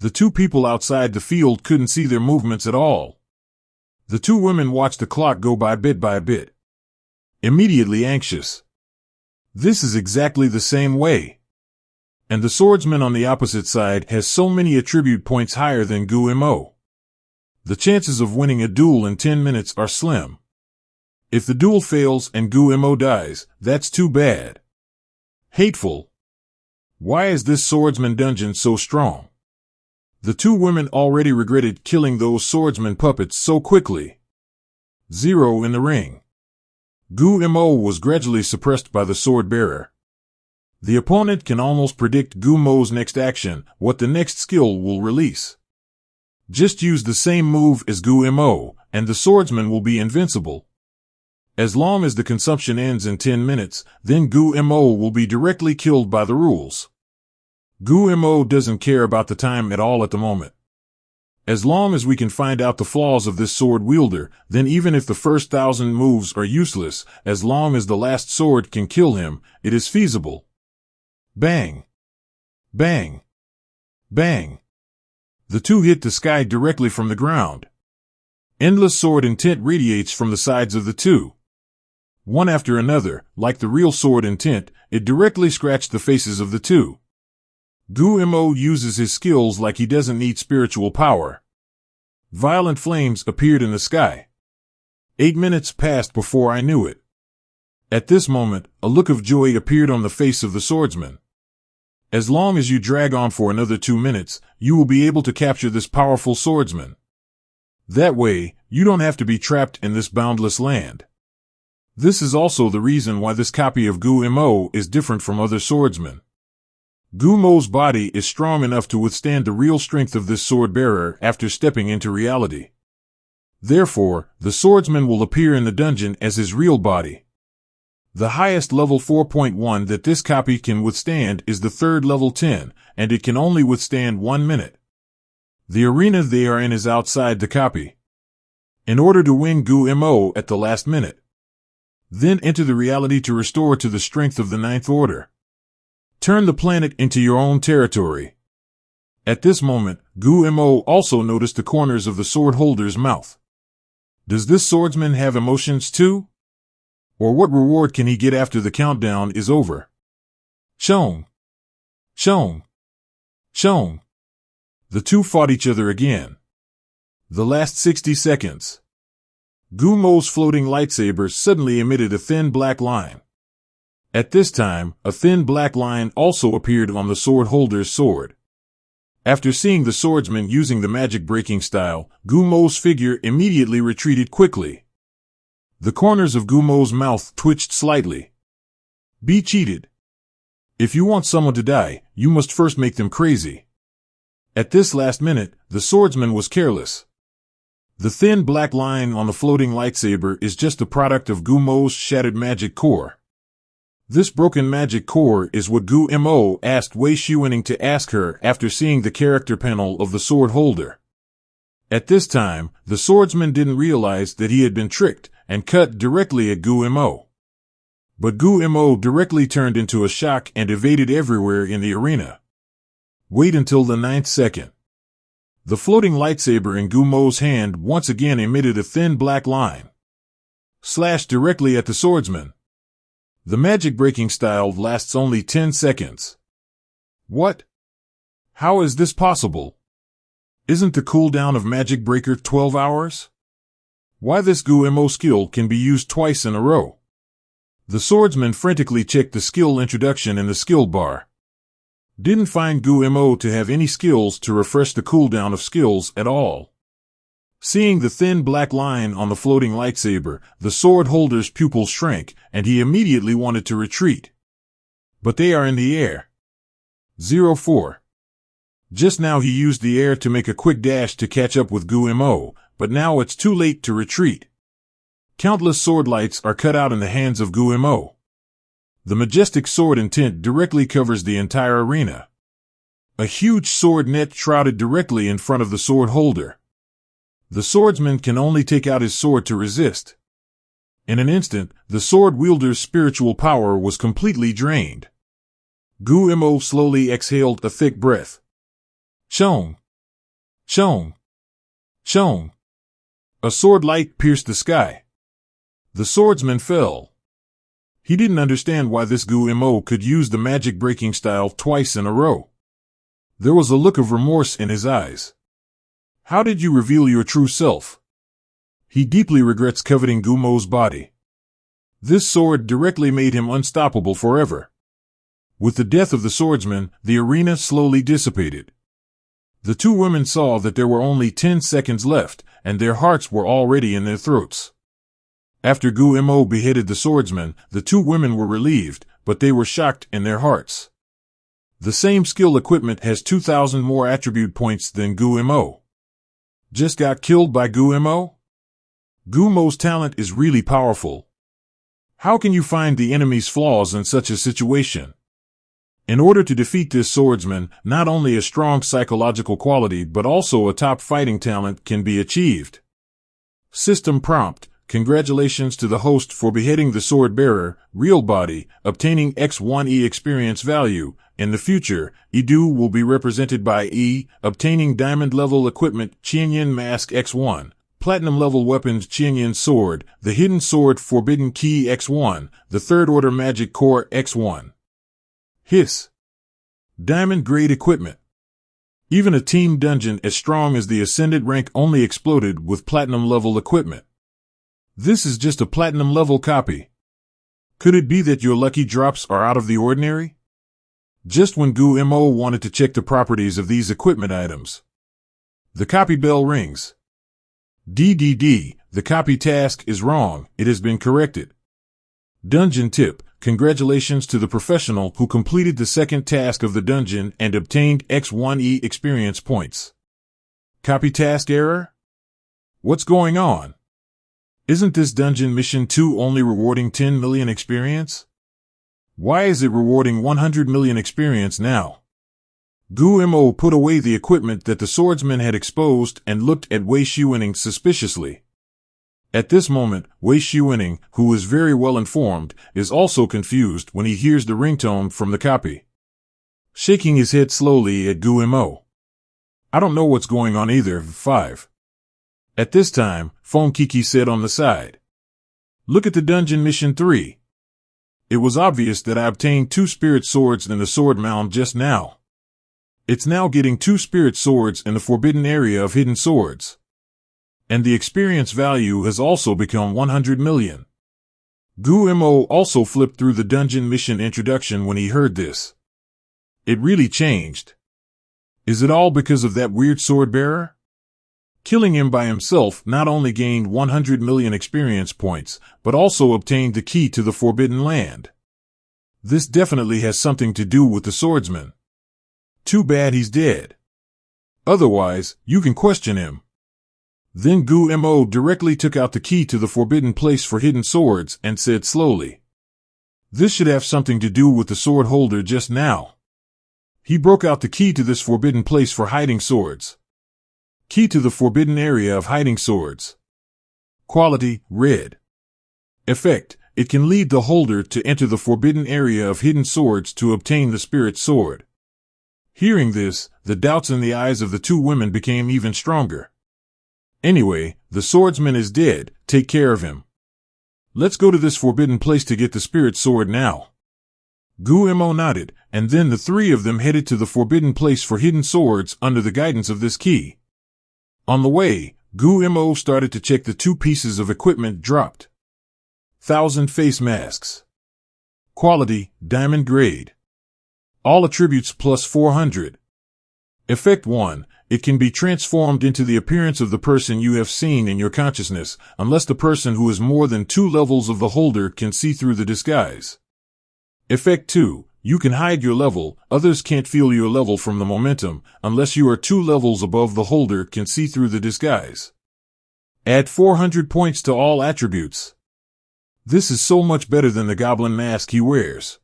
[SPEAKER 1] The two people outside the field couldn't see their movements at all. The two women watched the clock go by bit, immediately anxious. This is exactly the same way. And the swordsman on the opposite side has so many attribute points higher than Gu Mo. The chances of winning a duel in 10 minutes are slim. If the duel fails and Gu Mo dies, that's too bad. Hateful. Why is this swordsman dungeon so strong? The two women already regretted killing those swordsman puppets so quickly. 0 in the ring. Gu Mo was gradually suppressed by the sword bearer. The opponent can almost predict Gu Mo's next action, what the next skill will release. Just use the same move as Gu Mo, and the swordsman will be invincible. As long as the consumption ends in 10 minutes, then Gu Mo will be directly killed by the rules. Gu Mo doesn't care about the time at all at the moment. As long as we can find out the flaws of this sword wielder, then even if the first 1,000 moves are useless, as long as the last sword can kill him, it is feasible. Bang! Bang! Bang! The two hit the sky directly from the ground. Endless sword intent radiates from the sides of the two. One after another, like the real sword intent, it directly scratched the faces of the two. Gu Mo uses his skills like he doesn't need spiritual power. Violent flames appeared in the sky. 8 minutes passed before I knew it. At this moment, a look of joy appeared on the face of the swordsman. As long as you drag on for another 2 minutes, you will be able to capture this powerful swordsman. That way, you don't have to be trapped in this boundless land. This is also the reason why this copy of Gu Mo is different from other swordsmen. Gu Mo's body is strong enough to withstand the real strength of this sword bearer after stepping into reality. Therefore, the swordsman will appear in the dungeon as his real body. The highest level 4.1 that this copy can withstand is the third level 10, and it can only withstand 1 minute. The arena they are in is outside the copy. In order to win Gu Mo at the last minute, then enter the reality to restore to the strength of the ninth order. Turn the planet into your own territory. At this moment, Gu Mo also noticed the corners of the sword holder's mouth. Does this swordsman have emotions too? Or what reward can he get after the countdown is over? Shong! Shong! Shong! The two fought each other again. The last 60 seconds. Gu Mo's floating lightsaber suddenly emitted a thin black line. At this time, a thin black line also appeared on the sword holder's sword. After seeing the swordsman using the magic breaking style, Gumo's figure immediately retreated quickly. The corners of Gumo's mouth twitched slightly. Be cheated. If you want someone to die, you must first make them crazy. At this last minute, the swordsman was careless. The thin black line on the floating lightsaber is just a product of Gumo's shattered magic core. This broken magic core is what Gumo asked Wei Shiuening to ask her after seeing the character panel of the sword holder. At this time, the swordsman didn't realize that he had been tricked and cut directly at Gumo. But Gumo directly turned into a shock and evaded everywhere in the arena. Wait until the 9th second. The floating lightsaber in Gumo's hand once again emitted a thin black line. Slashed directly at the swordsman. The magic breaking style lasts only 10 seconds. What? How is this possible? Isn't the cooldown of Magic Breaker 12 hours? Why this Gumo skill can be used twice in a row? The swordsman frantically checked the skill introduction in the skill bar. Didn't find Gumo to have any skills to refresh the cooldown of skills at all. Seeing the thin black line on the floating lightsaber, the sword holder's pupils shrank, and he immediately wanted to retreat. But they are in the air. 04. Just now he used the air to make a quick dash to catch up with Gumo, but now it's too late to retreat. Countless sword lights are cut out in the hands of Gumo. The majestic sword intent directly covers the entire arena. A huge sword net shrouded directly in front of the sword holder. The swordsman can only take out his sword to resist. In an instant, the sword wielder's spiritual power was completely drained. Gumo slowly exhaled a thick breath. Chong! Chong! Chong! A sword light pierced the sky. The swordsman fell. He didn't understand why this Gumo could use the magic breaking style twice in a row. There was a look of remorse in his eyes. How did you reveal your true self? He deeply regrets coveting Gumo's body. This sword directly made him unstoppable forever. With the death of the swordsman, the arena slowly dissipated. The two women saw that there were only 10 seconds left, and their hearts were already in their throats. After Gumo beheaded the swordsman, the two women were relieved, but they were shocked in their hearts. The same skill equipment has 2,000 more attribute points than Gumo. Just got killed by Gumo? Gumo's talent is really powerful. How can you find the enemy's flaws in such a situation? In order to defeat this swordsman, not only a strong psychological quality but also a top fighting talent can be achieved. System prompt: congratulations to the host for beheading the sword bearer, real body, obtaining X1E experience value. In the future, Edu will be represented by E, obtaining diamond level equipment Jianxian mask X1, platinum level weapons Jianxian sword, the hidden sword forbidden key X1, the third order magic core X1. Hiss. Diamond grade equipment. Even a team dungeon as strong as the ascended rank only exploded with platinum level equipment. This is just a platinum level copy. Could it be that your lucky drops are out of the ordinary? Just when Gumo wanted to check the properties of these equipment items, the copy bell rings. DDD, the copy task is wrong, it has been corrected. Dungeon tip: congratulations to the professional who completed the second task of the dungeon and obtained X1E experience points. Copy task error? What's going on? Isn't this dungeon mission 2 only rewarding 10 million experience? Why is it rewarding 100 million experience now? Gumo put away the equipment that the swordsman had exposed and looked at Wei Shiuening suspiciously. At this moment, Wei Shiuening, who is very well informed, is also confused when he hears the ringtone from the copy. Shaking his head slowly at Gumo. I don't know what's going on either. 5. At this time, Phone Kiki said on the side. Look at the dungeon mission 3. It was obvious that I obtained 2 spirit swords in the sword mound just now. It's now getting 2 spirit swords in the forbidden area of hidden swords. And the experience value has also become 100 million. Gumo also flipped through the dungeon mission introduction when he heard this. It really changed. Is it all because of that weird sword bearer? Killing him by himself not only gained 100 million experience points, but also obtained the key to the Forbidden Land. This definitely has something to do with the swordsman. Too bad he's dead. Otherwise, you can question him. Then Gu Mo directly took out the key to the forbidden place for hidden swords and said slowly, "This should have something to do with the sword holder just now." He broke out the key to this forbidden place for hiding swords. Key to the forbidden area of hiding swords. Quality, red. Effect, it can lead the holder to enter the forbidden area of hidden swords to obtain the spirit sword. Hearing this, the doubts in the eyes of the two women became even stronger. Anyway, the swordsman is dead, take care of him. Let's go to this forbidden place to get the spirit sword now. Gu Mo nodded, and then the three of them headed to the forbidden place for hidden swords under the guidance of this key. On the way, Gu Mo started to check the two pieces of equipment dropped. 1,000 face masks. Quality, diamond grade. All attributes plus 400. Effect 1. It can be transformed into the appearance of the person you have seen in your consciousness, unless the person who is more than 2 levels of the holder can see through the disguise. Effect 2. You can hide your level, others can't feel your level from the momentum, unless you are 2 levels above the holder can see through the disguise. Add 400 points to all attributes. This is so much better than the goblin mask he wears.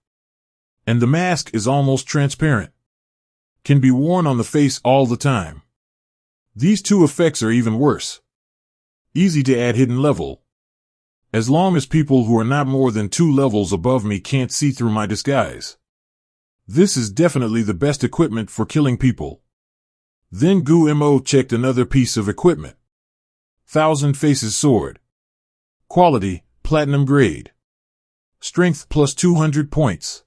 [SPEAKER 1] And the mask is almost transparent. Can be worn on the face all the time. These two effects are even worse. Easy to add hidden level. As long as people who are not more than 2 levels above me can't see through my disguise. This is definitely the best equipment for killing people. Then Gu Mo checked another piece of equipment. 1,000 faces sword. Quality, platinum grade. Strength plus 200 points.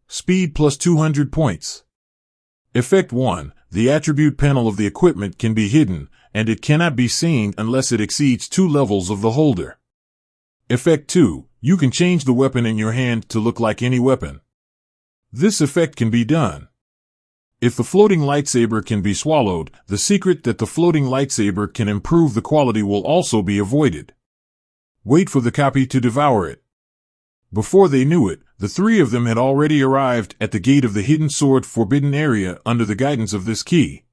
[SPEAKER 1] Speed plus 200 points. Effect 1. The attribute panel of the equipment can be hidden, and it cannot be seen unless it exceeds 2 levels of the holder. Effect 2. You can change the weapon in your hand to look like any weapon. This effect can be done. If the floating lightsaber can be swallowed, the secret that the floating lightsaber can improve the quality will also be avoided. Wait for the copy to devour it. Before they knew it, the three of them had already arrived at the gate of the hidden sword forbidden area under the guidance of this key.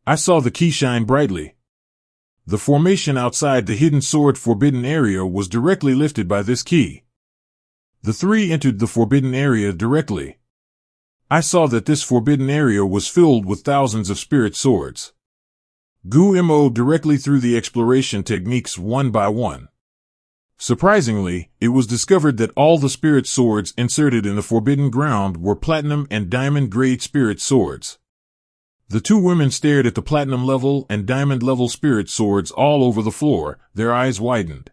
[SPEAKER 1] I saw the key shine brightly. The formation outside the hidden sword forbidden area was directly lifted by this key. The three entered the forbidden area directly. I saw that this forbidden area was filled with thousands of spirit swords. Gu Mo directly threw the exploration techniques one by one. Surprisingly, it was discovered that all the spirit swords inserted in the forbidden ground were platinum and diamond grade spirit swords. The two women stared at the platinum level and diamond level spirit swords all over the floor, their eyes widened.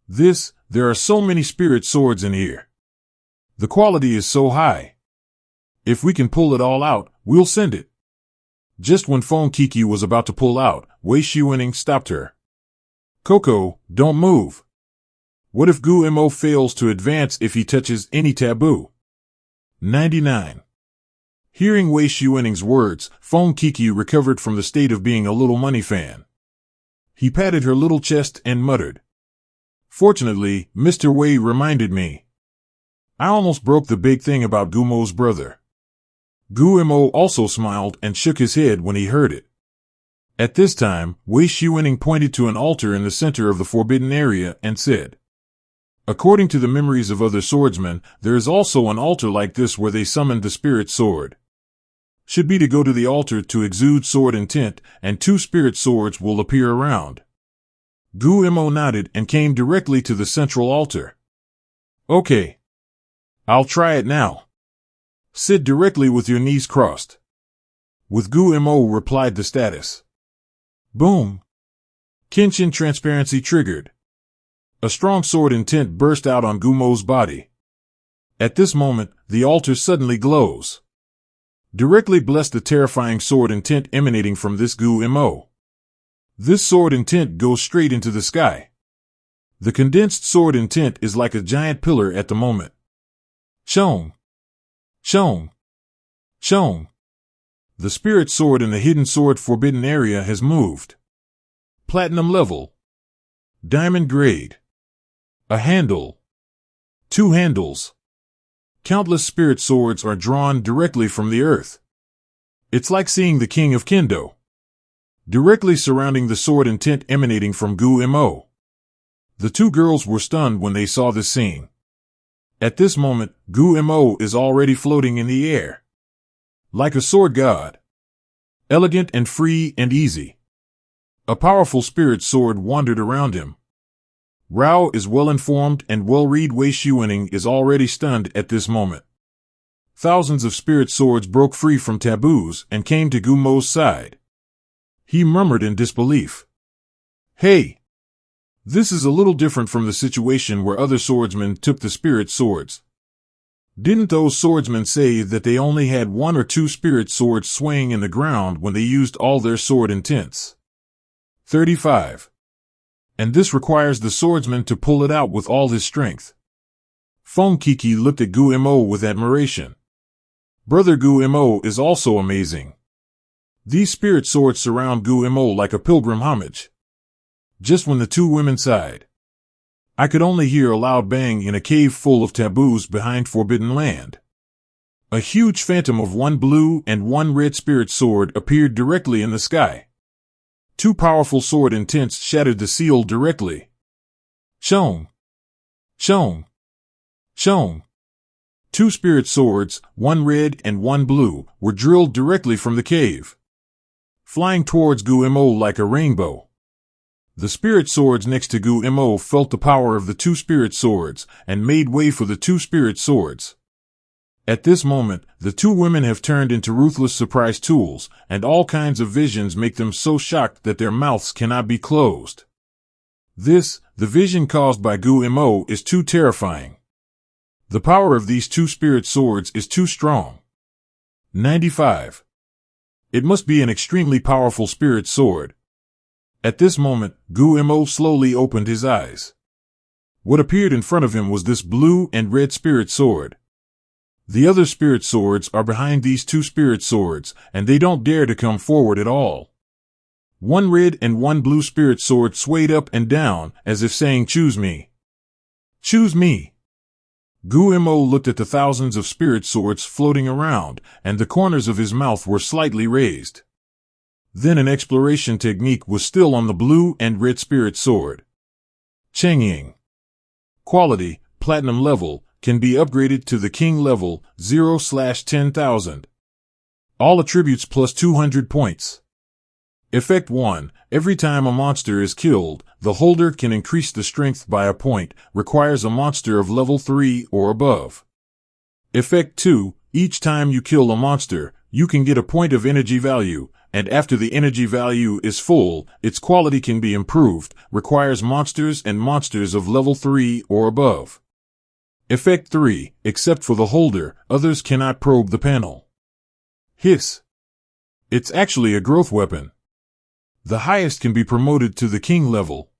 [SPEAKER 1] There are so many spirit swords in here. The quality is so high. If we can pull it all out, we'll send it. Just when Feng Kiki was about to pull out, Wei Shiwening stopped her. Coco, don't move. What if Gu Mo fails to advance if he touches any taboo? 99. Hearing Wei Shiwening's words, Feng Kiki recovered from the state of being a little money fan. He patted her little chest and muttered, "Fortunately, Mr. Wei reminded me. I almost broke the big thing about Gumo's brother." Gu Mo also smiled and shook his head when he heard it. At this time, Wei Shiwening pointed to an altar in the center of the forbidden area and said, "According to the memories of other swordsmen, there is also an altar like this where they summoned the spirit sword. Should be to go to the altar to exude sword intent, and 2 spirit swords will appear around." Gu Mo nodded and came directly to the central altar. "Okay. I'll try it now. Sit directly with your knees crossed." With Gu Mo replied the status. Boom. Kenshin transparency triggered. A strong sword intent burst out on Gumo's body. At this moment, the altar suddenly glows. Directly bless the terrifying sword intent emanating from this Gu Mo. This sword intent goes straight into the sky. The condensed sword intent is like a giant pillar at the moment. Chong. Chong. Chong. The spirit sword in the hidden sword forbidden area has moved. Platinum level. Diamond grade. A handle. 2 handles. Countless spirit swords are drawn directly from the earth. It's like seeing the king of Kendo. Directly surrounding the sword intent emanating from Gu Mo. The two girls were stunned when they saw this scene. At this moment, Gu Mo is already floating in the air. Like a sword god. Elegant and free and easy. A powerful spirit sword wandered around him. Rao is well-informed and well-read. Wei Xuaning is already stunned at this moment. Thousands of spirit swords broke free from taboos and came to Gu Mo's side. He murmured in disbelief. Hey! This is a little different from the situation where other swordsmen took the spirit swords. Didn't those swordsmen say that they only had 1 or 2 spirit swords swaying in the ground when they used all their sword intents? 35. And this requires the swordsman to pull it out with all his strength. Feng Kiki looked at Gu Mo with admiration. Brother Gu Mo is also amazing. These spirit swords surround Gu Mo like a pilgrim homage. Just when the two women sighed, I could only hear a loud bang in a cave full of taboos behind Forbidden Land. A huge phantom of 1 blue and 1 red spirit sword appeared directly in the sky. 2 powerful sword intents shattered the seal directly. Chong! Chong! Chong! 2 spirit swords, 1 red and 1 blue, were drilled directly from the cave, flying towards Gu Mo like a rainbow. The spirit swords next to Gu Mo felt the power of the 2 spirit swords and made way for the 2 spirit swords. At this moment, the 2 women have turned into ruthless surprise tools, and all kinds of visions make them so shocked that their mouths cannot be closed. The vision caused by Gu Mo is too terrifying. The power of these 2 spirit swords is too strong. 95. It must be an extremely powerful spirit sword. At this moment, Gu Mo slowly opened his eyes. What appeared in front of him was this blue and red spirit sword. The other spirit swords are behind these 2 spirit swords, and they don't dare to come forward at all. 1 red and 1 blue spirit sword swayed up and down, as if saying, "Choose me. Choose me." Gu Mo looked at the thousands of spirit swords floating around, and the corners of his mouth were slightly raised. Then an exploration technique was still on the blue and red spirit sword. Chengying. Quality, platinum level, can be upgraded to the king level, 0/10,000. All attributes plus 200 points. Effect 1. Every time a monster is killed, the holder can increase the strength by a point, requires a monster of level 3 or above. Effect 2. Each time you kill a monster, you can get a point of energy value, and after the energy value is full, its quality can be improved, requires monsters and monsters of level 3 or above. Effect 3. Except for the holder, others cannot probe the panel. Hiss. It's actually a growth weapon. The highest can be promoted to the king level.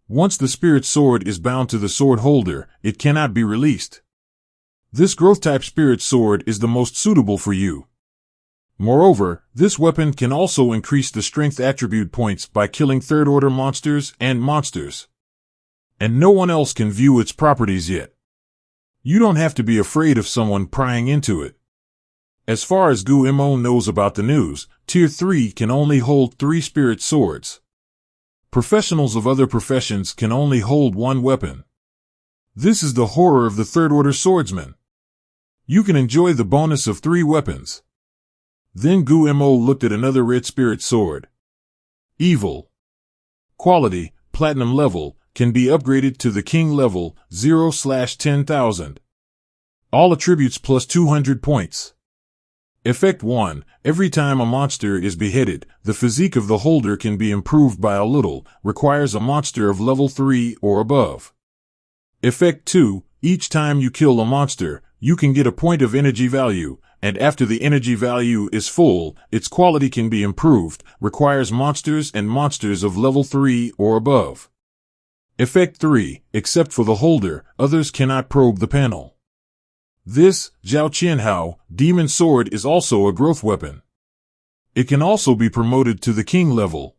[SPEAKER 1] Once the spirit sword is bound to the sword holder, it cannot be released. This growth-type spirit sword is the most suitable for you. Moreover, this weapon can also increase the strength attribute points by killing third-order monsters and monsters. And no one else can view its properties yet. You don't have to be afraid of someone prying into it. As far as Gu Mo knows about the news, Tier 3 can only hold 3 spirit swords. Professionals of other professions can only hold 1 weapon. This is the horror of the third-order swordsman. You can enjoy the bonus of 3 weapons. Then Gu Mo looked at another red spirit sword. Evil. Quality, platinum level, can be upgraded to the king level, 0/10,000. All attributes plus 200 points. Effect 1. Every time a monster is beheaded, the physique of the holder can be improved by a little, requires a monster of level 3 or above. Effect 2. Each time you kill a monster, you can get a point of energy value, and after the energy value is full, its quality can be improved, requires monsters and monsters of level 3 or above. Effect 3. Except for the holder, others cannot probe the panel. This, Jiao Qianhao, demon sword is also a growth weapon. It can also be promoted to the king level.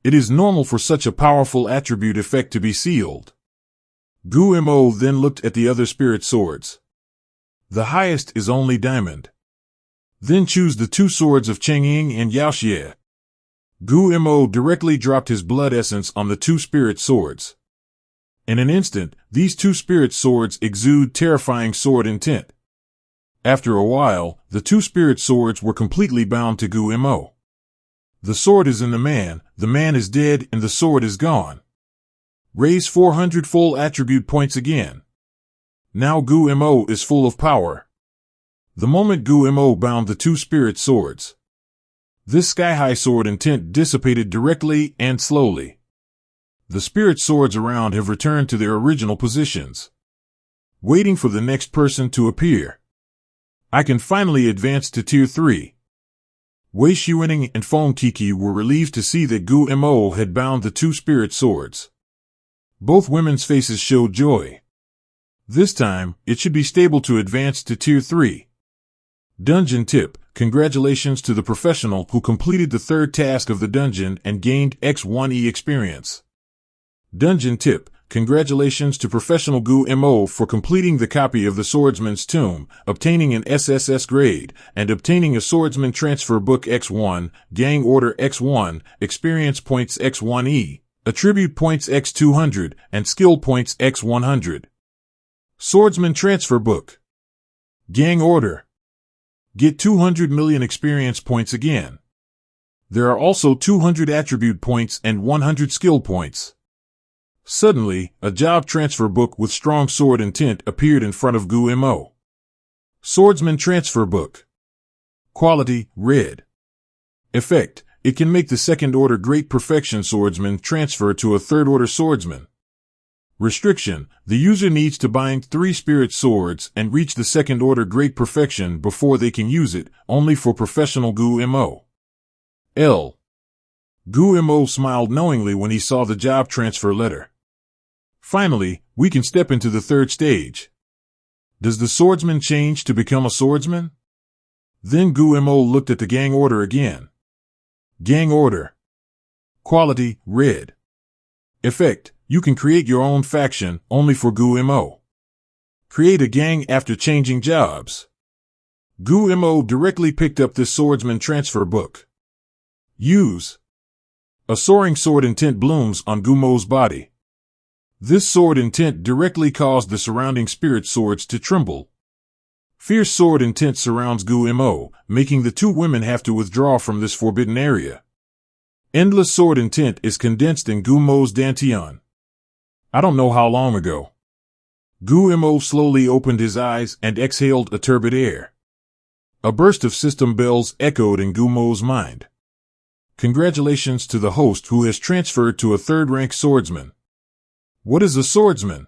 [SPEAKER 1] It is normal for such a powerful attribute effect to be sealed. Gu Mo then looked at the other spirit swords. The highest is only diamond. Then choose the two swords of Chengying and Huaxia. Gu Mo directly dropped his blood essence on the two spirit swords. In an instant, these two spirit swords exude terrifying sword intent. After a while, the two spirit swords were completely bound to Gu Mo. The sword is in the man is dead, and the sword is gone. Raise 400 full attribute points again. Now Gu Mo is full of power. The moment Gu Mo bound the two spirit swords, this sky-high sword intent dissipated directly and slowly. The spirit swords around have returned to their original positions, waiting for the next person to appear. I can finally advance to Tier 3. Wei Xuening and Feng Kiki were relieved to see that Gu Mo had bound the two spirit swords. Both women's faces showed joy. This time, it should be stable to advance to Tier 3. Dungeon tip: congratulations to the professional who completed the third task of the dungeon and gained X1E experience. Dungeon tip: congratulations to professional Gu Mo for completing the copy of the Swordsman's Tomb, obtaining an SSS grade, and obtaining a Swordsman Transfer Book X1, Gang Order X1, Experience Points X1E, Attribute Points X200, and Skill Points X100. Swordsman Transfer Book. Gang Order. Get 200 million experience points again. There are also 200 attribute points and 100 skill points. Suddenly, a job transfer book with strong sword intent appeared in front of Gu Mo. Swordsman Transfer Book. Quality: Red. Effect: it can make the second order Great Perfection Swordsman transfer to a third order swordsman. Restriction: the user needs to bind 3 spirit swords and reach the second order Great Perfection before they can use it, only for professional Gu Mo. L. Gu Mo smiled knowingly when he saw the job transfer letter. Finally, we can step into the third stage. Does the swordsman change to become a swordsman? Then Gu Mo looked at the gang order again. Gang Order. Quality: Red. Effect: you can create your own faction, only for Gu Mo. Create a gang after changing jobs. Gu Mo directly picked up this swordsman transfer book. Use. A soaring sword intent blooms on Gu Mo's body. This sword intent directly caused the surrounding spirit swords to tremble. Fierce sword intent surrounds Gu Mo, making the two women have to withdraw from this forbidden area. Endless sword intent is condensed in Gu Mo's dantian. I don't know how long ago. Gu Mo slowly opened his eyes and exhaled a turbid air. A burst of system bells echoed in Gu Mo's mind. Congratulations to the host who has transferred to a third-rank swordsman. What is a swordsman?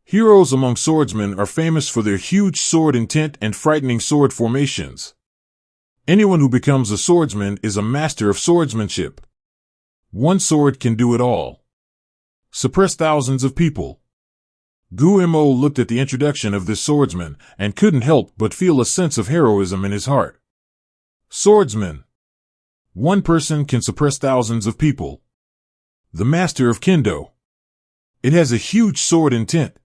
[SPEAKER 1] Heroes among swordsmen are famous for their huge sword intent and frightening sword formations. Anyone who becomes a swordsman is a master of swordsmanship. One sword can do it all. Suppress thousands of people. Gu Mo looked at the introduction of this swordsman and couldn't help but feel a sense of heroism in his heart. Swordsman. One person can suppress thousands of people. The master of Kendo. It has a huge sword intent.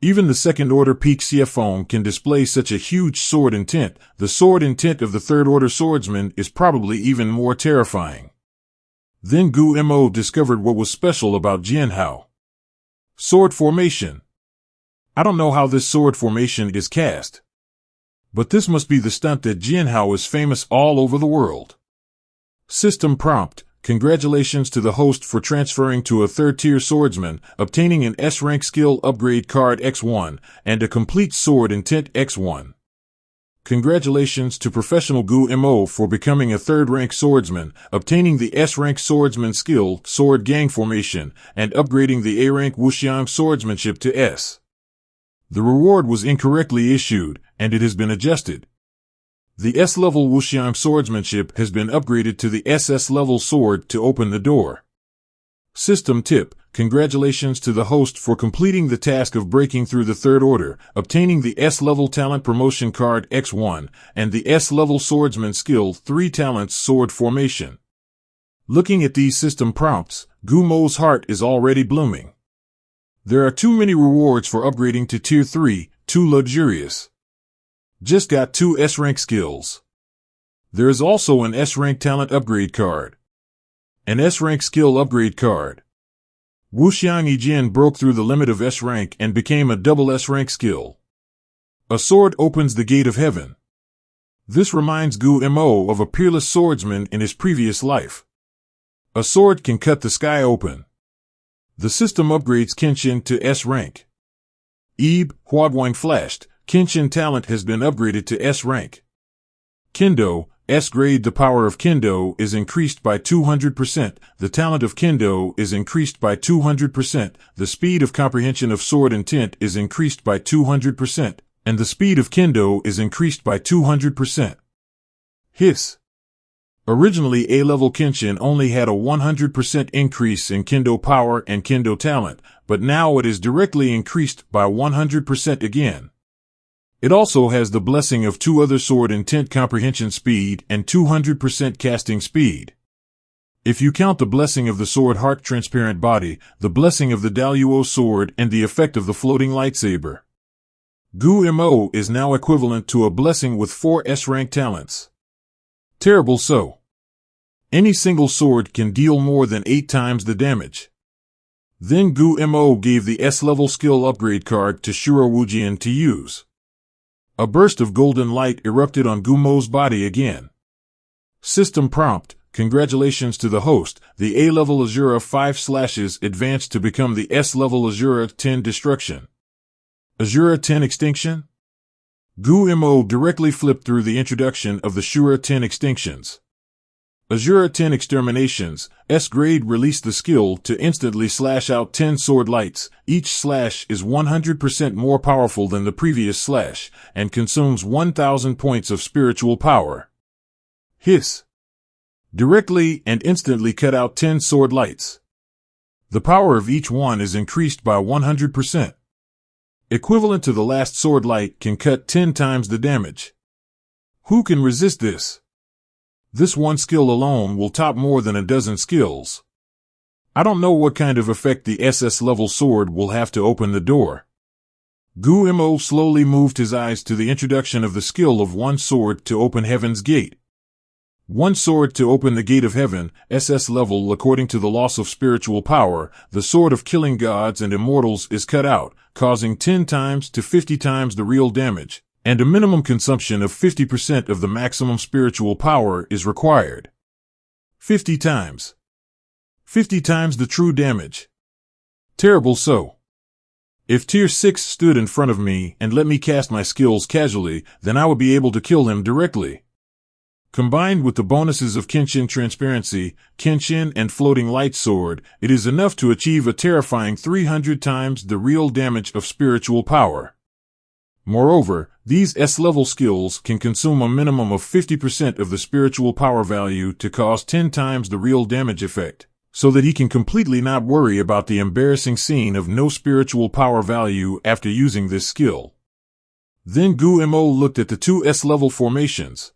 [SPEAKER 1] Even the second order Peak Xiefeng can display such a huge sword intent. The sword intent of the third order swordsman is probably even more terrifying. Then Gu Mo discovered what was special about Jianhao. Sword formation. I don't know how this sword formation is cast, but this must be the stunt that Jianhao is famous all over the world. System prompt: congratulations to the host for transferring to a third-tier swordsman, obtaining an S-rank skill upgrade card X1, and a complete sword intent X1. Congratulations to professional Gu Mo for becoming a third-rank swordsman, obtaining the S-rank swordsman skill, sword gang formation, and upgrading the A-rank Wuxiang swordsmanship to S. The reward was incorrectly issued, and it has been adjusted. The S-level Wuxiang swordsmanship has been upgraded to the SS-level sword to open the door. System tip: congratulations to the host for completing the task of breaking through the third order, obtaining the S-level talent promotion card X1, and the S-level swordsman skill 3 talents sword formation. Looking at these system prompts, Gu Mo's heart is already blooming. There are too many rewards for upgrading to Tier 3, too luxurious. Just got 2 S-rank skills. There is also an S-rank talent upgrade card. An S-rank skill upgrade card. Wuxiang Yijin broke through the limit of S-rank and became a double S-rank skill. A sword opens the gate of heaven. This reminds Gu Mo of a peerless swordsman in his previous life. A sword can cut the sky open. The system upgrades Jianxian to S-rank. Huaxia flashed. Jianxian talent has been upgraded to S-rank. Kendo, S-grade. The power of Kendo is increased by 200%. The talent of Kendo is increased by 200%. The speed of comprehension of sword intent is increased by 200%. And the speed of Kendo is increased by 200%. Hiss. Originally, A-level Jianxian only had a 100% increase in Kendo power and Kendo talent, but now it is directly increased by 100% again. It also has the blessing of 2 other sword intent comprehension speed and 200% casting speed. If you count the blessing of the sword heart transparent body, the blessing of the Daluo sword, and the effect of the floating lightsaber, Gu Mo is now equivalent to a blessing with 4 S-rank talents. Terrible so. Any single sword can deal more than 8 times the damage. Then Gu Mo gave the S-level skill upgrade card to Shura Wujian to use. A burst of golden light erupted on Gu Mo's body again. System prompt, congratulations to the host, the A-level Azura 5 slashes advanced to become the S-level Azura 10 destruction. Azura 10 extinction? Gu Mo directly flipped through the introduction of the Shura 10 extinctions. Azura 10 exterminations, S-grade released the skill to instantly slash out 10 sword lights. Each slash is 100% more powerful than the previous slash, and consumes 1,000 points of spiritual power. Hiss. Directly and instantly cut out 10 sword lights. The power of each one is increased by 100%. Equivalent to the last sword light can cut 10 times the damage. Who can resist this? This one skill alone will top more than a dozen skills. I don't know what kind of effect the SS level sword will have to open the door. Gu Mo slowly moved his eyes to the introduction of the skill of one sword to open heaven's gate. One sword to open the gate of heaven, SS level. According to the loss of spiritual power, the sword of killing gods and immortals is cut out, causing 10 times to 50 times the real damage, and a minimum consumption of 50% of the maximum spiritual power is required. 50 times. 50 times the true damage. Terrible so. If Tier 6 stood in front of me and let me cast my skills casually, then I would be able to kill him directly. Combined with the bonuses of Jianxian Transparency, Jianxian and Floating Light Sword, it is enough to achieve a terrifying 300 times the real damage of spiritual power. Moreover, these S-level skills can consume a minimum of 50% of the spiritual power value to cause 10 times the real damage effect, so that he can completely not worry about the embarrassing scene of no spiritual power value after using this skill. Then Gu Mo looked at the 2 S-level formations.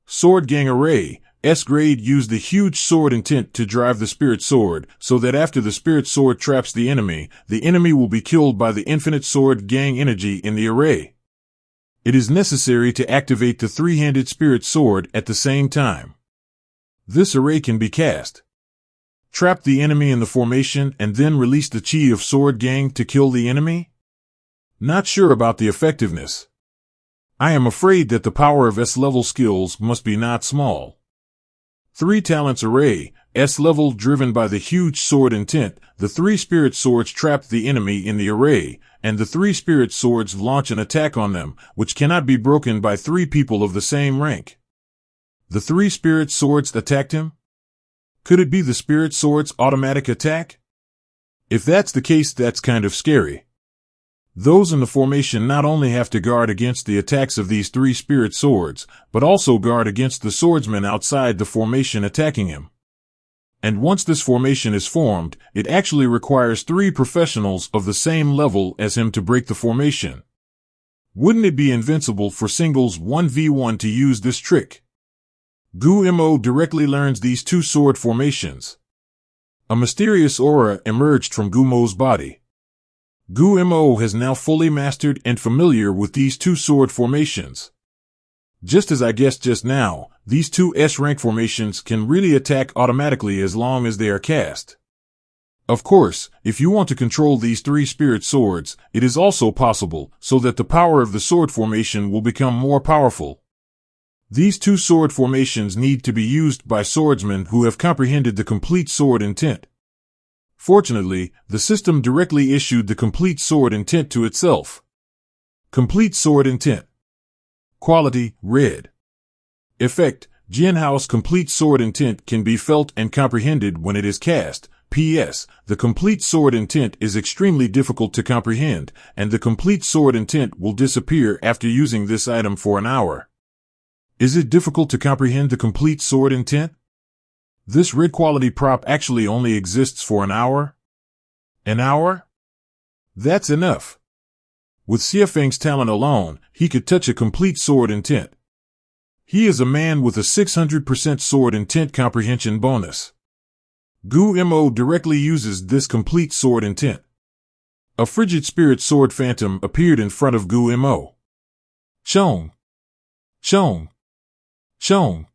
[SPEAKER 1] Sword Gang Array, S-grade used the huge sword intent to drive the spirit sword, so that after the spirit sword traps the enemy will be killed by the infinite sword gang energy in the array. It is necessary to activate the 3-handed spirit sword at the same time. This array can be cast. Trap the enemy in the formation and then release the chi of sword gang to kill the enemy? Not sure about the effectiveness. I am afraid that the power of S-level skills must be not small. 3 talents array, S-level driven by the huge sword intent, the 3 spirit swords trap the enemy in the array, and the 3 spirit swords launch an attack on them, which cannot be broken by 3 people of the same rank. The 3 spirit swords attacked him? Could it be the spirit sword's automatic attack? If that's the case, that's kind of scary. Those in the formation not only have to guard against the attacks of these 3 spirit swords, but also guard against the swordsmen outside the formation attacking him. And once this formation is formed, it actually requires 3 professionals of the same level as him to break the formation. Wouldn't it be invincible for singles 1v1 to use this trick? Gu Mo directly learns these 2 sword formations. A mysterious aura emerged from Gu Mo's body. Gu Mo has now fully mastered and familiar with these 2 sword formations. Just as I guessed just now, these 2 S-rank formations can really attack automatically as long as they are cast. Of course, if you want to control these 3 spirit swords, it is also possible, so that the power of the sword formation will become more powerful. These 2 sword formations need to be used by swordsmen who have comprehended the complete sword intent. Fortunately, the system directly issued the complete sword intent to itself. Complete sword intent. Quality, red. Effect, Jianxian's complete sword intent can be felt and comprehended when it is cast. P.S. The complete sword intent is extremely difficult to comprehend, and the complete sword intent will disappear after using this item for an hour. Is it difficult to comprehend the complete sword intent? This red quality prop actually only exists for an hour? An hour? That's enough. With Xiafeng's talent alone, he could touch a complete sword intent. He is a man with a 600% sword intent comprehension bonus. Gu Mo directly uses this complete sword intent. A frigid spirit sword phantom appeared in front of Gu Mo. Chong! Chong! Chong!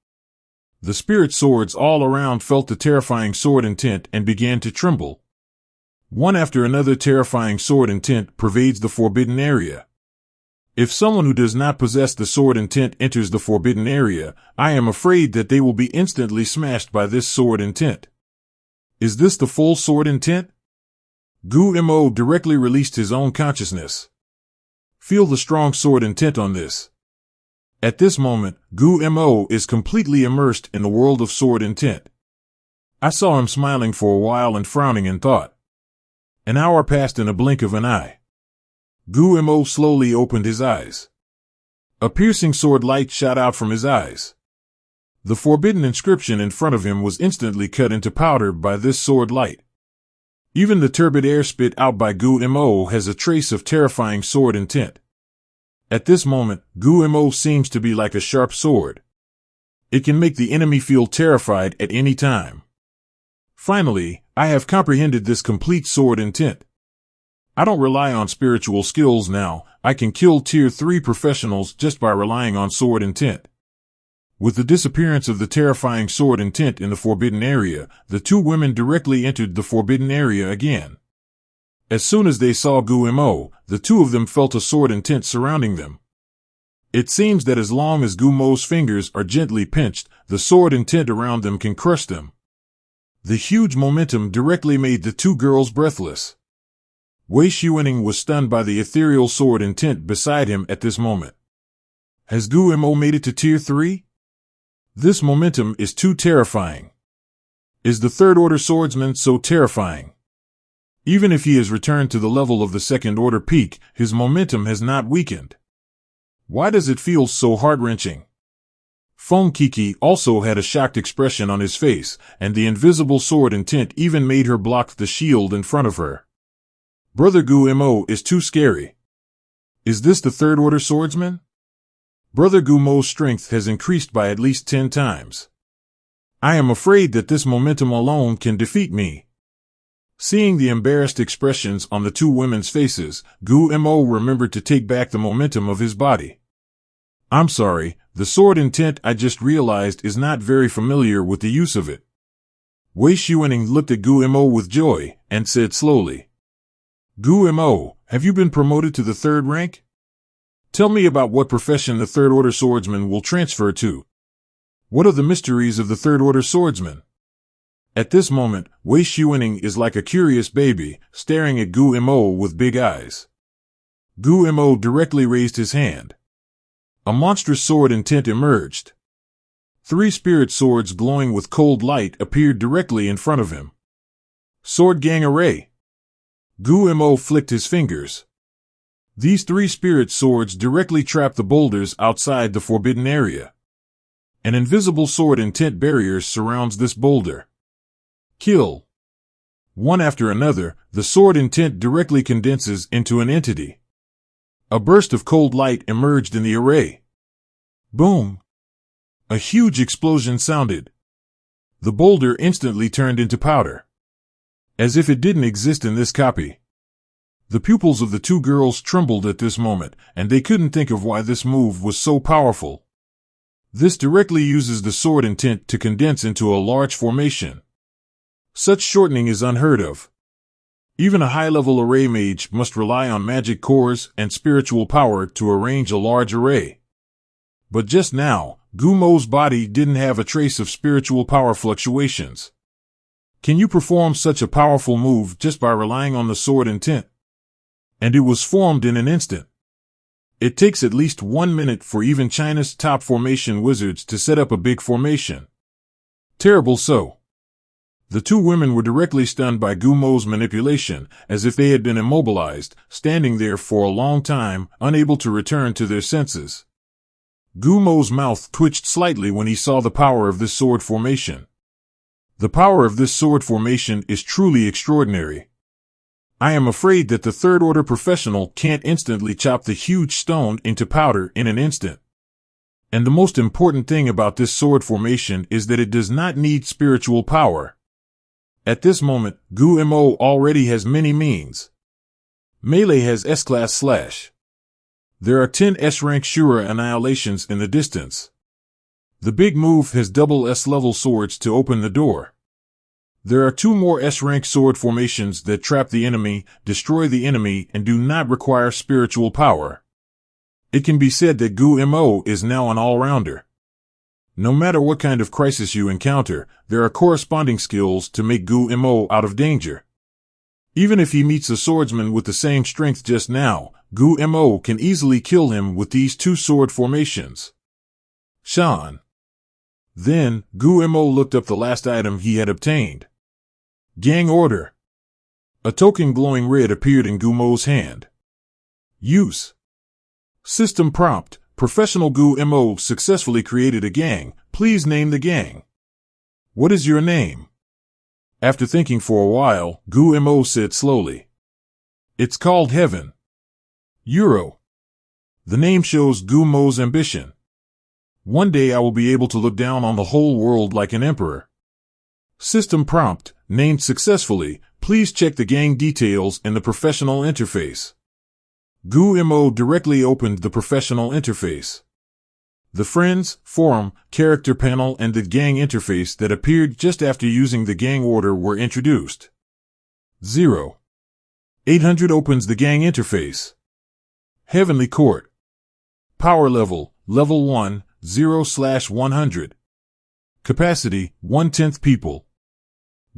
[SPEAKER 1] The spirit swords all around felt the terrifying sword intent and began to tremble. One after another terrifying sword intent pervades the forbidden area. If someone who does not possess the sword intent enters the forbidden area, I am afraid that they will be instantly smashed by this sword intent. Is this the full sword intent? Gu Mo directly released his own consciousness. Feel the strong sword intent on this. At this moment, Gu Mo is completely immersed in the world of sword intent. I saw him smiling for a while and frowning in thought. An hour passed in a blink of an eye. Gu Mo slowly opened his eyes. A piercing sword light shot out from his eyes. The forbidden inscription in front of him was instantly cut into powder by this sword light. Even the turbid air spit out by Gu Mo has a trace of terrifying sword intent. At this moment, Gu Mo seems to be like a sharp sword. It can make the enemy feel terrified at any time. Finally, I have comprehended this complete sword intent. I don't rely on spiritual skills now. I can kill tier 3 professionals just by relying on sword intent. With the disappearance of the terrifying sword intent in the forbidden area, the 2 women directly entered the forbidden area again. As soon as they saw Gu Mo, the 2 of them felt a sword intent surrounding them. It seems that as long as Gu Mo's fingers are gently pinched, the sword intent around them can crush them. The huge momentum directly made the 2 girls breathless. Wei Xuening was stunned by the ethereal sword intent beside him at this moment. Has Gu Mo made it to tier 3? This momentum is too terrifying. Is the third order swordsman so terrifying? Even if he has returned to the level of the second order peak, his momentum has not weakened. Why does it feel so heart-wrenching? Feng Kiki also had a shocked expression on his face, and the invisible sword intent even made her block the shield in front of her. Brother Gu Mo is too scary. Is this the third order swordsman? Brother Gu Mo's strength has increased by at least 10 times. I am afraid that this momentum alone can defeat me. Seeing the embarrassed expressions on the 2 women's faces, Gu Mo remembered to take back the momentum of his body. I'm sorry, the sword intent I just realized is not very familiar with the use of it. Wei Xuening looked at Gu Mo with joy, and said slowly, Gu Mo, have you been promoted to the 3rd rank? Tell me about what profession the 3rd order swordsman will transfer to. What are the mysteries of the 3rd order swordsman? At this moment, Wei Xuening is like a curious baby, staring at Gu Mo with big eyes. Gu Mo directly raised his hand. A monstrous sword intent emerged. 3 spirit swords glowing with cold light appeared directly in front of him. Sword gang array. Gu Mo flicked his fingers. These 3 spirit swords directly trap the boulders outside the forbidden area. An invisible sword intent barrier surrounds this boulder. Kill. One after another, the sword intent directly condenses into an entity. A burst of cold light emerged in the array. Boom! A huge explosion sounded. The boulder instantly turned into powder. As if it didn't exist in this copy. The pupils of the two girls trembled at this moment, and they couldn't think of why this move was so powerful. This directly uses the sword intent to condense into a large formation. Such shortening is unheard of. Even a high-level array mage must rely on magic cores and spiritual power to arrange a large array. But just now, Gumo's body didn't have a trace of spiritual power fluctuations. Can you perform such a powerful move just by relying on the sword intent? And it was formed in an instant. It takes at least 1 minute for even China's top formation wizards to set up a big formation. Terrible so. The two women were directly stunned by Gumo's manipulation, as if they had been immobilized, standing there for a long time, unable to return to their senses. Gumo's mouth twitched slightly when he saw the power of this sword formation. The power of this sword formation is truly extraordinary. I am afraid that the third-order professional can't instantly chop the huge stone into powder in an instant. And the most important thing about this sword formation is that it does not need spiritual power. At this moment, Gumo already has many means. Melee has S-class slash. There are 10 S-rank Shura annihilations in the distance. The big move has double S-level swords to open the door. There are 2 more S-rank sword formations that trap the enemy, destroy the enemy, and do not require spiritual power. It can be said that Gumo is now an all-rounder. No matter what kind of crisis you encounter, there are corresponding skills to make Gumo out of danger. Even if he meets a swordsman with the same strength just now, Gumo can easily kill him with these 2 sword formations. Shan. Then, Gumo looked up the last item he had obtained. Gang order. A token glowing red appeared in Gumo's hand. Use. System prompt. Professional Gumo successfully created a gang. Please name the gang. What is your name? After thinking for a while, Gumo said slowly. It's called Heaven. Euro. The name shows Gumo's ambition. One day I will be able to look down on the whole world like an emperor. System prompt. Named successfully. Please check the gang details in the professional interface. Gumo directly opened the professional interface. The Friends, Forum, Character Panel and the Gang interface that appeared just after using the gang order were introduced. 0800 opens the gang interface. Heavenly Court. Power level, level 1, 0/100. Capacity, 1/10 people.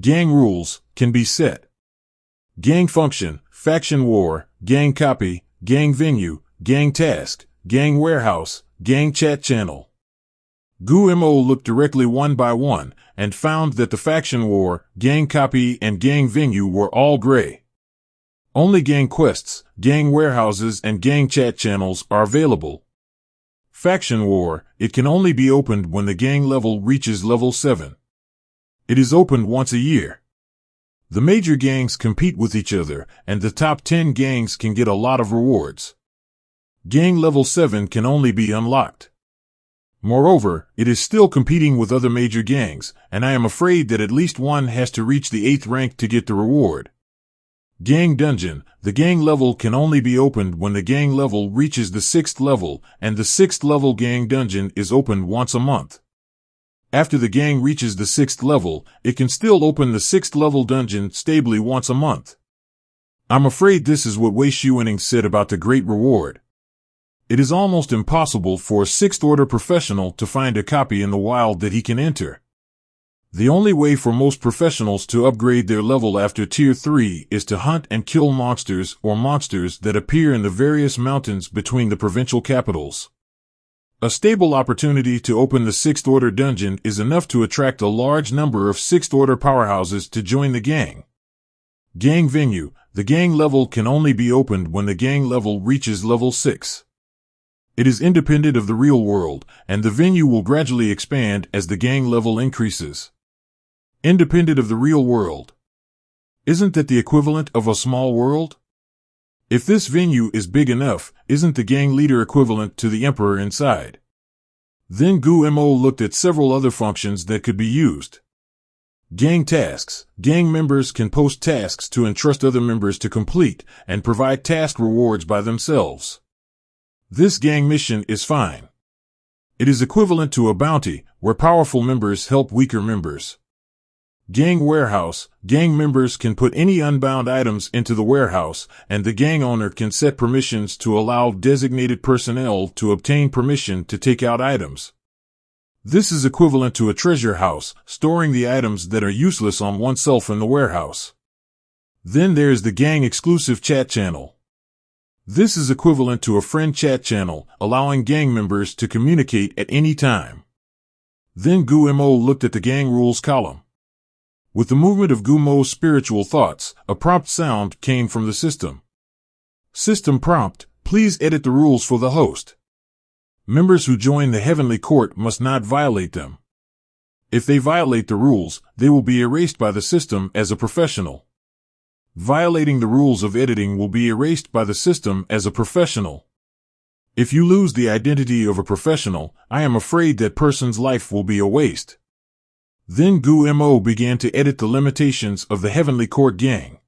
[SPEAKER 1] Gang rules, can be set. Gang function, faction war, gang copy, gang venue, gang task, gang warehouse, gang chat channel. Gumo looked directly one by one and found that the faction war, gang copy, and gang venue were all gray. Only gang quests, gang warehouses, and gang chat channels are available. Faction war, it can only be opened when the gang level reaches level 7. It is opened once a year. The major gangs compete with each other, and the top 10 gangs can get a lot of rewards. Gang level 7 can only be unlocked. Moreover, it is still competing with other major gangs, and I am afraid that at least one has to reach the 8th rank to get the reward. Gang dungeon, the gang level can only be opened when the gang level reaches the 6th level, and the 6th level gang dungeon is opened once a month. After the gang reaches the 6th level, it can still open the 6th level dungeon stably once a month. I'm afraid this is what Wei Xuaning said about the great reward. It is almost impossible for a 6th order professional to find a copy in the wild that he can enter. The only way for most professionals to upgrade their level after Tier 3 is to hunt and kill monsters or monsters that appear in the various mountains between the provincial capitals. A stable opportunity to open the 6th order dungeon is enough to attract a large number of 6th order powerhouses to join the gang. Gang venue, the gang level can only be opened when the gang level reaches level 6. It is independent of the real world, and the venue will gradually expand as the gang level increases. Independent of the real world. Isn't that the equivalent of a small world? If this venue is big enough, isn't the gang leader equivalent to the emperor inside? Then Gu Mo looked at several other functions that could be used. Gang tasks. Gang members can post tasks to entrust other members to complete and provide task rewards by themselves. This gang mission is fine. It is equivalent to a bounty, where powerful members help weaker members. Gang warehouse. Gang members can put any unbound items into the warehouse, and the gang owner can set permissions to allow designated personnel to obtain permission to take out items. This is equivalent to a treasure house, storing the items that are useless on oneself in the warehouse. Then there's the gang-exclusive chat channel. This is equivalent to a friend chat channel, allowing gang members to communicate at any time. Then Gu Mo looked at the gang rules column. With the movement of Gu Mo's spiritual thoughts, a prompt sound came from the system. System prompt, please edit the rules for the host. Members who join the heavenly court must not violate them. If they violate the rules, they will be erased by the system as a professional. Violating the rules of editing will be erased by the system as a professional. If you lose the identity of a professional, I am afraid that person's life will be a waste. Then Gu Mo began to edit the limitations of the Heavenly Court gang.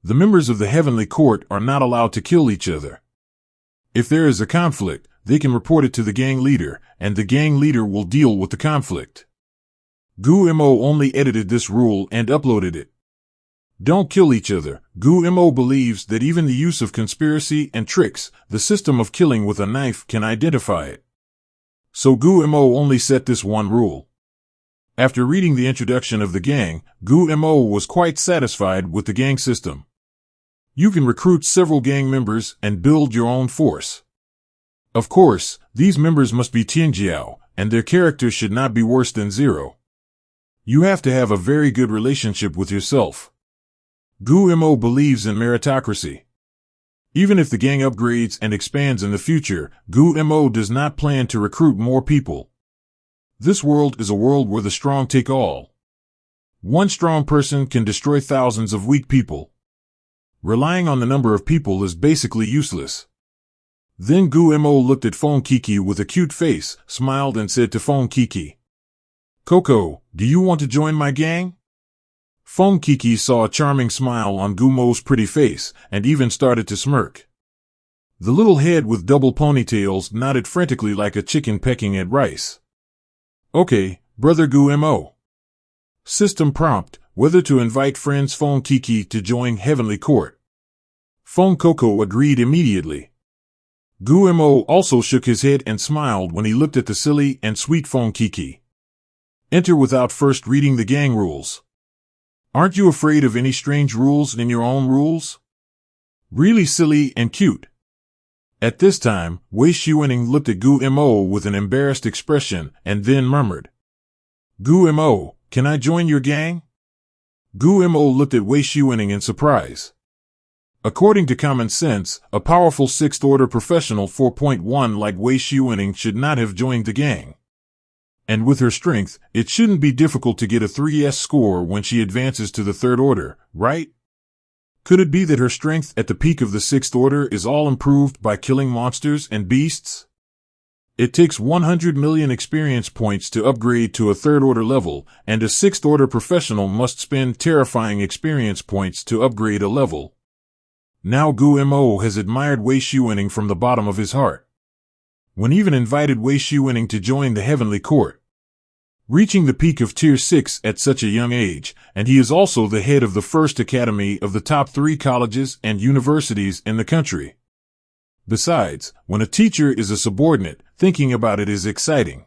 [SPEAKER 1] The members of the Heavenly Court are not allowed to kill each other. If there is a conflict, they can report it to the gang leader, and the gang leader will deal with the conflict. Gu Mo only edited this rule and uploaded it. Don't kill each other. Gu Mo believes that even the use of conspiracy and tricks, the system of killing with a knife, can identify it. So Gu Mo only set this one rule. After reading the introduction of the gang, Gu Mo was quite satisfied with the gang system. You can recruit several gang members and build your own force. Of course, these members must be Tianjiao, and their character should not be worse than 0. You have to have a very good relationship with yourself. Gu Mo believes in meritocracy. Even if the gang upgrades and expands in the future, Gu Mo does not plan to recruit more people. This world is a world where the strong take all. One strong person can destroy thousands of weak people. Relying on the number of people is basically useless. Then Gu Mo looked at Phone Kiki with a cute face, smiled and said to Phone Kiki, Coco, do you want to join my gang? Phone Kiki saw a charming smile on Gu Mo's pretty face, and even started to smirk. The little head with double ponytails nodded frantically like a chicken pecking at rice. Okay, brother Gu Mo. System prompt, whether to invite friends Phone Kiki to join Heavenly Court. Phone Coco agreed immediately. Gu Mo also shook his head and smiled when he looked at the silly and sweet Phone Kiki. Enter without first reading the gang rules. Aren't you afraid of any strange rules in your own rules? Really silly and cute. At this time, Wei Shiwening looked at Gu Mo with an embarrassed expression and then murmured, Gu Mo, can I join your gang? Gu Mo looked at Wei Shiwening in surprise. According to common sense, a powerful 6th order professional 4.1 like Wei Shiwening should not have joined the gang. And with her strength, it shouldn't be difficult to get a 3S score when she advances to the 3rd order, right? Could it be that her strength at the peak of the 6th order is all improved by killing monsters and beasts? It takes 100 million experience points to upgrade to a 3rd order level, and a 6th order professional must spend terrifying experience points to upgrade a level. Now Gu Mo has admired Wei Shiwening from the bottom of his heart. When even invited Wei Shiwening to join the Heavenly Court. Reaching the peak of Tier 6 at such a young age, and he is also the head of the first academy of the top 3 colleges and universities in the country. Besides, when a teacher is a subordinate, thinking about it is exciting.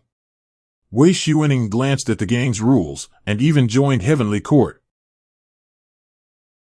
[SPEAKER 1] Wei Shiwening glanced at the gang's rules, and even joined Heavenly Court.